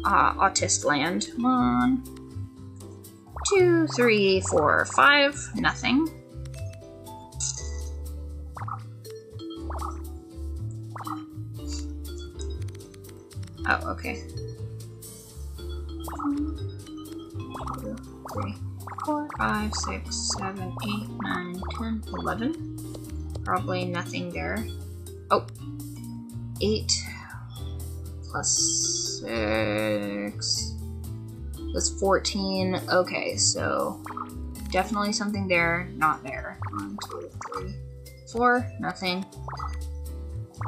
Autist Land. 1, 2, 3, 4, 5. Nothing. Oh, okay. 1, 2, 3, 4, 5, 6, 7, 8, 9, 10, 11. Probably nothing there. Oh, 8 plus 6 was 14. Okay, so definitely something there, not there. 1, 2, 3, 4, nothing.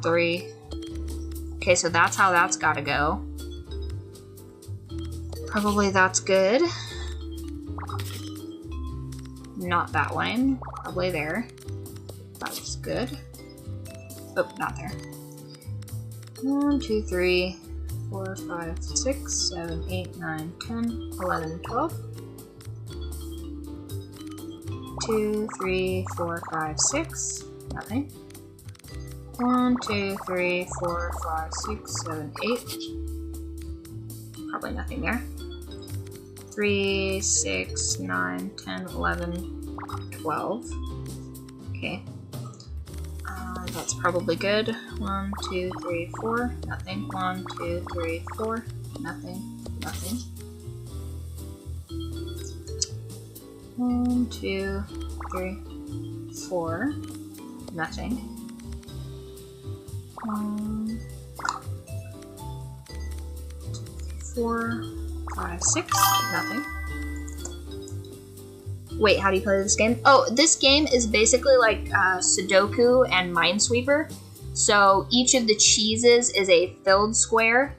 3. Okay, so that's how that's gotta go. Probably that's good. Not that one. Probably there. That's good. Oh, not there. 1, 2, 3, 4, 5, 6, 7, 8, 9, 10, 11, 12. 2, 3, 4, 5, 6. Nothing. 1, 2, 3, 4, 5, 6, 7, 8. Probably nothing there. 3, 6, 9, 10, 11, 12. Okay. That's probably good. 1, 2, 3, 4. Nothing. 1, 2, 3, 4. Nothing. Nothing. 1, 2, 3, 4. Nothing. 4, 5, 6. Nothing. Wait, how do you play this game? Oh, this game is basically like Sudoku and Minesweeper. So each of the cheeses is a filled square,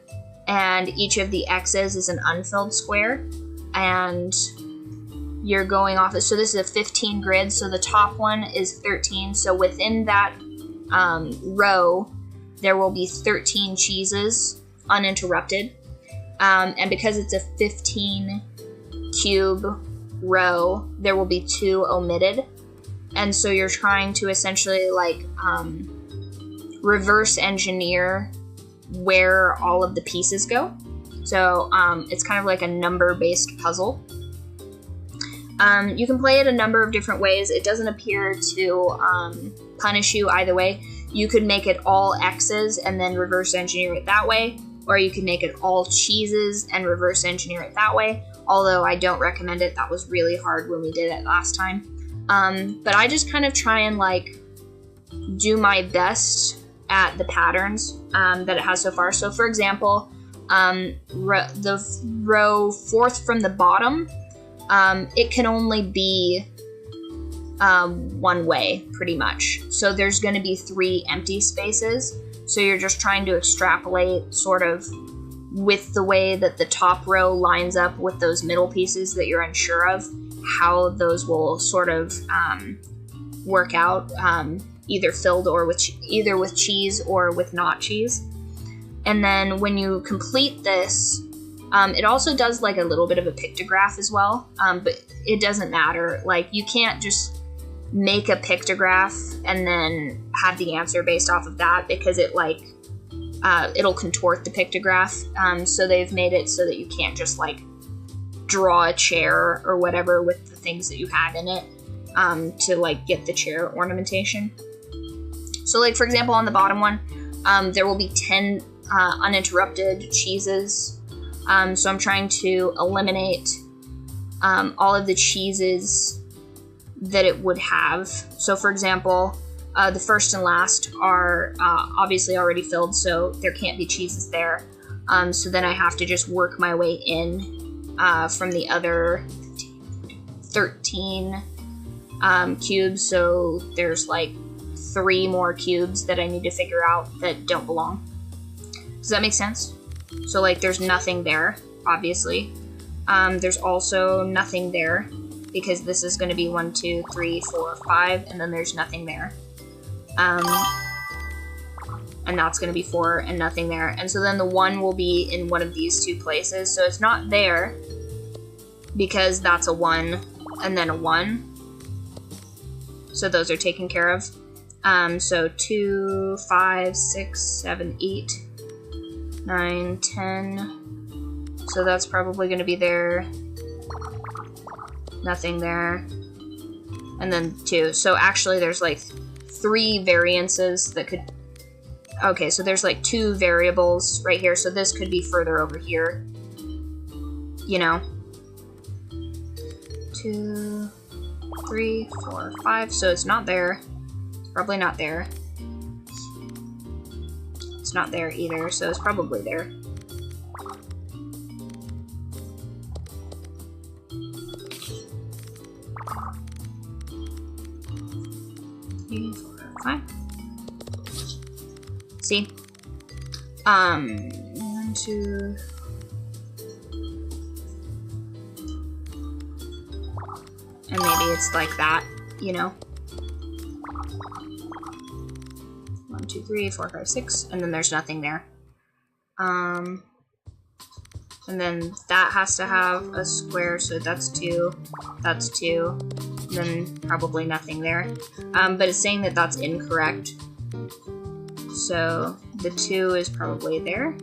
and each of the X's is an unfilled square. And you're going off. So this is a 15 grid. So the top one is 13. So within that row, there will be 13 cheeses uninterrupted. And because it's a 15 cube row, there will be 2 omitted, and so you're trying to essentially like reverse engineer where all of the pieces go. So it's kind of like a number-based puzzle. You can play it a number of different ways. It doesn't appear to punish you either way. You could make it all X's and then reverse engineer it that way, or you could make it all cheeses and reverse engineer it that way. Although I don't recommend it. That was really hard when we did it last time. But I just kind of try and like do my best at the patterns that it has so far. So for example, the row 4th from the bottom, it can only be one way pretty much. So there's going to be 3 empty spaces. So you're just trying to extrapolate sort of with the way that the top row lines up with those middle pieces that you're unsure of, how those will sort of work out, either filled or with either with cheese or with not cheese. And then when you complete this, it also does like a little bit of a pictograph as well, but it doesn't matter. Like you can't just make a pictograph and then have the answer based off of that, because it like it'll contort the pictograph. So they've made it so that you can't just like draw a chair or whatever with the things that you have in it to like get the chair ornamentation. So like, for example, on the bottom one, there will be 10 uninterrupted cheeses. So I'm trying to eliminate all of the cheeses that it would have. So for example, the first and last are obviously already filled, so there can't be cheeses there. So then I have to just work my way in from the other 13 cubes. So there's like 3 more cubes that I need to figure out that don't belong. Does that make sense? So like there's nothing there, obviously. There's also nothing there because this is going to be 1, 2, 3, 4, 5, and then there's nothing there. And that's going to be 4 and nothing there. And so then the 1 will be in one of these 2 places. So it's not there because that's a 1 and then a 1. So those are taken care of. So 2, 5, 6, 7, 8, 9, 10. So that's probably going to be there. Nothing there. And then 2. So actually there's like 3 variances that could... Okay, so there's like 2 variables right here. So this could be further over here. You know? 2, 3, 4, 5. So it's not there. It's probably not there. It's not there either, so it's probably there. 3, 4, 5. See? 1, 2. And maybe it's like that, you know? 1, 2, 3, 4, 5, 6, and then there's nothing there. And then that has to have a square, so that's 2, and then probably nothing there. But it's saying that that's incorrect. So the 2 is probably there.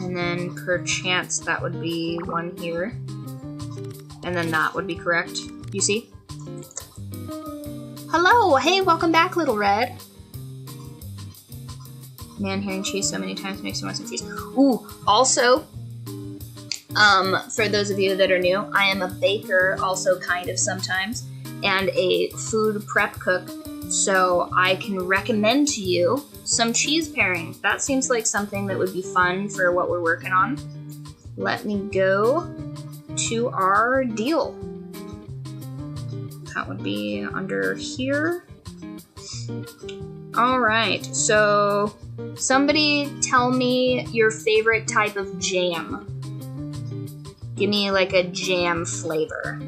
And then per chance that would be 1 here. And then that would be correct. You see? Hello! Hey, welcome back, Little Red. Man, hearing cheese so many times makes me want some cheese. Ooh, also, for those of you that are new, I am a baker also kind of sometimes, and a food prep cook, so I can recommend to you some cheese pairings. That seems like something that would be fun for what we're working on. Let me go to our deal. That would be under here. All right, so somebody tell me your favorite type of jam. Give me like a jam flavor.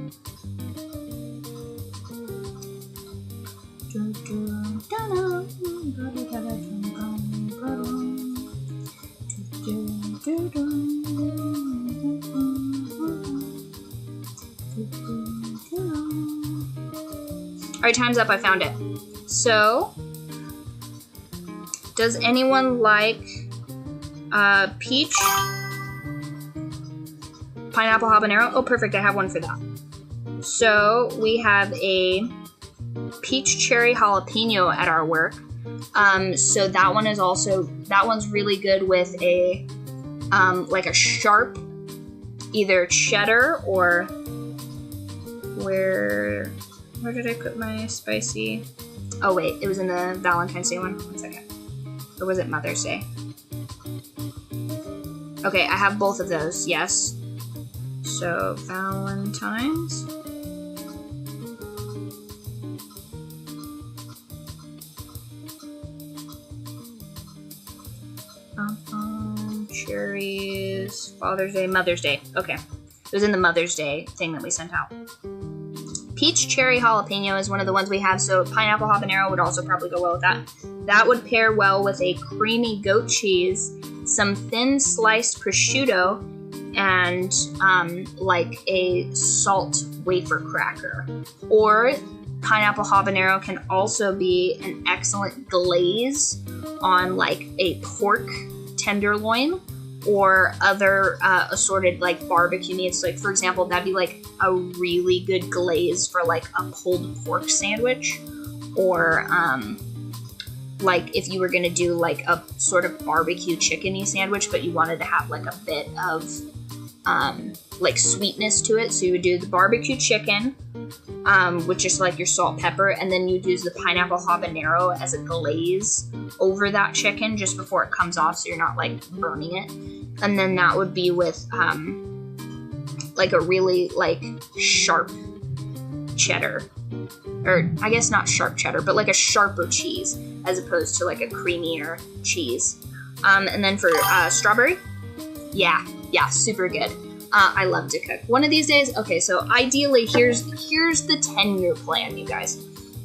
All right, time's up. I found it. So, does anyone like peach, pineapple habanero? Oh, perfect. I have one for that. So we have a peach cherry jalapeno at our work. So that one is that one's really good with a like a sharp either cheddar or where did I put my spicy? Oh wait, it was in the Valentine's Day one. 1 second. Or was it Mother's Day? Okay, I have both of those, yes. So, Valentine's. Cherries, Father's Day, Mother's Day. Okay. It was in the Mother's Day thing that we sent out. Peach cherry jalapeno is one of the ones we have, so pineapple habanero would also probably go well with that. That would pair well with a creamy goat cheese, some thin sliced prosciutto, and like a salt wafer cracker. Or pineapple habanero can also be an excellent glaze on like a pork tenderloin or other assorted like barbecue meats. Like for example, that'd be like a really good glaze for like a pulled pork sandwich, or like if you were gonna do like a sort of barbecue chicken-y sandwich, but you wanted to have like a bit of like sweetness to it. So you would do the barbecue chicken with just like your salt, pepper, and then you'd use the pineapple habanero as a glaze over that chicken just before it comes off, so you're not like burning it. And then that would be with like a really like sharp cheddar, or I guess not sharp cheddar, but like a sharper cheese as opposed to like a creamier cheese. And then for strawberry, yeah, super good. I love to cook. One of these days, okay, so ideally, here's the 10-year plan, you guys.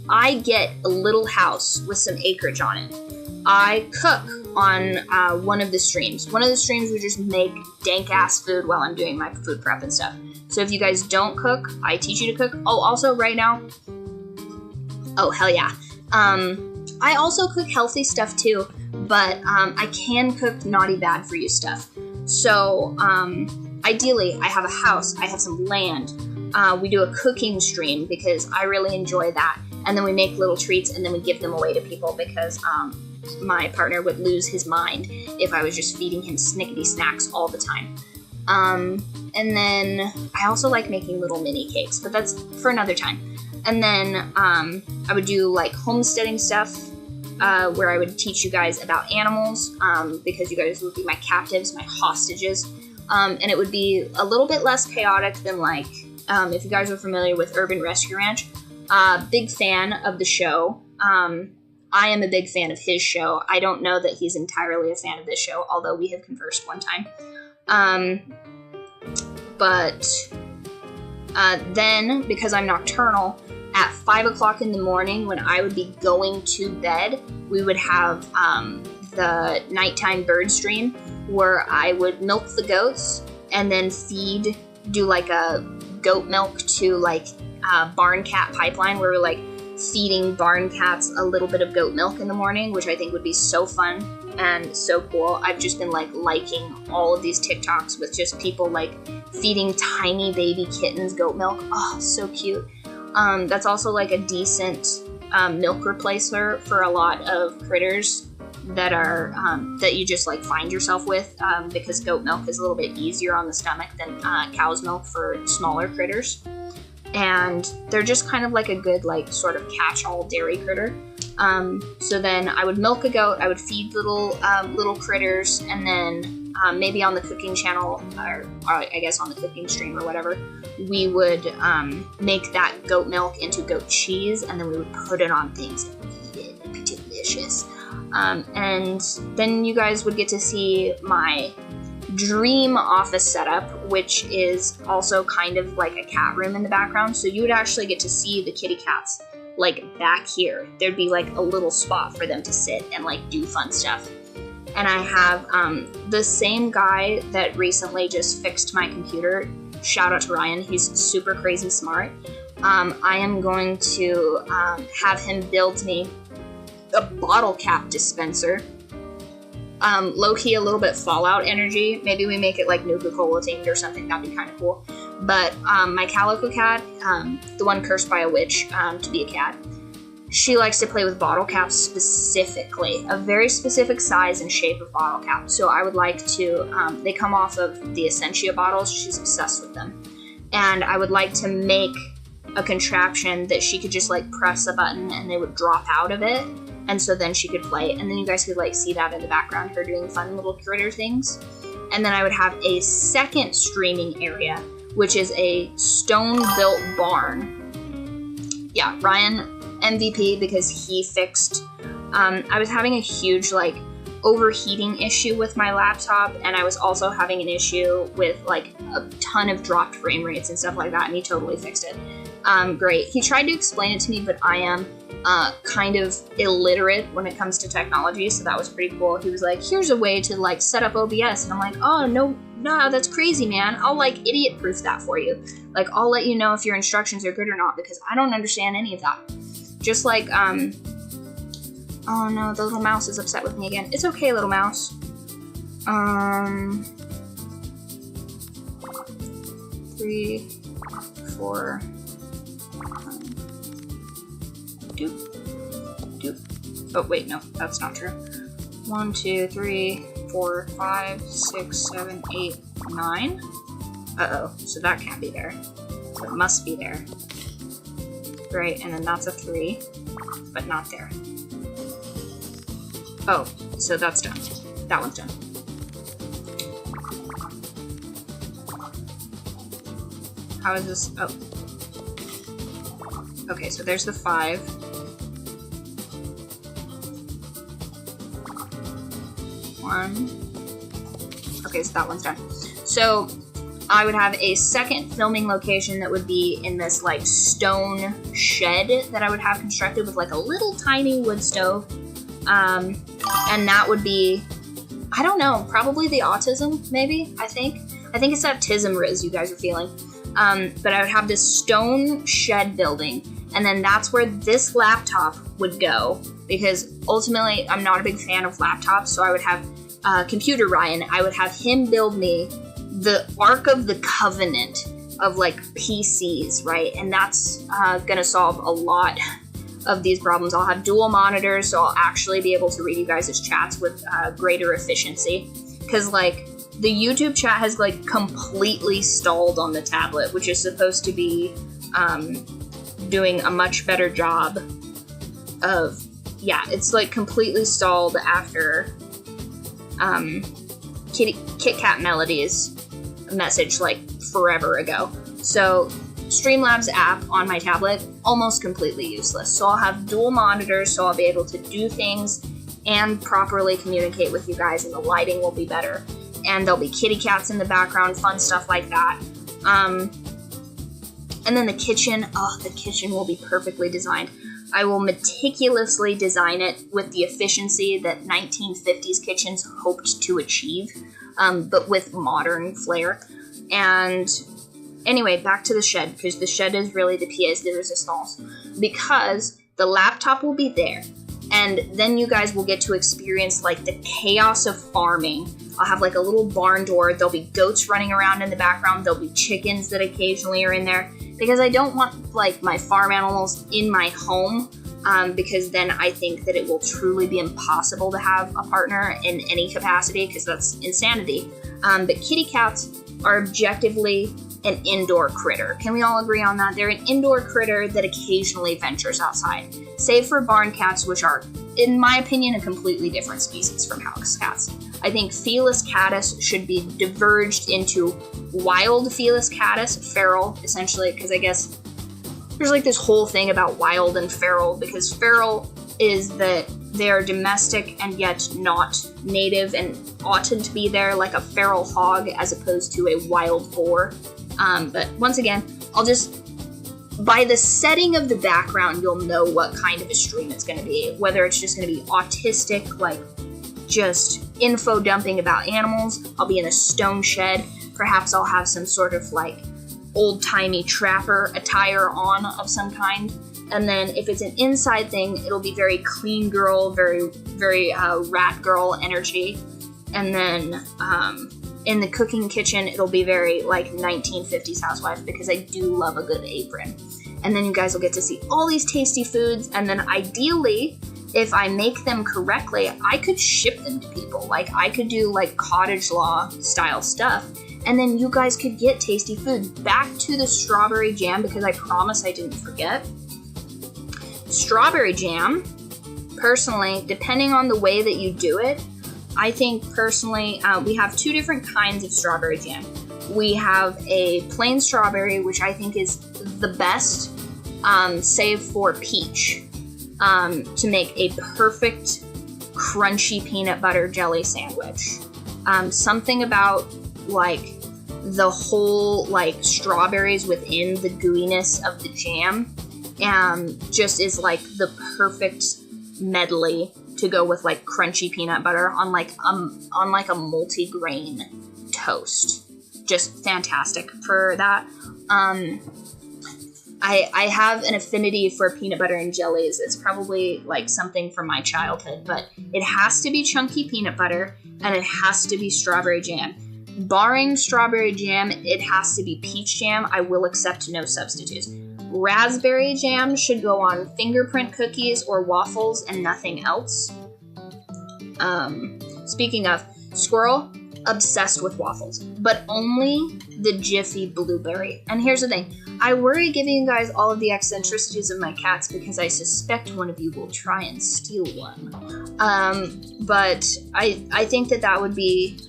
I get a little house with some acreage on it. I cook on one of the streams. One of the streams we just make dank-ass food while I'm doing my food prep and stuff. So if you guys don't cook, I teach you to cook. Oh, also right now, oh, hell yeah. I also cook healthy stuff too, but I can cook naughty bad for you stuff. So, ideally, I have a house, I have some land, we do a cooking stream because I really enjoy that, and then we make little treats and then we give them away to people because my partner would lose his mind if I was just feeding him snickety snacks all the time. And then I also like making little mini cakes, but that's for another time. And then I would do like homesteading stuff, where I would teach you guys about animals, because you guys would be my captives, my hostages. And it would be a little bit less chaotic than like, if you guys are familiar with Urban Rescue Ranch, big fan of the show. I am a big fan of his show. I don't know that he's entirely a fan of this show, although we have conversed one time. But then, because I'm nocturnal, at 5 o'clock in the morning when I would be going to bed, we would have the nighttime bird stream where I would milk the goats and then do like a goat milk to like barn cat pipeline where we're like feeding barn cats a little bit of goat milk in the morning, which I think would be so fun and so cool. I've just been like liking all of these TikToks with just people like feeding tiny baby kittens goat milk. Oh, so cute. That's also like a decent milk replacer for a lot of critters that are that you just like find yourself with, because goat milk is a little bit easier on the stomach than cow's milk for smaller critters, and they're just kind of like a good like sort of catch-all dairy critter. So then I would milk a goat, I would feed little critters, and then maybe on the cooking channel, or I guess on the cooking stream or whatever, we would make that goat milk into goat cheese, and then we would put it on things and eat it. It'd be delicious. And then you guys would get to see my dream office setup, which is also kind of like a cat room in the background. So you would actually get to see the kitty cats like back here. There'd be like a little spot for them to sit and like do fun stuff. And I have the same guy that recently just fixed my computer. Shout out to Ryan. He's super crazy smart. I am going to have him build me a bottle cap dispenser. Low-key a little bit Fallout energy. Maybe we make it like Nuka-Cola themed or something. That'd be kind of cool. But my calico cat, the one cursed by a witch to be a cat, she likes to play with bottle caps specifically, a very specific size and shape of bottle cap. So I would like to, they come off of the Essentia bottles. She's obsessed with them. And I would like to make a contraption that she could just like press a button and they would drop out of it. And so then she could play, and then you guys could like see that in the background, her doing fun little critter things. And then I would have a second streaming area, which is a stone-built barn. Yeah, Ryan, MVP, because he fixed, I was having a huge like overheating issue with my laptop, and I was also having an issue with like a ton of dropped frame rates and stuff like that, and he totally fixed it. Great. He tried to explain it to me, but I am kind of illiterate when it comes to technology, so that was pretty cool. He was like, here's a way to like set up OBS, and I'm like, oh, no no, that's crazy, man. I'll, like, idiot-proof that for you. Like, I'll let you know if your instructions are good or not, because I don't understand any of that. Just like, oh no, the little mouse is upset with me again. It's okay, little mouse. 3, 4, doop. Oh, wait, no, that's not true. 1, 2, 3, 4, 5, 6, 7, 8, 9. Uh-oh, so that can't be there. So it must be there. Right, and then that's a 3, but not there. Oh, so that's done. That one's done. How is this? Oh. Okay, so there's the 5. Okay, so that one's done. So I would have a second filming location that would be in this like stone shed that I would have constructed with like a little tiny wood stove. And that would be, I don't know, probably the autism, maybe, I think it's that tism riz you guys are feeling. But I would have this stone shed building, and then that's where this laptop would go, because ultimately I'm not a big fan of laptops, so I would have Computer Ryan, I would have him build me the Ark of the Covenant of like PCs, right? And that's gonna solve a lot of these problems. I'll have dual monitors, so I'll actually be able to read you guys' chats with greater efficiency, because like the YouTube chat has like completely stalled on the tablet, which is supposed to be doing a much better job of, yeah, it's like completely stalled after Kit Kat Melodies message like forever ago. So Streamlabs app on my tablet, almost completely useless. So I'll have dual monitors, so I'll be able to do things and properly communicate with you guys, and the lighting will be better. And there'll be kitty cats in the background, fun stuff like that. And then the kitchen will be perfectly designed. I will meticulously design it with the efficiency that 1950s kitchens hoped to achieve, but with modern flair. And anyway, back to the shed, because the shed is really the pièce de résistance, because the laptop will be there, and then you guys will get to experience like the chaos of farming. I'll have like a little barn door, there'll be goats running around in the background, there'll be chickens that occasionally are in there, because I don't want like my farm animals in my home, because then I think that it will truly be impossible to have a partner in any capacity, because that's insanity. But kitty cats are objectively an indoor critter. Can we all agree on that? They're an indoor critter that occasionally ventures outside, save for barn cats, which are, in my opinion, a completely different species from house cats. I think Felis catus should be diverged into wild Felis catus, feral, essentially, because I guess there's like this whole thing about wild and feral, because feral is that they are domestic and yet not native and oughtn't to be there, like a feral hog as opposed to a wild boar. But once again, I'll just, by the setting of the background, you'll know what kind of a stream it's going to be. Whether it's just going to be autistic, like just info dumping about animals. I'll be in a stone shed. Perhaps I'll have some sort of like old-timey trapper attire on of some kind. And then if it's an inside thing, it'll be very clean girl, very rat girl energy. And then in the cooking kitchen, it'll be very like 1950s housewife, because I do love a good apron. And then you guys will get to see all these tasty foods, and then ideally, if I make them correctly, I could ship them to people. Like I could do like cottage law style stuff, and then you guys could get tasty food. Back to the strawberry jam, because I promise I didn't forget. Strawberry jam, personally, depending on the way that you do it, I think personally, we have two different kinds of strawberry jam. We have a plain strawberry, which I think is the best, save for peach, to make a perfect crunchy peanut butter jelly sandwich. Something about like the whole like strawberries within the gooiness of the jam, just is like the perfect medley to go with like crunchy peanut butter on like a multi-grain toast. Just fantastic for that. I have an affinity for peanut butter and jellies. It's probably like something from my childhood, but it has to be chunky peanut butter and it has to be strawberry jam. Barring strawberry jam, it has to be peach jam. I will accept no substitutes. Raspberry jam should go on fingerprint cookies or waffles and nothing else. Speaking of, Squirrel, obsessed with waffles, but only the Jiffy blueberry. And here's the thing, I worry giving you guys all of the eccentricities of my cats because I suspect one of you will try and steal one. But I think that would be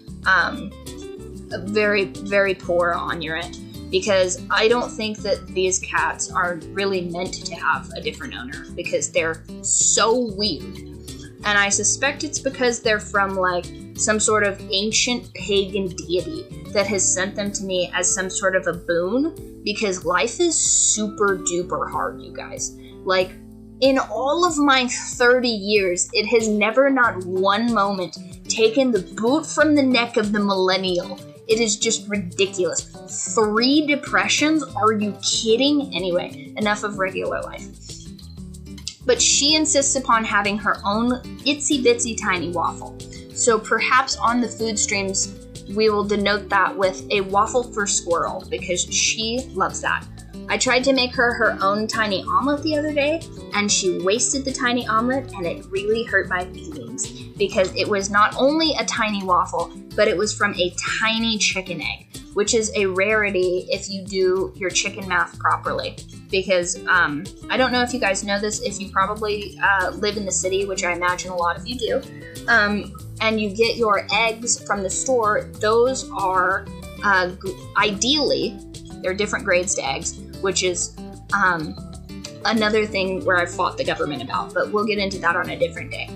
very, very poor on your end, because I don't think that these cats are really meant to have a different owner because they're so weird. And I suspect it's because they're from like some sort of ancient pagan deity that has sent them to me as some sort of a boon, because life is super duper hard, you guys. Like, in all of my 30 years, it has never not one moment taken the boot from the neck of the millennial. It is just ridiculous. 3 depressions? Are you kidding? Anyway, enough of regular life. But she insists upon having her own itsy bitsy tiny waffle. So perhaps on the food streams, we will denote that with a waffle for Squirrel, because she loves that. I tried to make her own tiny omelet the other day, and she wasted the tiny omelet, and it really hurt my feelings, because it was not only a tiny waffle, but it was from a tiny chicken egg, which is a rarity if you do your chicken math properly. Because I don't know if you guys know this, if you probably live in the city, which I imagine a lot of you do, and you get your eggs from the store, those are ideally, they're different grades to eggs, which is another thing where I've fought the government about, but we'll get into that on a different day.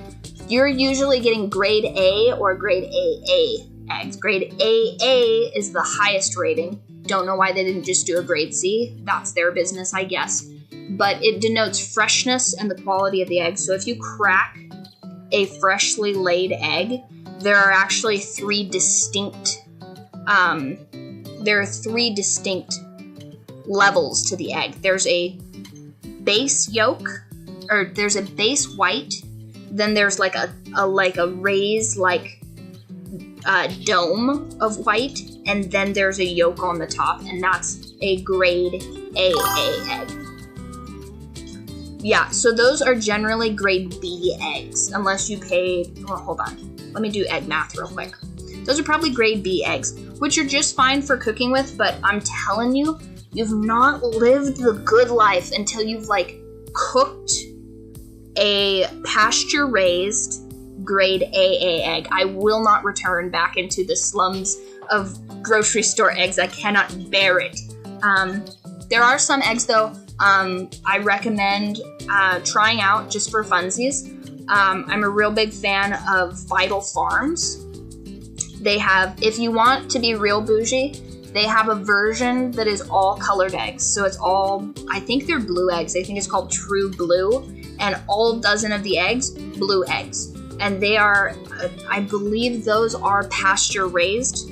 You're usually getting grade A or grade AA eggs. Grade AA is the highest rating. Don't know why they didn't just do a grade C. That's their business, I guess. But it denotes freshness and the quality of the egg. So if you crack a freshly laid egg, there are actually 3 distinct levels to the egg. There's a base yolk, or there's a base white, then there's like a raised dome of white, and then there's a yolk on the top, and that's a grade AA egg. Yeah, so those are generally grade B eggs, unless you paid, well, hold on, let me do egg math real quick. Those are probably grade B eggs, which are just fine for cooking with, but I'm telling you, you've not lived the good life until you've cooked a pasture-raised grade AA egg. I will not return back into the slums of grocery store eggs. I cannot bear it. There are some eggs, though, I recommend trying out just for funsies. I'm a real big fan of Vital Farms. They have, if you want to be real bougie, they have a version that is all colored eggs. So it's all, I think they're blue eggs. I think it's called True Blue. And all dozen of the eggs, blue eggs. And they are, I believe those are pasture raised.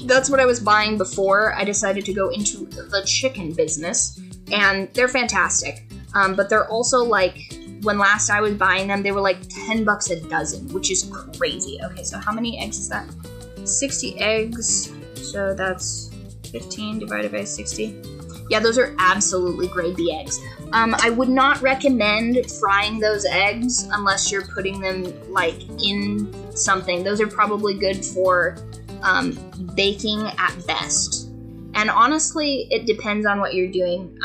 That's what I was buying before I decided to go into the chicken business. And they're fantastic. But they're also when last I was buying them, they were $10 a dozen, which is crazy. Okay, so how many eggs is that? 60 eggs. So that's 15 divided by 60. Yeah, those are absolutely grade B eggs. I would not recommend frying those eggs unless you're putting them in something. Those are probably good for baking at best. And honestly, it depends on what you're doing.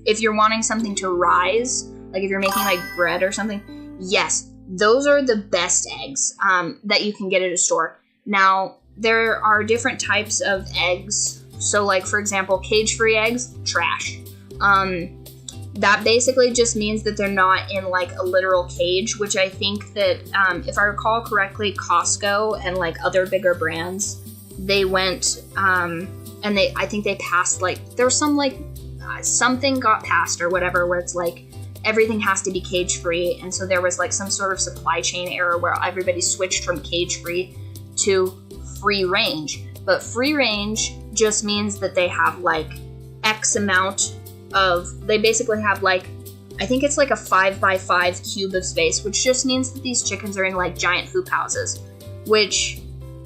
If you're wanting something to rise, if you're making bread or something, yes, those are the best eggs that you can get at a store. Now, there are different types of eggs. So, for example, cage-free eggs, trash. That basically just means that they're not in, a literal cage, which I think that, if I recall correctly, Costco and, other bigger brands, they went, and I think they passed, there was some, something got passed or whatever, where it's, everything has to be cage-free, and so there was, some sort of supply chain error where everybody switched from cage-free to free range. But free range just means that they have like X amount of, they basically have like, I think it's like a 5x5 cube of space, which just means that these chickens are in like giant hoop houses, which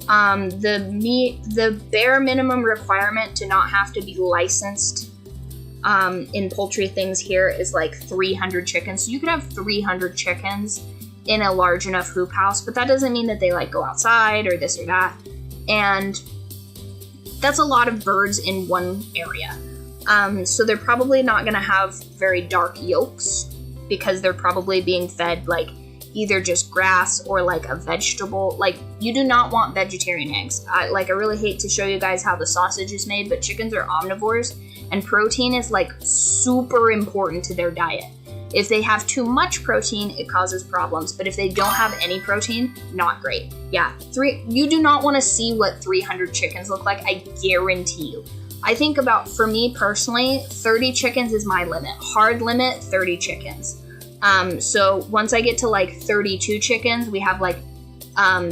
the bare minimum requirement to not have to be licensed in poultry things here is like 300 chickens. So you can have 300 chickens in a large enough hoop house, but that doesn't mean that they like go outside or this or that. And that's a lot of birds in one area. So they're probably not going to have very dark yolks because they're probably being fed like either just grass or like a vegetable. Like, you do not want vegetarian eggs. I really hate to show you guys how the sausage is made, but chickens are omnivores and protein is like super important to their diet. If they have too much protein, it causes problems. But if they don't have any protein, not great. Yeah, you do not want to see what 300 chickens look like, I guarantee you. I think for me personally, 30 chickens is my limit. Hard limit, 30 chickens. So once I get to like 32 chickens, we have like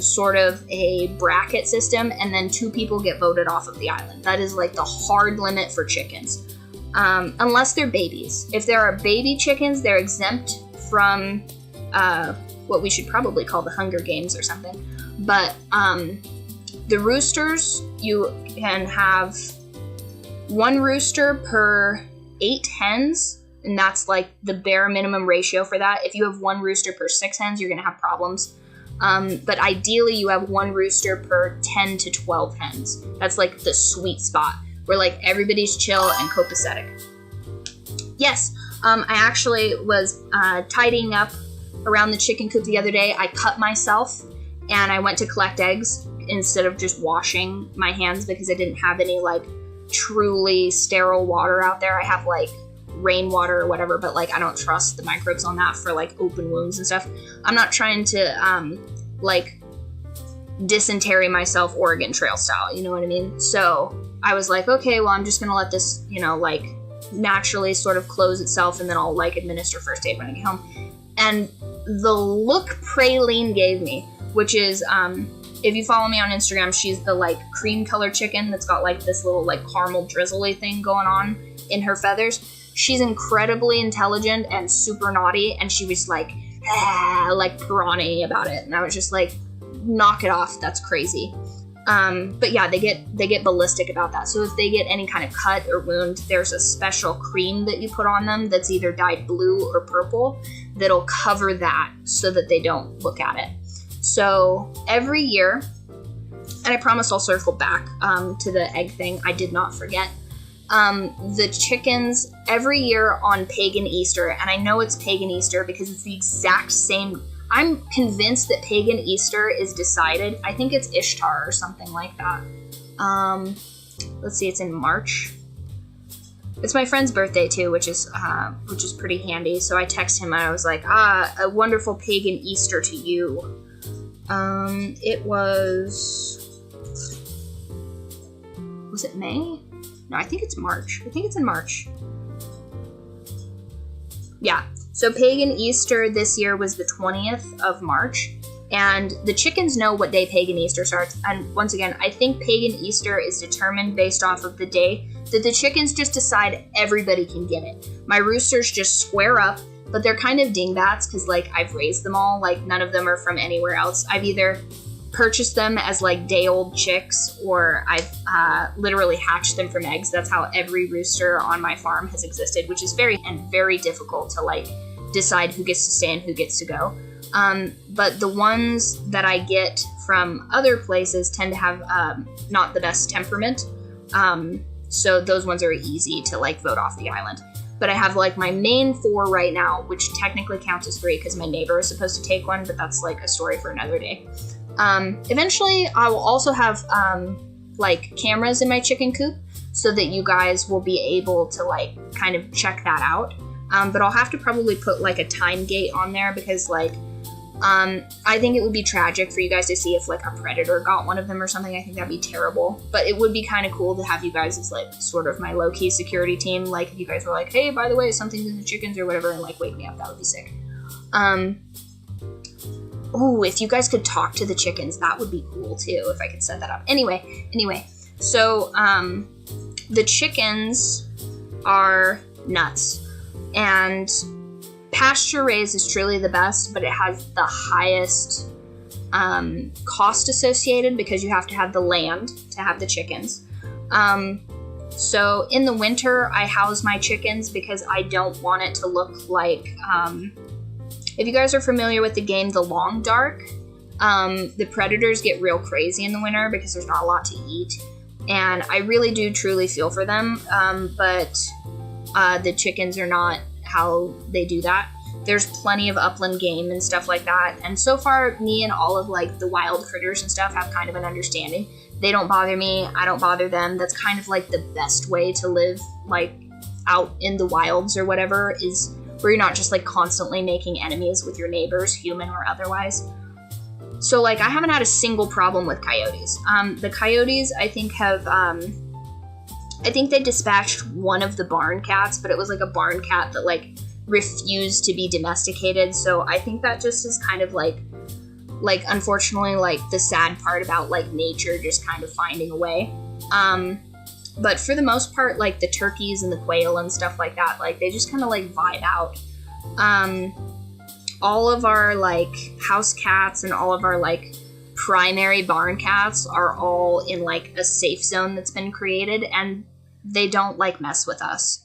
sort of a bracket system, and then 2 people get voted off of the island. That is like the hard limit for chickens. Unless they're babies. If there are baby chickens, they're exempt from what we should probably call the Hunger Games or something. But the roosters, you can have 1 rooster per 8 hens, and that's like the bare minimum ratio for that. If you have 1 rooster per 6 hens, you're going to have problems. But ideally, you have 1 rooster per 10 to 12 hens. That's like the sweet spot where like everybody's chill and copacetic. Yes, I actually was tidying up around the chicken coop the other day. I cut myself and I went to collect eggs instead of just washing my hands because I didn't have any like truly sterile water out there. I have like rainwater or whatever, but like I don't trust the microbes on that for like open wounds and stuff. I'm not trying to like dysentery myself Oregon Trail style, you know what I mean? So I was like, okay, well, I'm just gonna let this, like naturally sort of close itself, and then I'll like administer first aid when I get home. And the look Praline gave me, which is if you follow me on Instagram, she's the like cream colored chicken that's got like this little like caramel drizzly thing going on in her feathers. She's incredibly intelligent and super naughty, and she was like piranha about it, and I was just like, knock it off, that's crazy. But yeah, they get ballistic about that. So if they get any kind of cut or wound, there's a special cream that you put on them that's either dyed blue or purple that'll cover that so that they don't look at it. So every year, and I promised I'll circle back to the egg thing, I did not forget. The chickens every year on Pagan Easter, and I know it's Pagan Easter because it's the exact same. I'm convinced that Pagan Easter is decided. I think it's Ishtar or something like that. Let's see, it's in March. It's my friend's birthday too, which is pretty handy. So I text him and I was like, a wonderful Pagan Easter to you. It was it May? No, I think it's March. I think it's in March. Yeah. So Pagan Easter this year was the 20th of March, and the chickens know what day Pagan Easter starts. And once again, I think Pagan Easter is determined based off of the day that the chickens just decide everybody can get it. My roosters just square up, but they're kind of dingbats because like I've raised them all. Like none of them are from anywhere else. I've either purchased them as like day-old chicks, or I've literally hatched them from eggs. That's how every rooster on my farm has existed, which is very difficult to like decide who gets to stay and who gets to go. But the ones that I get from other places tend to have not the best temperament. So those ones are easy to like vote off the island. But I have like my main 4 right now, which technically counts as 3 because my neighbor is supposed to take one, but that's like a story for another day. Eventually I will also have like cameras in my chicken coop so that you guys will be able to like kind of check that out. But I'll have to probably put like a time gate on there because like I think it would be tragic for you guys to see if like a predator got one of them or something. I think that'd be terrible, but it would be kind of cool to have you guys as like sort of my low-key security team. Like if you guys were like, hey, by the way, something's in the chickens or whatever, and like wake me up, that would be sick. If you guys could talk to the chickens, that would be cool too, if I could set that up. Anyway, So, the chickens are nuts, and pasture raised is truly the best, but it has the highest cost associated because you have to have the land to have the chickens. So in the winter, I house my chickens because I don't want it to look like, if you guys are familiar with the game The Long Dark, the predators get real crazy in the winter because there's not a lot to eat. And I really do truly feel for them, but the chickens are not how they do that. There's plenty of upland game and stuff like that. And so far, me and all of like the wild critters and stuff have kind of an understanding. They don't bother me. I don't bother them. That's kind of like the best way to live like out in the wilds or whatever, is where you're not just like constantly making enemies with your neighbors, human or otherwise. So like I haven't had a single problem with coyotes. The coyotes I think have, I think they dispatched one of the barn cats, but it was like a barn cat that like refused to be domesticated. So I think that just is kind of like unfortunately like the sad part about like nature just kind of finding a way. But for the most part, like the turkeys and the quail and stuff like that, like they just kind of like vibe out. All of our like house cats and all of our like primary barn cats are all in like a safe zone that's been created, and they don't like mess with us.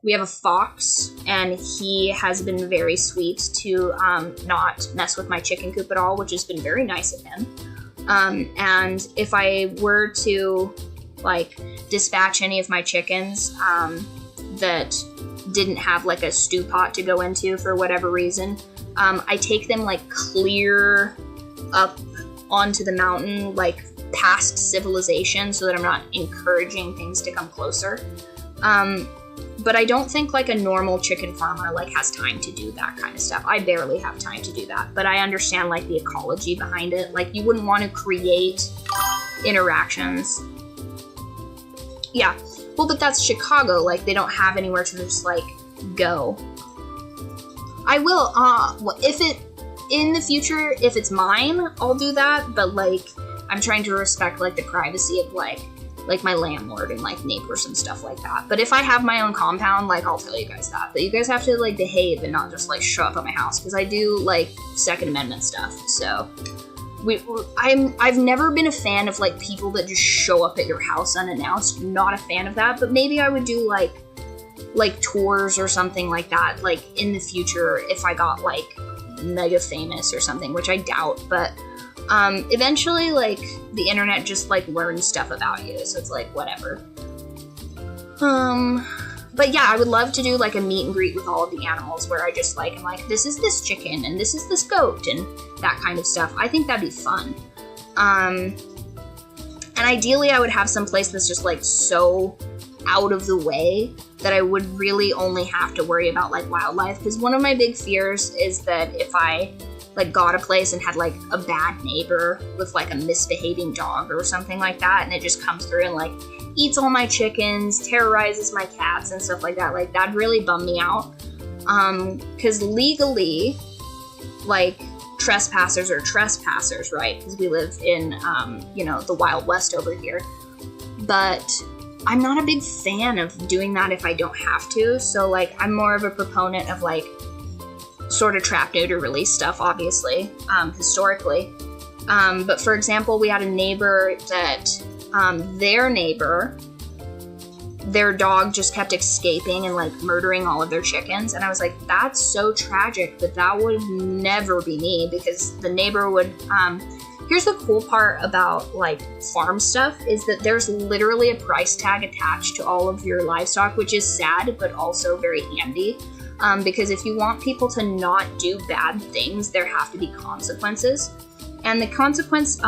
We have a fox, and he has been very sweet to not mess with my chicken coop at all, which has been very nice of him. And if I were to like dispatch any of my chickens that didn't have like a stew pot to go into for whatever reason, I take them like clear up onto the mountain, like past civilization, so that I'm not encouraging things to come closer. But I don't think like a normal chicken farmer like has time to do that kind of stuff. I barely have time to do that, but I understand like the ecology behind it. Like you wouldn't want to create interactions. Yeah, well, but that's Chicago. Like they don't have anywhere to just like go. I will, if it, in the future, if it's mine, I'll do that. But like, I'm trying to respect like the privacy of like my landlord and like neighbors and stuff like that. But if I have my own compound, like I'll tell you guys that. But you guys have to like behave and not just like show up at my house, because I do like Second Amendment stuff. So I've never been a fan of like people that just show up at your house unannounced. Not a fan of that. But maybe I would do like tours or something like that, like in the future if I got like mega famous or something, which I doubt. But eventually like the internet just like learns stuff about you, so it's like whatever. But yeah, I would love to do like a meet and greet with all of the animals where I just like am like, this is this chicken and this is this goat and that kind of stuff. I think that'd be fun. And ideally I would have some place that's just like so out of the way that I would really only have to worry about like wildlife, because one of my big fears is that if I like got a place and had like a bad neighbor with like a misbehaving dog or something like that, and it just comes through and like eats all my chickens, terrorizes my cats and stuff like that, like that'd really bum me out. Because legally, like trespassers are trespassers, right? Because we live in the Wild West over here. But I'm not a big fan of doing that if I don't have to. So like I'm more of a proponent of like sort of trap, neuter, release stuff, obviously, historically. But for example, we had a neighbor that their dog just kept escaping and like murdering all of their chickens. And I was like, that's so tragic, but that would never be me, because the neighbor would, here's the cool part about like farm stuff is that there's literally a price tag attached to all of your livestock, which is sad, but also very handy. Because if you want people to not do bad things, there have to be consequences. And the consequence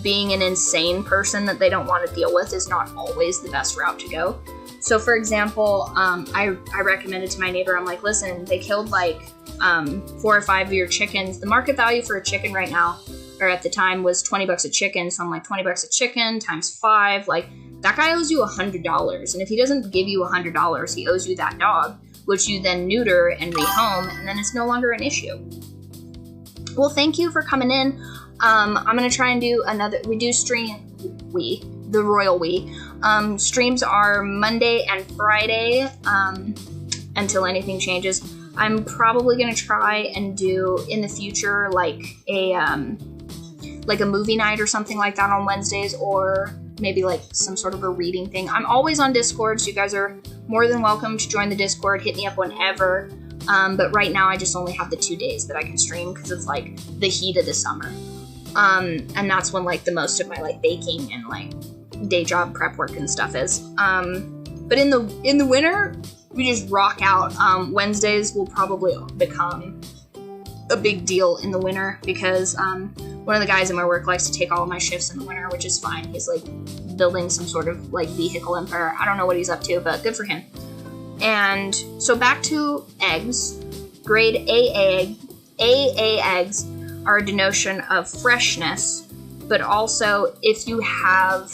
being an insane person that they don't want to deal with is not always the best route to go. So for example, I recommended to my neighbor, I'm like, listen, they killed like 4 or 5 of your chickens. The market value for a chicken right now, or at the time, was $20 a chicken. So I'm like, $20 a chicken times 5, like that guy owes you $100. And if he doesn't give you $100, he owes you that dog, which you then neuter and rehome, and then it's no longer an issue. Well, thank you for coming in. I'm gonna try and do another. The royal we. Streams are Monday and Friday until anything changes. I'm probably gonna try and do in the future like a movie night or something like that on Wednesdays, or maybe like some sort of a reading thing. I'm always on Discord, so you guys are more than welcome to join the Discord. Hit me up whenever. But right now I just only have the 2 days that I can stream because it's like the heat of the summer. And that's when like the most of my like baking and like day job prep work and stuff is. But in the winter, we just rock out. Wednesdays will probably become a big deal in the winter because one of the guys in my work likes to take all of my shifts in the winter, which is fine. He's like building some sort of like vehicle empire. I don't know what he's up to, but good for him. And so back to eggs. Grade AA eggs are a denotion of freshness, but also if you have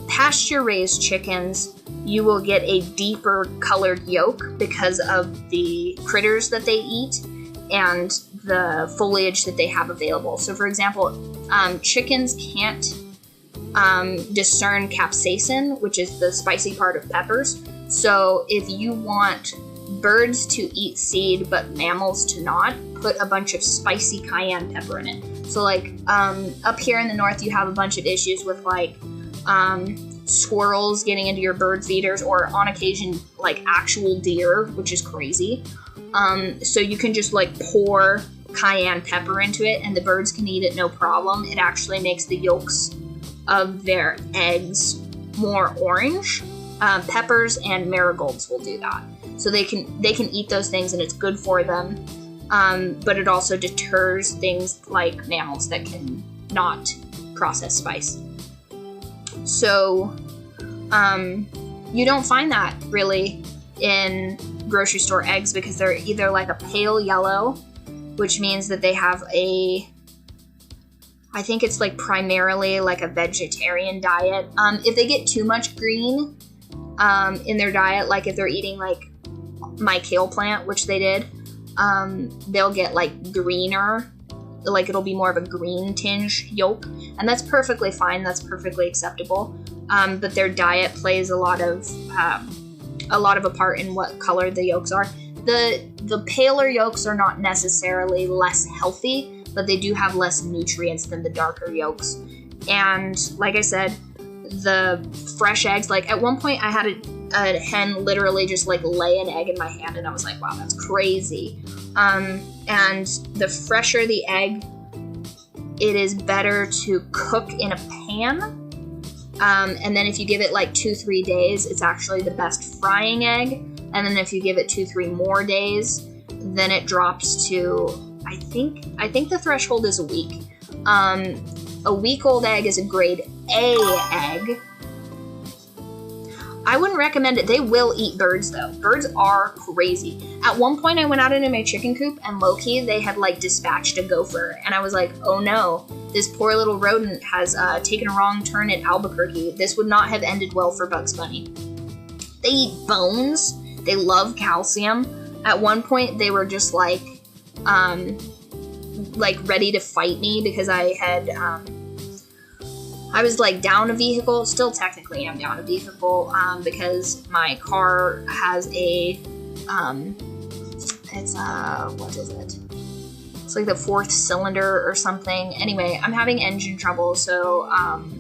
pasture-raised chickens, you will get a deeper colored yolk because of the critters that they eat and the foliage that they have available. So for example, chickens can't discern capsaicin, which is the spicy part of peppers. So if you want birds to eat seed but mammals to not, put a bunch of spicy cayenne pepper in it. So like up here in the north, you have a bunch of issues with like squirrels getting into your bird feeders, or on occasion like actual deer, which is crazy. So you can just like pour cayenne pepper into it and the birds can eat it no problem. It actually makes the yolks of their eggs more orange. Peppers and marigolds will do that. So they can eat those things and it's good for them. But it also deters things like mammals that can not process spice. So you don't find that really in grocery store eggs because they're either like a pale yellow, which means that they have I think it's like primarily like a vegetarian diet. If they get too much green in their diet, like if they're eating like my kale plant, which they did, they'll get like greener, like it'll be more of a green tinge yolk, and that's perfectly fine. That's perfectly acceptable. But their diet plays a lot of a part in what color the yolks are. The paler yolks are not necessarily less healthy, but they do have less nutrients than the darker yolks. And like I said, the fresh eggs, like at one point I had a hen literally just like lay an egg in my hand and I was like, wow, that's crazy. And the fresher the egg, it is better to cook in a pan. And then if you give it like 2-3 days, it's actually the best frying egg. And then if you give it 2-3 more days, then it drops to, I think the threshold is a week. A week-old egg is a grade A egg. I wouldn't recommend it. They will eat birds though. Birds are crazy. At one point I went out into my chicken coop and low-key they had like dispatched a gopher and I was like, oh no, this poor little rodent has taken a wrong turn at Albuquerque. This would not have ended well for Bugs Bunny. They eat bones. They love calcium. At one point they were just like ready to fight me because I had I was like down a vehicle. Still technically am down a vehicle because my car has a what is it? It's like the 4th cylinder or something. Anyway, I'm having engine trouble, so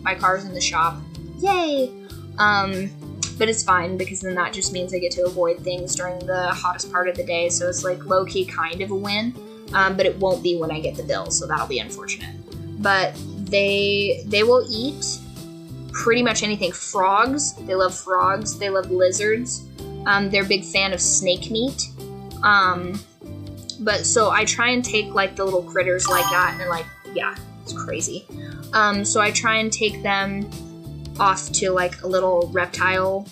my car's in the shop. Yay! But it's fine because then that just means I get to avoid things during the hottest part of the day. So it's like low-key kind of a win. But it won't be when I get the bill, so that'll be unfortunate. But they will eat pretty much anything. Frogs, they love frogs. They love lizards. They're a big fan of snake meat. But so I try and take like the little critters like that, and like, yeah, it's crazy. So I try and take them off to like a little reptile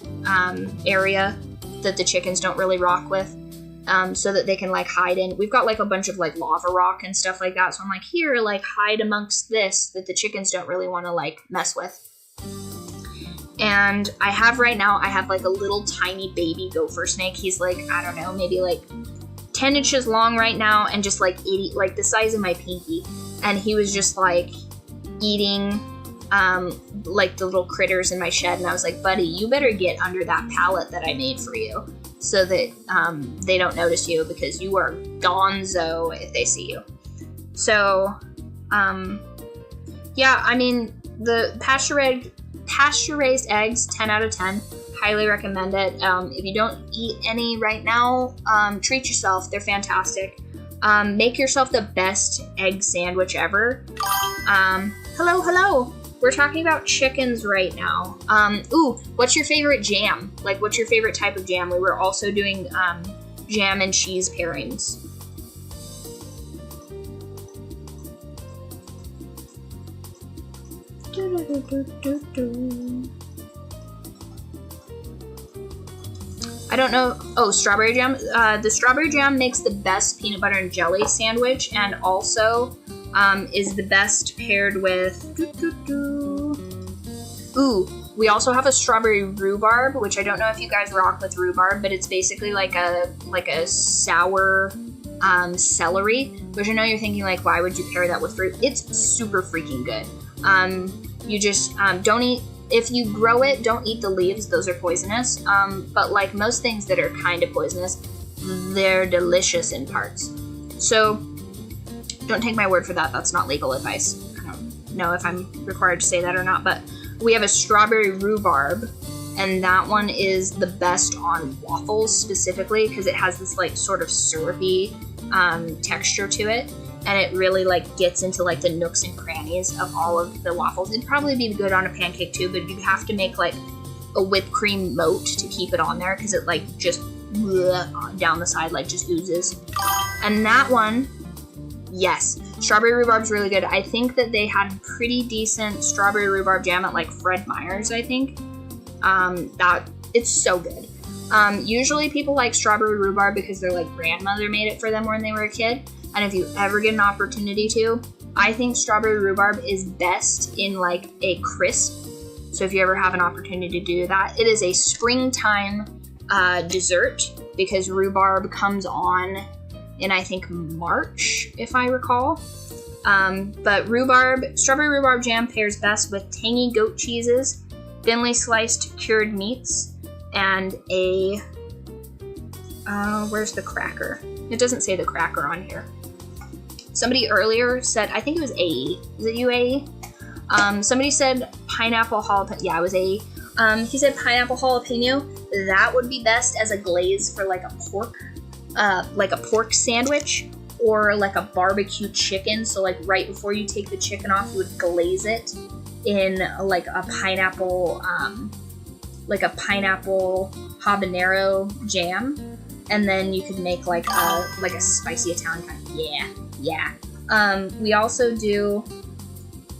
area that the chickens don't really rock with. So that they can like hide in. We've got like a bunch of like lava rock and stuff like that. So I'm like, here, like hide amongst this that the chickens don't really want to like mess with. And I have like a little tiny baby gopher snake. He's like, I don't know, maybe like 10 inches long right now and just like eating, like the size of my pinky. And he was just like eating like the little critters in my shed. And I was like, buddy, you better get under that pallet that I made for you so that they don't notice you, because you are gonzo if they see you. So, yeah, I mean, the pasture-raised eggs, 10 out of 10. Highly recommend it. If you don't eat any right now, treat yourself. They're fantastic. Make yourself the best egg sandwich ever. Hello. We're talking about chickens right now. Ooh, what's your favorite jam? Like, what's your favorite type of jam? We were also doing jam and cheese pairings. I don't know. Oh, strawberry jam. The strawberry jam makes the best peanut butter and jelly sandwich, and also is the best paired with. Ooh, we also have a strawberry rhubarb, which I don't know if you guys rock with rhubarb, but it's basically like a sour celery. Which I know you're thinking, like, why would you pair that with fruit? It's super freaking good. You just don't eat. If you grow it, don't eat the leaves. Those are poisonous. But like most things that are kind of poisonous, they're delicious in parts. So don't take my word for that. That's not legal advice. I don't know if I'm required to say that or not. But we have a strawberry rhubarb, and that one is the best on waffles specifically because it has this like sort of syrupy texture to it. And it really like gets into like the nooks and crannies of all of the waffles. It'd probably be good on a pancake too, but you'd have to make like a whipped cream moat to keep it on there because it like just down the side like just oozes. And that one, yes, strawberry rhubarb's really good. I think that they had pretty decent strawberry rhubarb jam at like Fred Meyer's, I think. That it's so good. Usually people like strawberry rhubarb because their like grandmother made it for them when they were a kid. And if you ever get an opportunity to, I think strawberry rhubarb is best in like a crisp. So if you ever have an opportunity to do that, it is a springtime dessert because rhubarb comes on in I think March, if I recall. But strawberry rhubarb jam pairs best with tangy goat cheeses, thinly sliced cured meats, and a where's the cracker? It doesn't say the cracker on here. Somebody earlier said, I think it was AE. Is it you, AE? Somebody said pineapple jalapeno. Yeah, it was AE. He said pineapple jalapeno. That would be best as a glaze for like a pork sandwich or like a barbecue chicken. So like right before you take the chicken off, you would glaze it in like a pineapple habanero jam. And then you could make like a spicy Italian kind. Yeah. We also do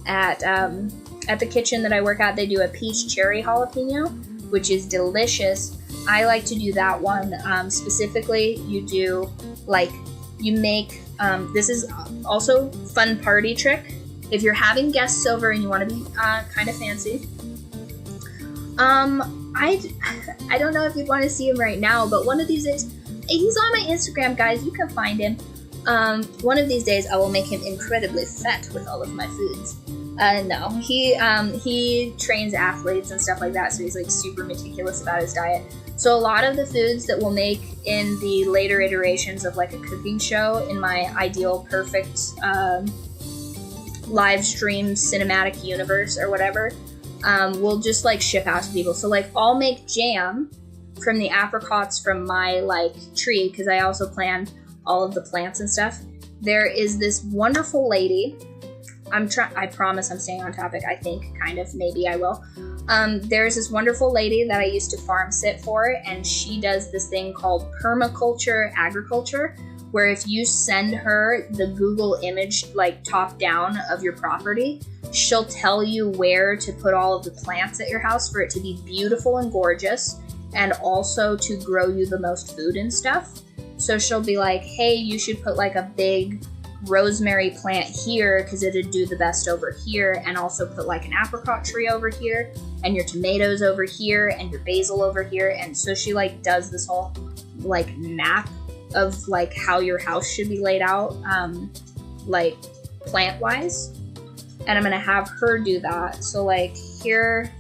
at the kitchen that I work at. They do a peach cherry jalapeno, which is delicious. I like to do that one specifically. You make. This is also fun party trick. If you're having guests over and you want to be kind of fancy. I don't know if you'd want to see him right now, but one of these days, he's on my Instagram, guys. You can find him. One of these days, I will make him incredibly fat with all of my foods. No, he trains athletes and stuff like that, so he's like super meticulous about his diet. So a lot of the foods that we'll make in the later iterations of like a cooking show in my ideal perfect live stream cinematic universe or whatever, we'll just like ship out to people. So like I'll make jam from the apricots from my like tree because I also plant all of the plants and stuff. There is this wonderful lady. I promise I'm staying on topic. I think kind of maybe I will. There's this wonderful lady that I used to farm sit for, and she does this thing called permaculture agriculture, where if you send her the Google image like top down of your property, she'll tell you where to put all of the plants at your house for it to be beautiful and gorgeous, and also to grow you the most food and stuff. So she'll be like, hey, you should put like a big rosemary plant here because it'd do the best over here, and also put like an apricot tree over here, and your tomatoes over here, and your basil over here. And so she like does this whole like map of like how your house should be laid out, like plant wise, and I'm gonna have her do that. So like here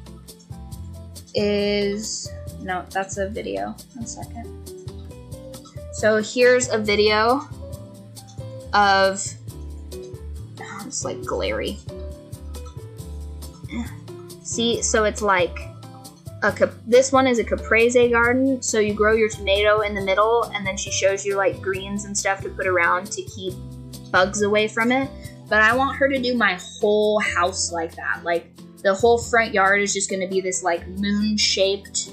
is, no, that's a video. 1 second. So here's a video of, oh, it's like glary. See, so it's like this one is a caprese garden, so you grow your tomato in the middle, and then she shows you like greens and stuff to put around to keep bugs away from it. But I want her to do my whole house like that. Like the whole front yard is just going to be this like moon-shaped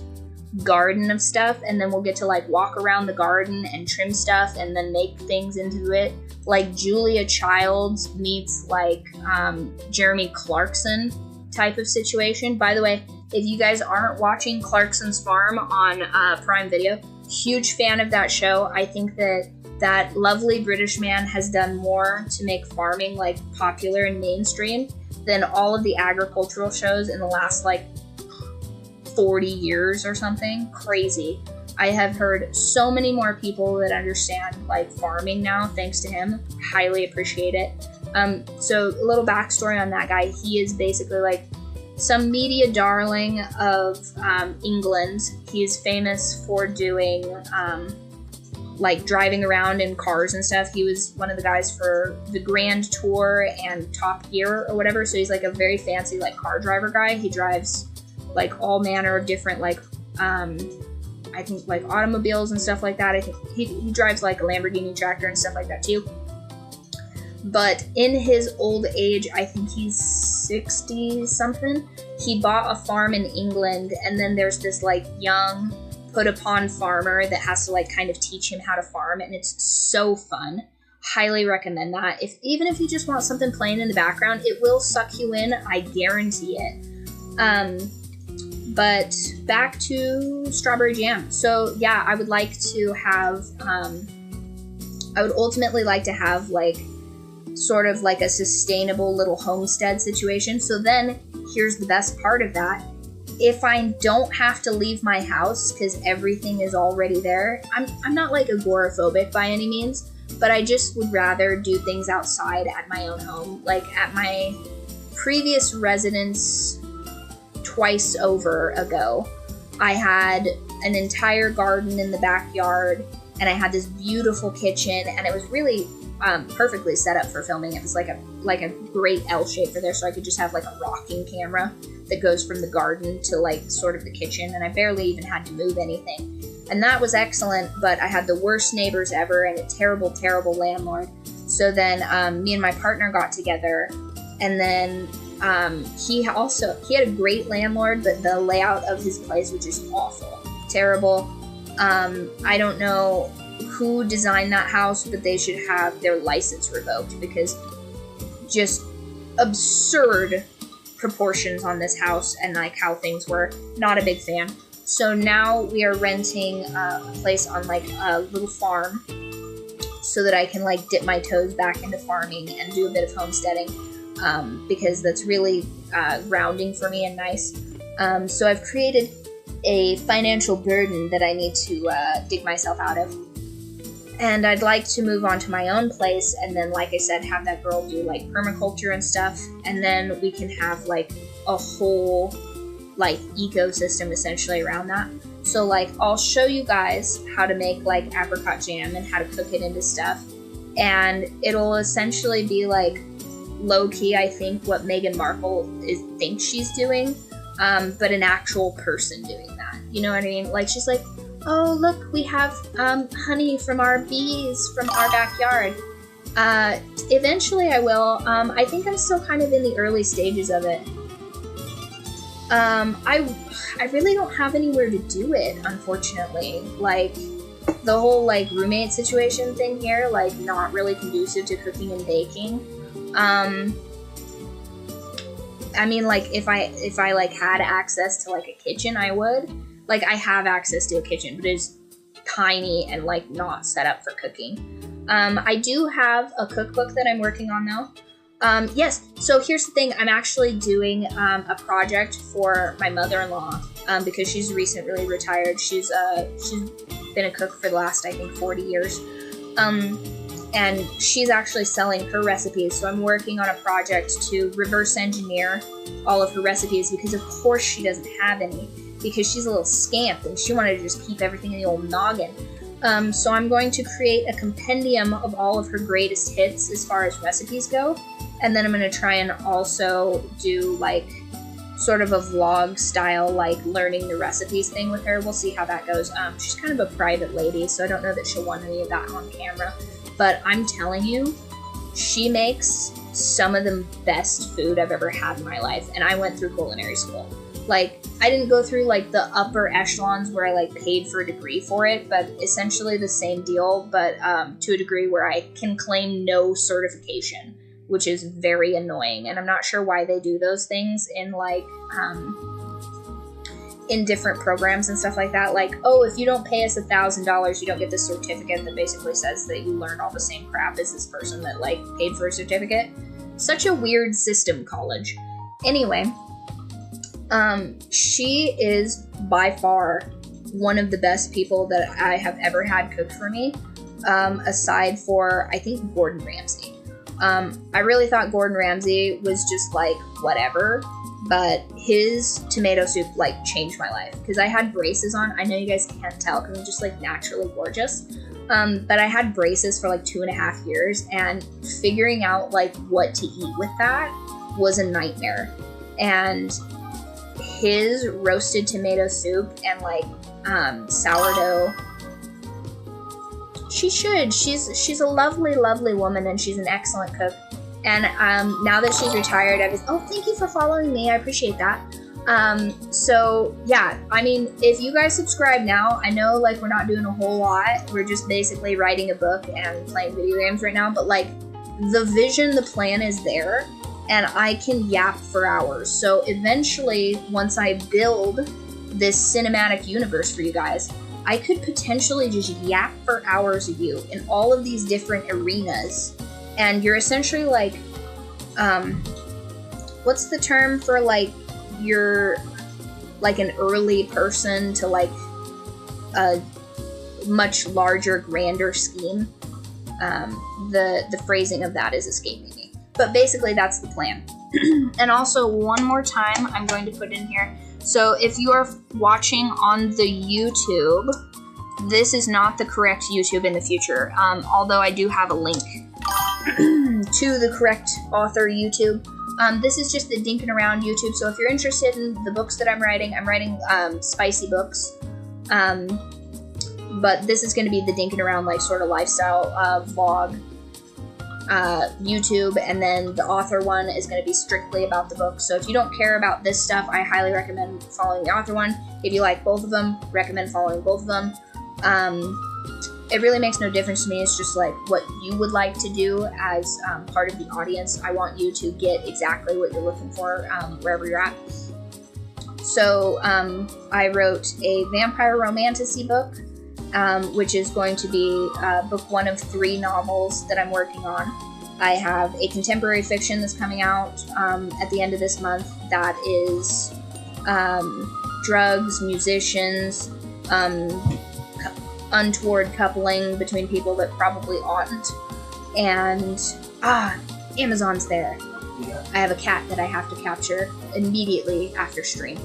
garden of stuff, and then we'll get to like walk around the garden and trim stuff and then make things into it. Like Julia Childs meets like Jeremy Clarkson type of situation. By the way, if you guys aren't watching Clarkson's Farm on Prime Video, huge fan of that show. I think that lovely British man has done more to make farming like popular and mainstream than all of the agricultural shows in the last like 40 years or something. Crazy. I have heard so many more people that understand like farming now thanks to him. Highly appreciate it. So a little backstory on that guy. He is basically like some media darling of England. He is famous for doing like driving around in cars and stuff. He was one of the guys for the Grand Tour and Top Gear or whatever. So he's like a very fancy like car driver guy. He drives like all manner of different like I think like automobiles and stuff like that. I think he drives like a Lamborghini tractor and stuff like that too. But in his old age, I think he's 60 something, he bought a farm in England, and then there's this like young put upon farmer that has to like kind of teach him how to farm, and it's so fun. Highly recommend that. Even if you just want something playing in the background, it will suck you in, I guarantee it. But back to strawberry jam. So yeah, I would like to have, I would ultimately like to have like sort of like a sustainable little homestead situation. So then here's the best part of that. If I don't have to leave my house because everything is already there, I'm not like agoraphobic by any means, but I just would rather do things outside at my own home. Like at my previous residence twice over ago, I had an entire garden in the backyard, and I had this beautiful kitchen, and it was really perfectly set up for filming. It was like a great L shape for there, so I could just have like a rocking camera that goes from the garden to like sort of the kitchen, and I barely even had to move anything. And that was excellent, but I had the worst neighbors ever and a terrible, terrible landlord. So then me and my partner got together, and then he had a great landlord, but the layout of his place was just awful. Terrible. I don't know who designed that house, but they should have their license revoked, because just absurd proportions on this house and like how things were. Not a big fan. So now we are renting a place on like a little farm so that I can like dip my toes back into farming and do a bit of homesteading, because that's really grounding for me and nice. So I've created a financial burden that I need to dig myself out of. And I'd like to move on to my own place, and then, like I said, have that girl do like permaculture and stuff, and then we can have like a whole like ecosystem essentially around that. So like I'll show you guys how to make like apricot jam and how to cook it into stuff, and it'll essentially be like low-key, I think, what Meghan Markle thinks she's doing, but an actual person doing that. You know what I mean? Like she's like, oh, look, we have honey from our bees from our backyard. Eventually I will. I think I'm still kind of in the early stages of it. I really don't have anywhere to do it, unfortunately. Like, the whole, like, roommate situation thing here, like, not really conducive to cooking and baking. I mean, like, if I like, had access to, like, a kitchen, I would. Like, I have access to a kitchen, but it's tiny and, like, not set up for cooking. I do have a cookbook that I'm working on, though. Yes, so here's the thing. I'm actually doing a project for my mother-in-law, because she's recently retired. She's been a cook for the last, I think, 40 years. And she's actually selling her recipes, so I'm working on a project to reverse engineer all of her recipes, because of course she doesn't have any, because she's a little scamp and she wanted to just keep everything in the old noggin. So I'm going to create a compendium of all of her greatest hits as far as recipes go, and then I'm going to try and also do like sort of a vlog style, like learning the recipes thing with her. We'll see how that goes. She's kind of a private lady, so I don't know that she'll want any of that on camera. But I'm telling you, she makes some of the best food I've ever had in my life. And I went through culinary school. Like, I didn't go through like the upper echelons where I like paid for a degree for it, but essentially the same deal, but to a degree where I can claim no certification, which is very annoying. And I'm not sure why they do those things in like in different programs and stuff like that. Like, oh, if you don't pay us $1,000, you don't get this certificate that basically says that you learned all the same crap as this person that like paid for a certificate. Such a weird system, college. Anyway, she is by far one of the best people that I have ever had cook for me, aside for, I think, Gordon Ramsay. I really thought Gordon Ramsay was just like whatever, but his tomato soup like changed my life, because I had braces on. I know you guys can't tell because I'm just like naturally gorgeous, but I had braces for like 2.5 years, and figuring out like what to eat with that was a nightmare. And his roasted tomato soup and like sourdough, she's a lovely, lovely woman, and she's an excellent cook. And now that she's retired, oh, thank you for following me. I appreciate that. So yeah, I mean, if you guys subscribe now, I know like we're not doing a whole lot. We're just basically writing a book and playing video games right now, but like the vision, the plan is there, and I can yap for hours. So eventually, once I build this cinematic universe for you guys, I could potentially just yap for hours of you in all of these different arenas. And you're essentially like, what's the term for like, you're like an early person to like a much larger, grander scheme. The phrasing of that is escaping me. But basically that's the plan. And also one more time, I'm going to put in here. So if you are watching on the YouTube, this is not the correct YouTube in the future. Although I do have a link to the correct author YouTube. This is just the Dinkin' Around YouTube. So if you're interested in the books that I'm writing spicy books. But this is going to be the Dinkin' Around like sort of lifestyle vlog YouTube, and then the author one is going to be strictly about the book. So if you don't care about this stuff, I highly recommend following the author one. If you like both of them, recommend following both of them. It really makes no difference to me. It's just like what you would like to do as part of the audience. I want you to get exactly what you're looking for wherever you're at. So I wrote a vampire romantasy book, which is going to be book 1 of 3 novels that I'm working on. I have a contemporary fiction that's coming out at the end of this month that is drugs, musicians, untoward coupling between people that probably oughtn't. And Amazon's there. I have a cat that I have to capture immediately after stream.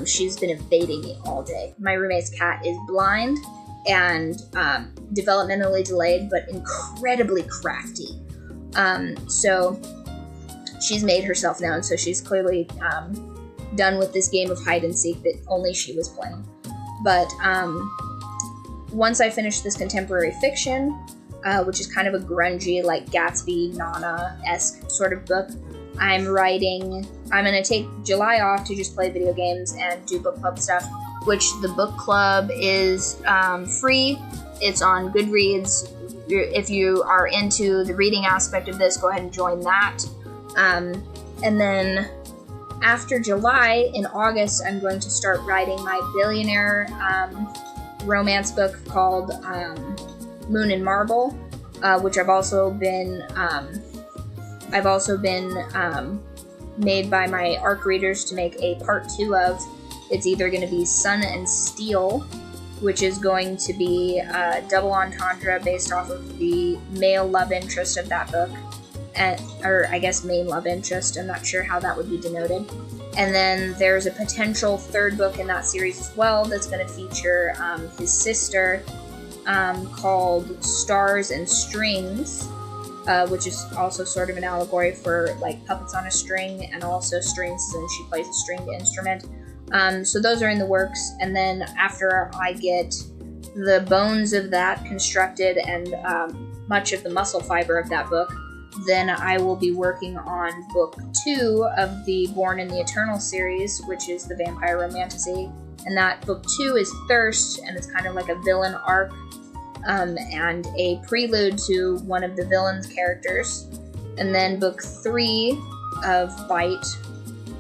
She's been evading me all day. My roommate's cat is blind and developmentally delayed, but incredibly crafty. So she's made herself known, so she's clearly done with this game of hide and seek that only she was playing. But once I finish this contemporary fiction, which is kind of a grungy, like Gatsby, Nana-esque sort of book, I'm going to take July off to just play video games and do book club stuff, which the book club is free. It's on Goodreads. If you are into the reading aspect of this, go ahead and join that. And then after July, in August, I'm going to start writing my billionaire romance book called Moon and Marble, which I've also been made by my ARC readers to make a part 2 of. It's either going to be Sun and Steel, which is going to be a double entendre based off of the male love interest of that book, or I guess main love interest. I'm not sure how that would be denoted. And then there's a potential third book in that series as well that's going to feature his sister, called Stars and Strings, which is also sort of an allegory for like puppets on a string, and also strings, and she plays a stringed instrument. So those are in the works, and then after I get the bones of that constructed and much of the muscle fiber of that book, then I will be working on book 2 of the Born in the Eternal series, which is the vampire romantasy. And that book 2 is Thirst, and it's kind of like a villain arc, and a prelude to one of the villain's characters. And then book 3 of Bite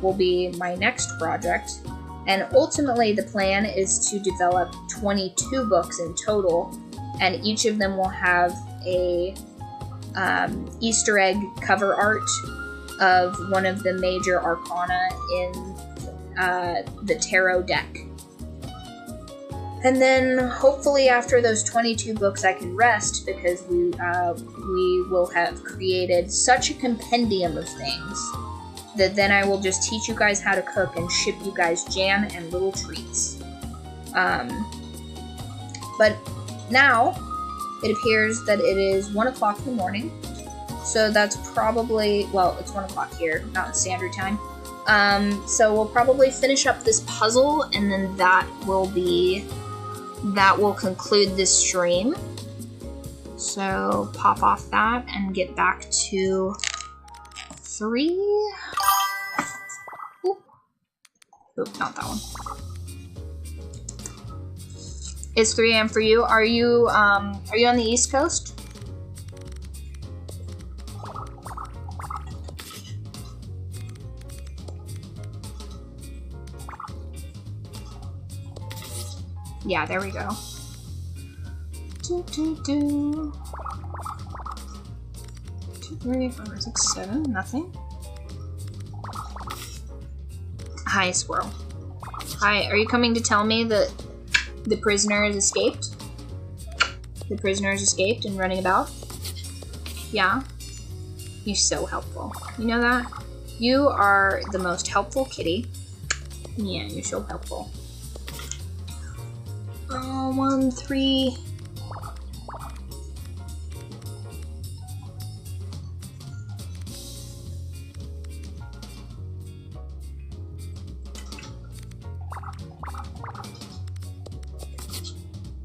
will be my next project. And ultimately the plan is to develop 22 books in total, and each of them will have a Easter egg cover art of one of the major arcana in the tarot deck. And then hopefully after those 22 books I can rest, because we will have created such a compendium of things that then I will just teach you guys how to cook and ship you guys jam and little treats. But now it appears that it is 1 o'clock in the morning, so that's probably, well, it's 1 o'clock here, Mountain Standard Time. So we'll probably finish up this puzzle, and then that will conclude this stream. So pop off that and get back to 3. Oop, not that one. It's 3 a.m. for you. Are you on the East Coast? Yeah, there we go. 2, 3, 4, 6, 7, nothing. Hi, squirrel. Hi, are you coming to tell me that the prisoner has escaped? The prisoner has escaped and running about? Yeah? You're so helpful. You know that? You are the most helpful kitty. Yeah, you're so helpful. 1, 3...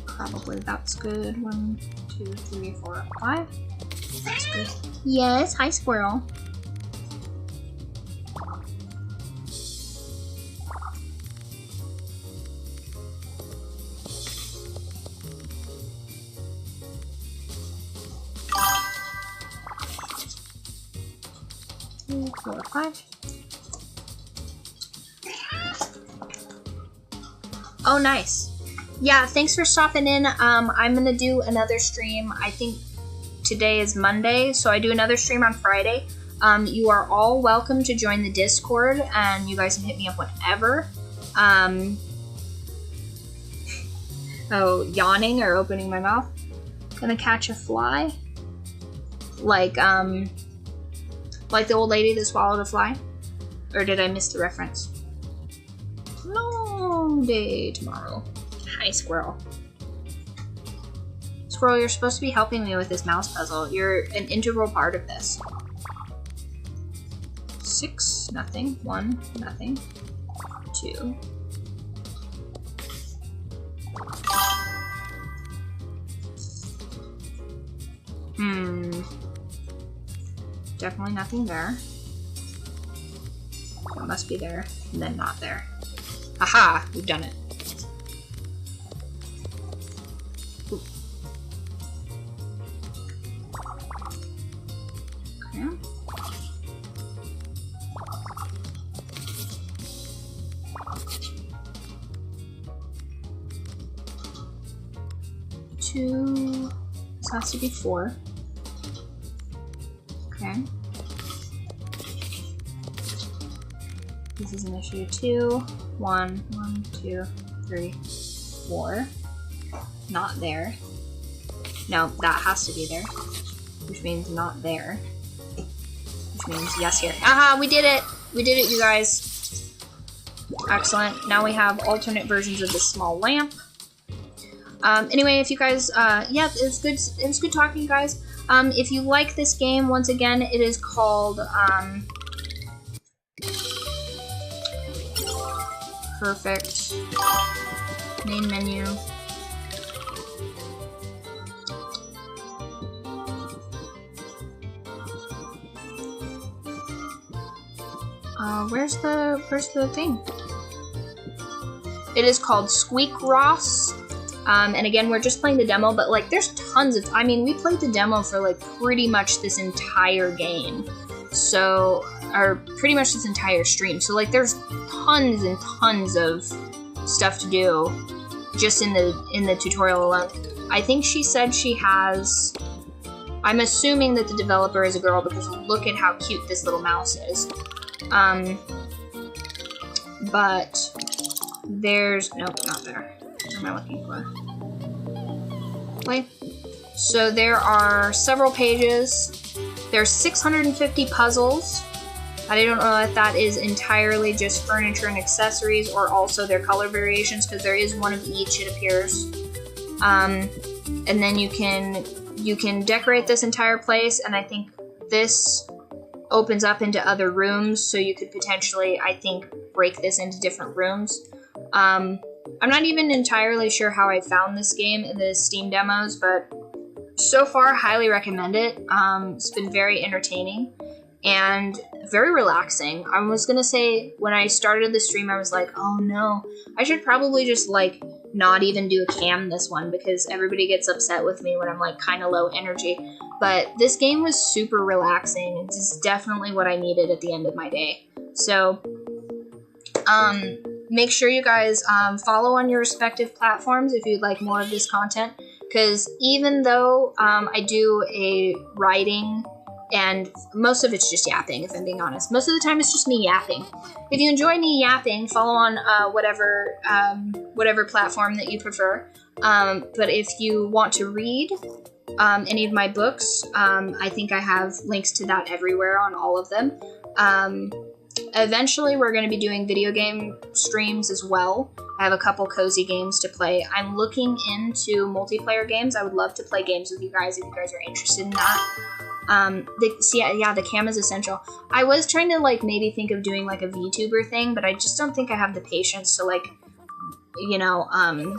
Probably that's good. 1, 2, 3, 4, 5. That's good. Yes, hi squirrel. Three, 4, 5. Oh, nice. Yeah, thanks for stopping in. I'm gonna do another stream. I think today is Monday, so I do another stream on Friday. You are all welcome to join the Discord, and you guys can hit me up whenever. Oh, yawning or opening my mouth. Gonna catch a fly? Like the old lady that swallowed a fly? Or did I miss the reference? Long day tomorrow. Hi, squirrel. Squirrel, you're supposed to be helping me with this mouse puzzle. You're an integral part of this. 6, nothing. 1, nothing. 2. Definitely nothing there. It must be there, and then not there. Aha! We've done it. Ooh. Okay. Two. This has to be 4. Okay. This is initiative 2. 1, 2, 3, 4. not there. No, that has to be there, which means not there, which means yes here. Aha, we did it! We did it, you guys. Excellent. Now we have alternate versions of the small lamp. Anyway, if you guys, yeah, it was good talking to you guys. If you like this game, once again, it is called, perfect. Main menu. Where's the thing? It is called Squeak Ross. And again, we're just playing the demo, but like there's tons of, I mean, we played the demo for like pretty much this entire game. So, or pretty much this entire stream. So like there's tons and tons of stuff to do just in the tutorial alone. I think she said she has, I'm assuming that the developer is a girl because look at how cute this little mouse is. But there's, nope, not there. What am I looking for? Play. So there are several pages. There's 650 puzzles. I don't know if that is entirely just furniture and accessories or also their color variations, because there is one of each, it appears. And then you can decorate this entire place, and I think this opens up into other rooms, so you could potentially, I think, break this into different rooms. I'm not even entirely sure how I found this game in the Steam demos, but so far, highly recommend it. It's been very entertaining and very relaxing. I was gonna say, when I started the stream, I was like, oh no, I should probably just like not even do a cam this one because everybody gets upset with me when I'm like kind of low energy. But this game was super relaxing. It's definitely what I needed at the end of my day. So, make sure you guys follow on your respective platforms if you'd like more of this content. Because even though I do a writing, and most of it's just yapping, if I'm being honest. Most of the time it's just me yapping. If you enjoy me yapping, follow on whatever platform that you prefer. But if you want to read any of my books, I think I have links to that everywhere on all of them. Eventually, we're going to be doing video game streams as well. I have a couple cozy games to play. I'm looking into multiplayer games. I would love to play games with you guys if you guys are interested in that. The cam is essential. I was trying to like maybe think of doing like a VTuber thing, but I just don't think I have the patience to like, you know,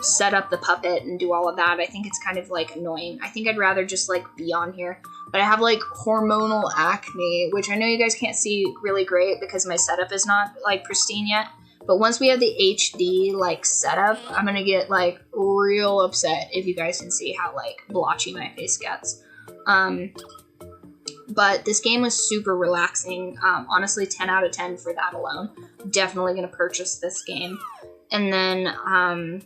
set up the puppet and do all of that. I think it's kind of like annoying. I think I'd rather just like be on here. But I have like hormonal acne, which I know you guys can't see really great because my setup is not like pristine yet. But once we have the HD like setup, I'm gonna get like real upset if you guys can see how like blotchy my face gets. But this game was super relaxing. Honestly, 10 out of 10 for that alone. Definitely gonna purchase this game. And then,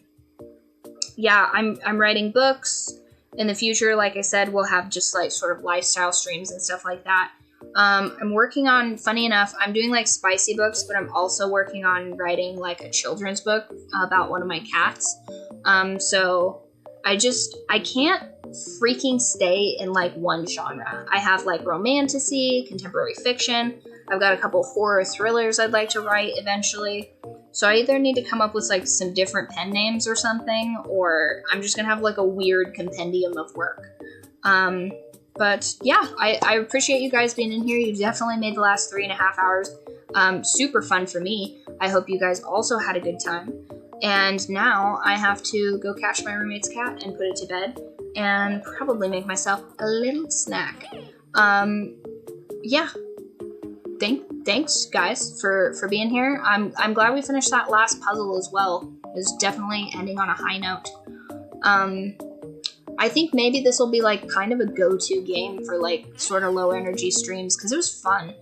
yeah, I'm writing books. In the future, like I said, we'll have just like sort of lifestyle streams and stuff like that. I'm working on, funny enough, I'm doing like spicy books, but I'm also working on writing like a children's book about one of my cats. So I can't freaking stay in like one genre. I have like romantasy, contemporary fiction. I've got a couple horror thrillers I'd like to write eventually. So I either need to come up with like some different pen names or something, or I'm just gonna have like a weird compendium of work. But yeah, I appreciate you guys being in here. You definitely made the last 3.5 hours super fun for me. I hope you guys also had a good time. And now I have to go catch my roommate's cat and put it to bed and probably make myself a little snack. Yeah. Thanks guys for being here. I'm glad we finished that last puzzle as well. It was definitely ending on a high note. I think maybe this will be like kind of a go-to game for like sort of low energy streams because it was fun.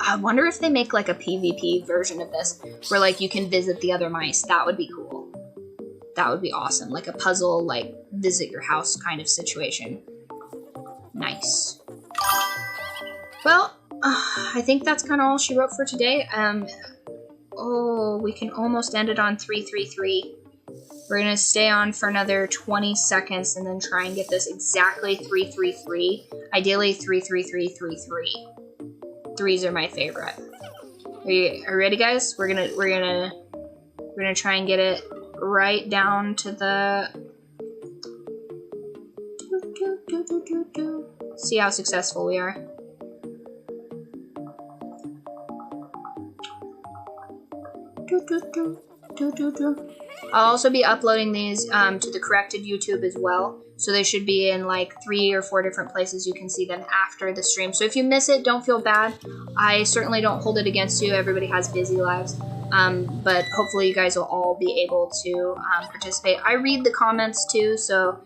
I wonder if they make like a PvP version of this where like you can visit the other mice. That would be cool. That would be awesome. Like a puzzle, like visit your house kind of situation. Nice. Well, I think that's kind of all she wrote for today. Oh, we can almost end it on 333. We're gonna stay on for another 20 seconds and then try and get this exactly 333. Ideally 33333. Threes are my favorite. Are you ready, guys? We're gonna try and get it right down to the. See how successful we are. I'll also be uploading these to the corrected YouTube as well. So they should be in like 3 or 4 different places. You can see them after the stream. So if you miss it, don't feel bad. I certainly don't hold it against you. Everybody has busy lives. But hopefully you guys will all be able to participate. I read the comments too, so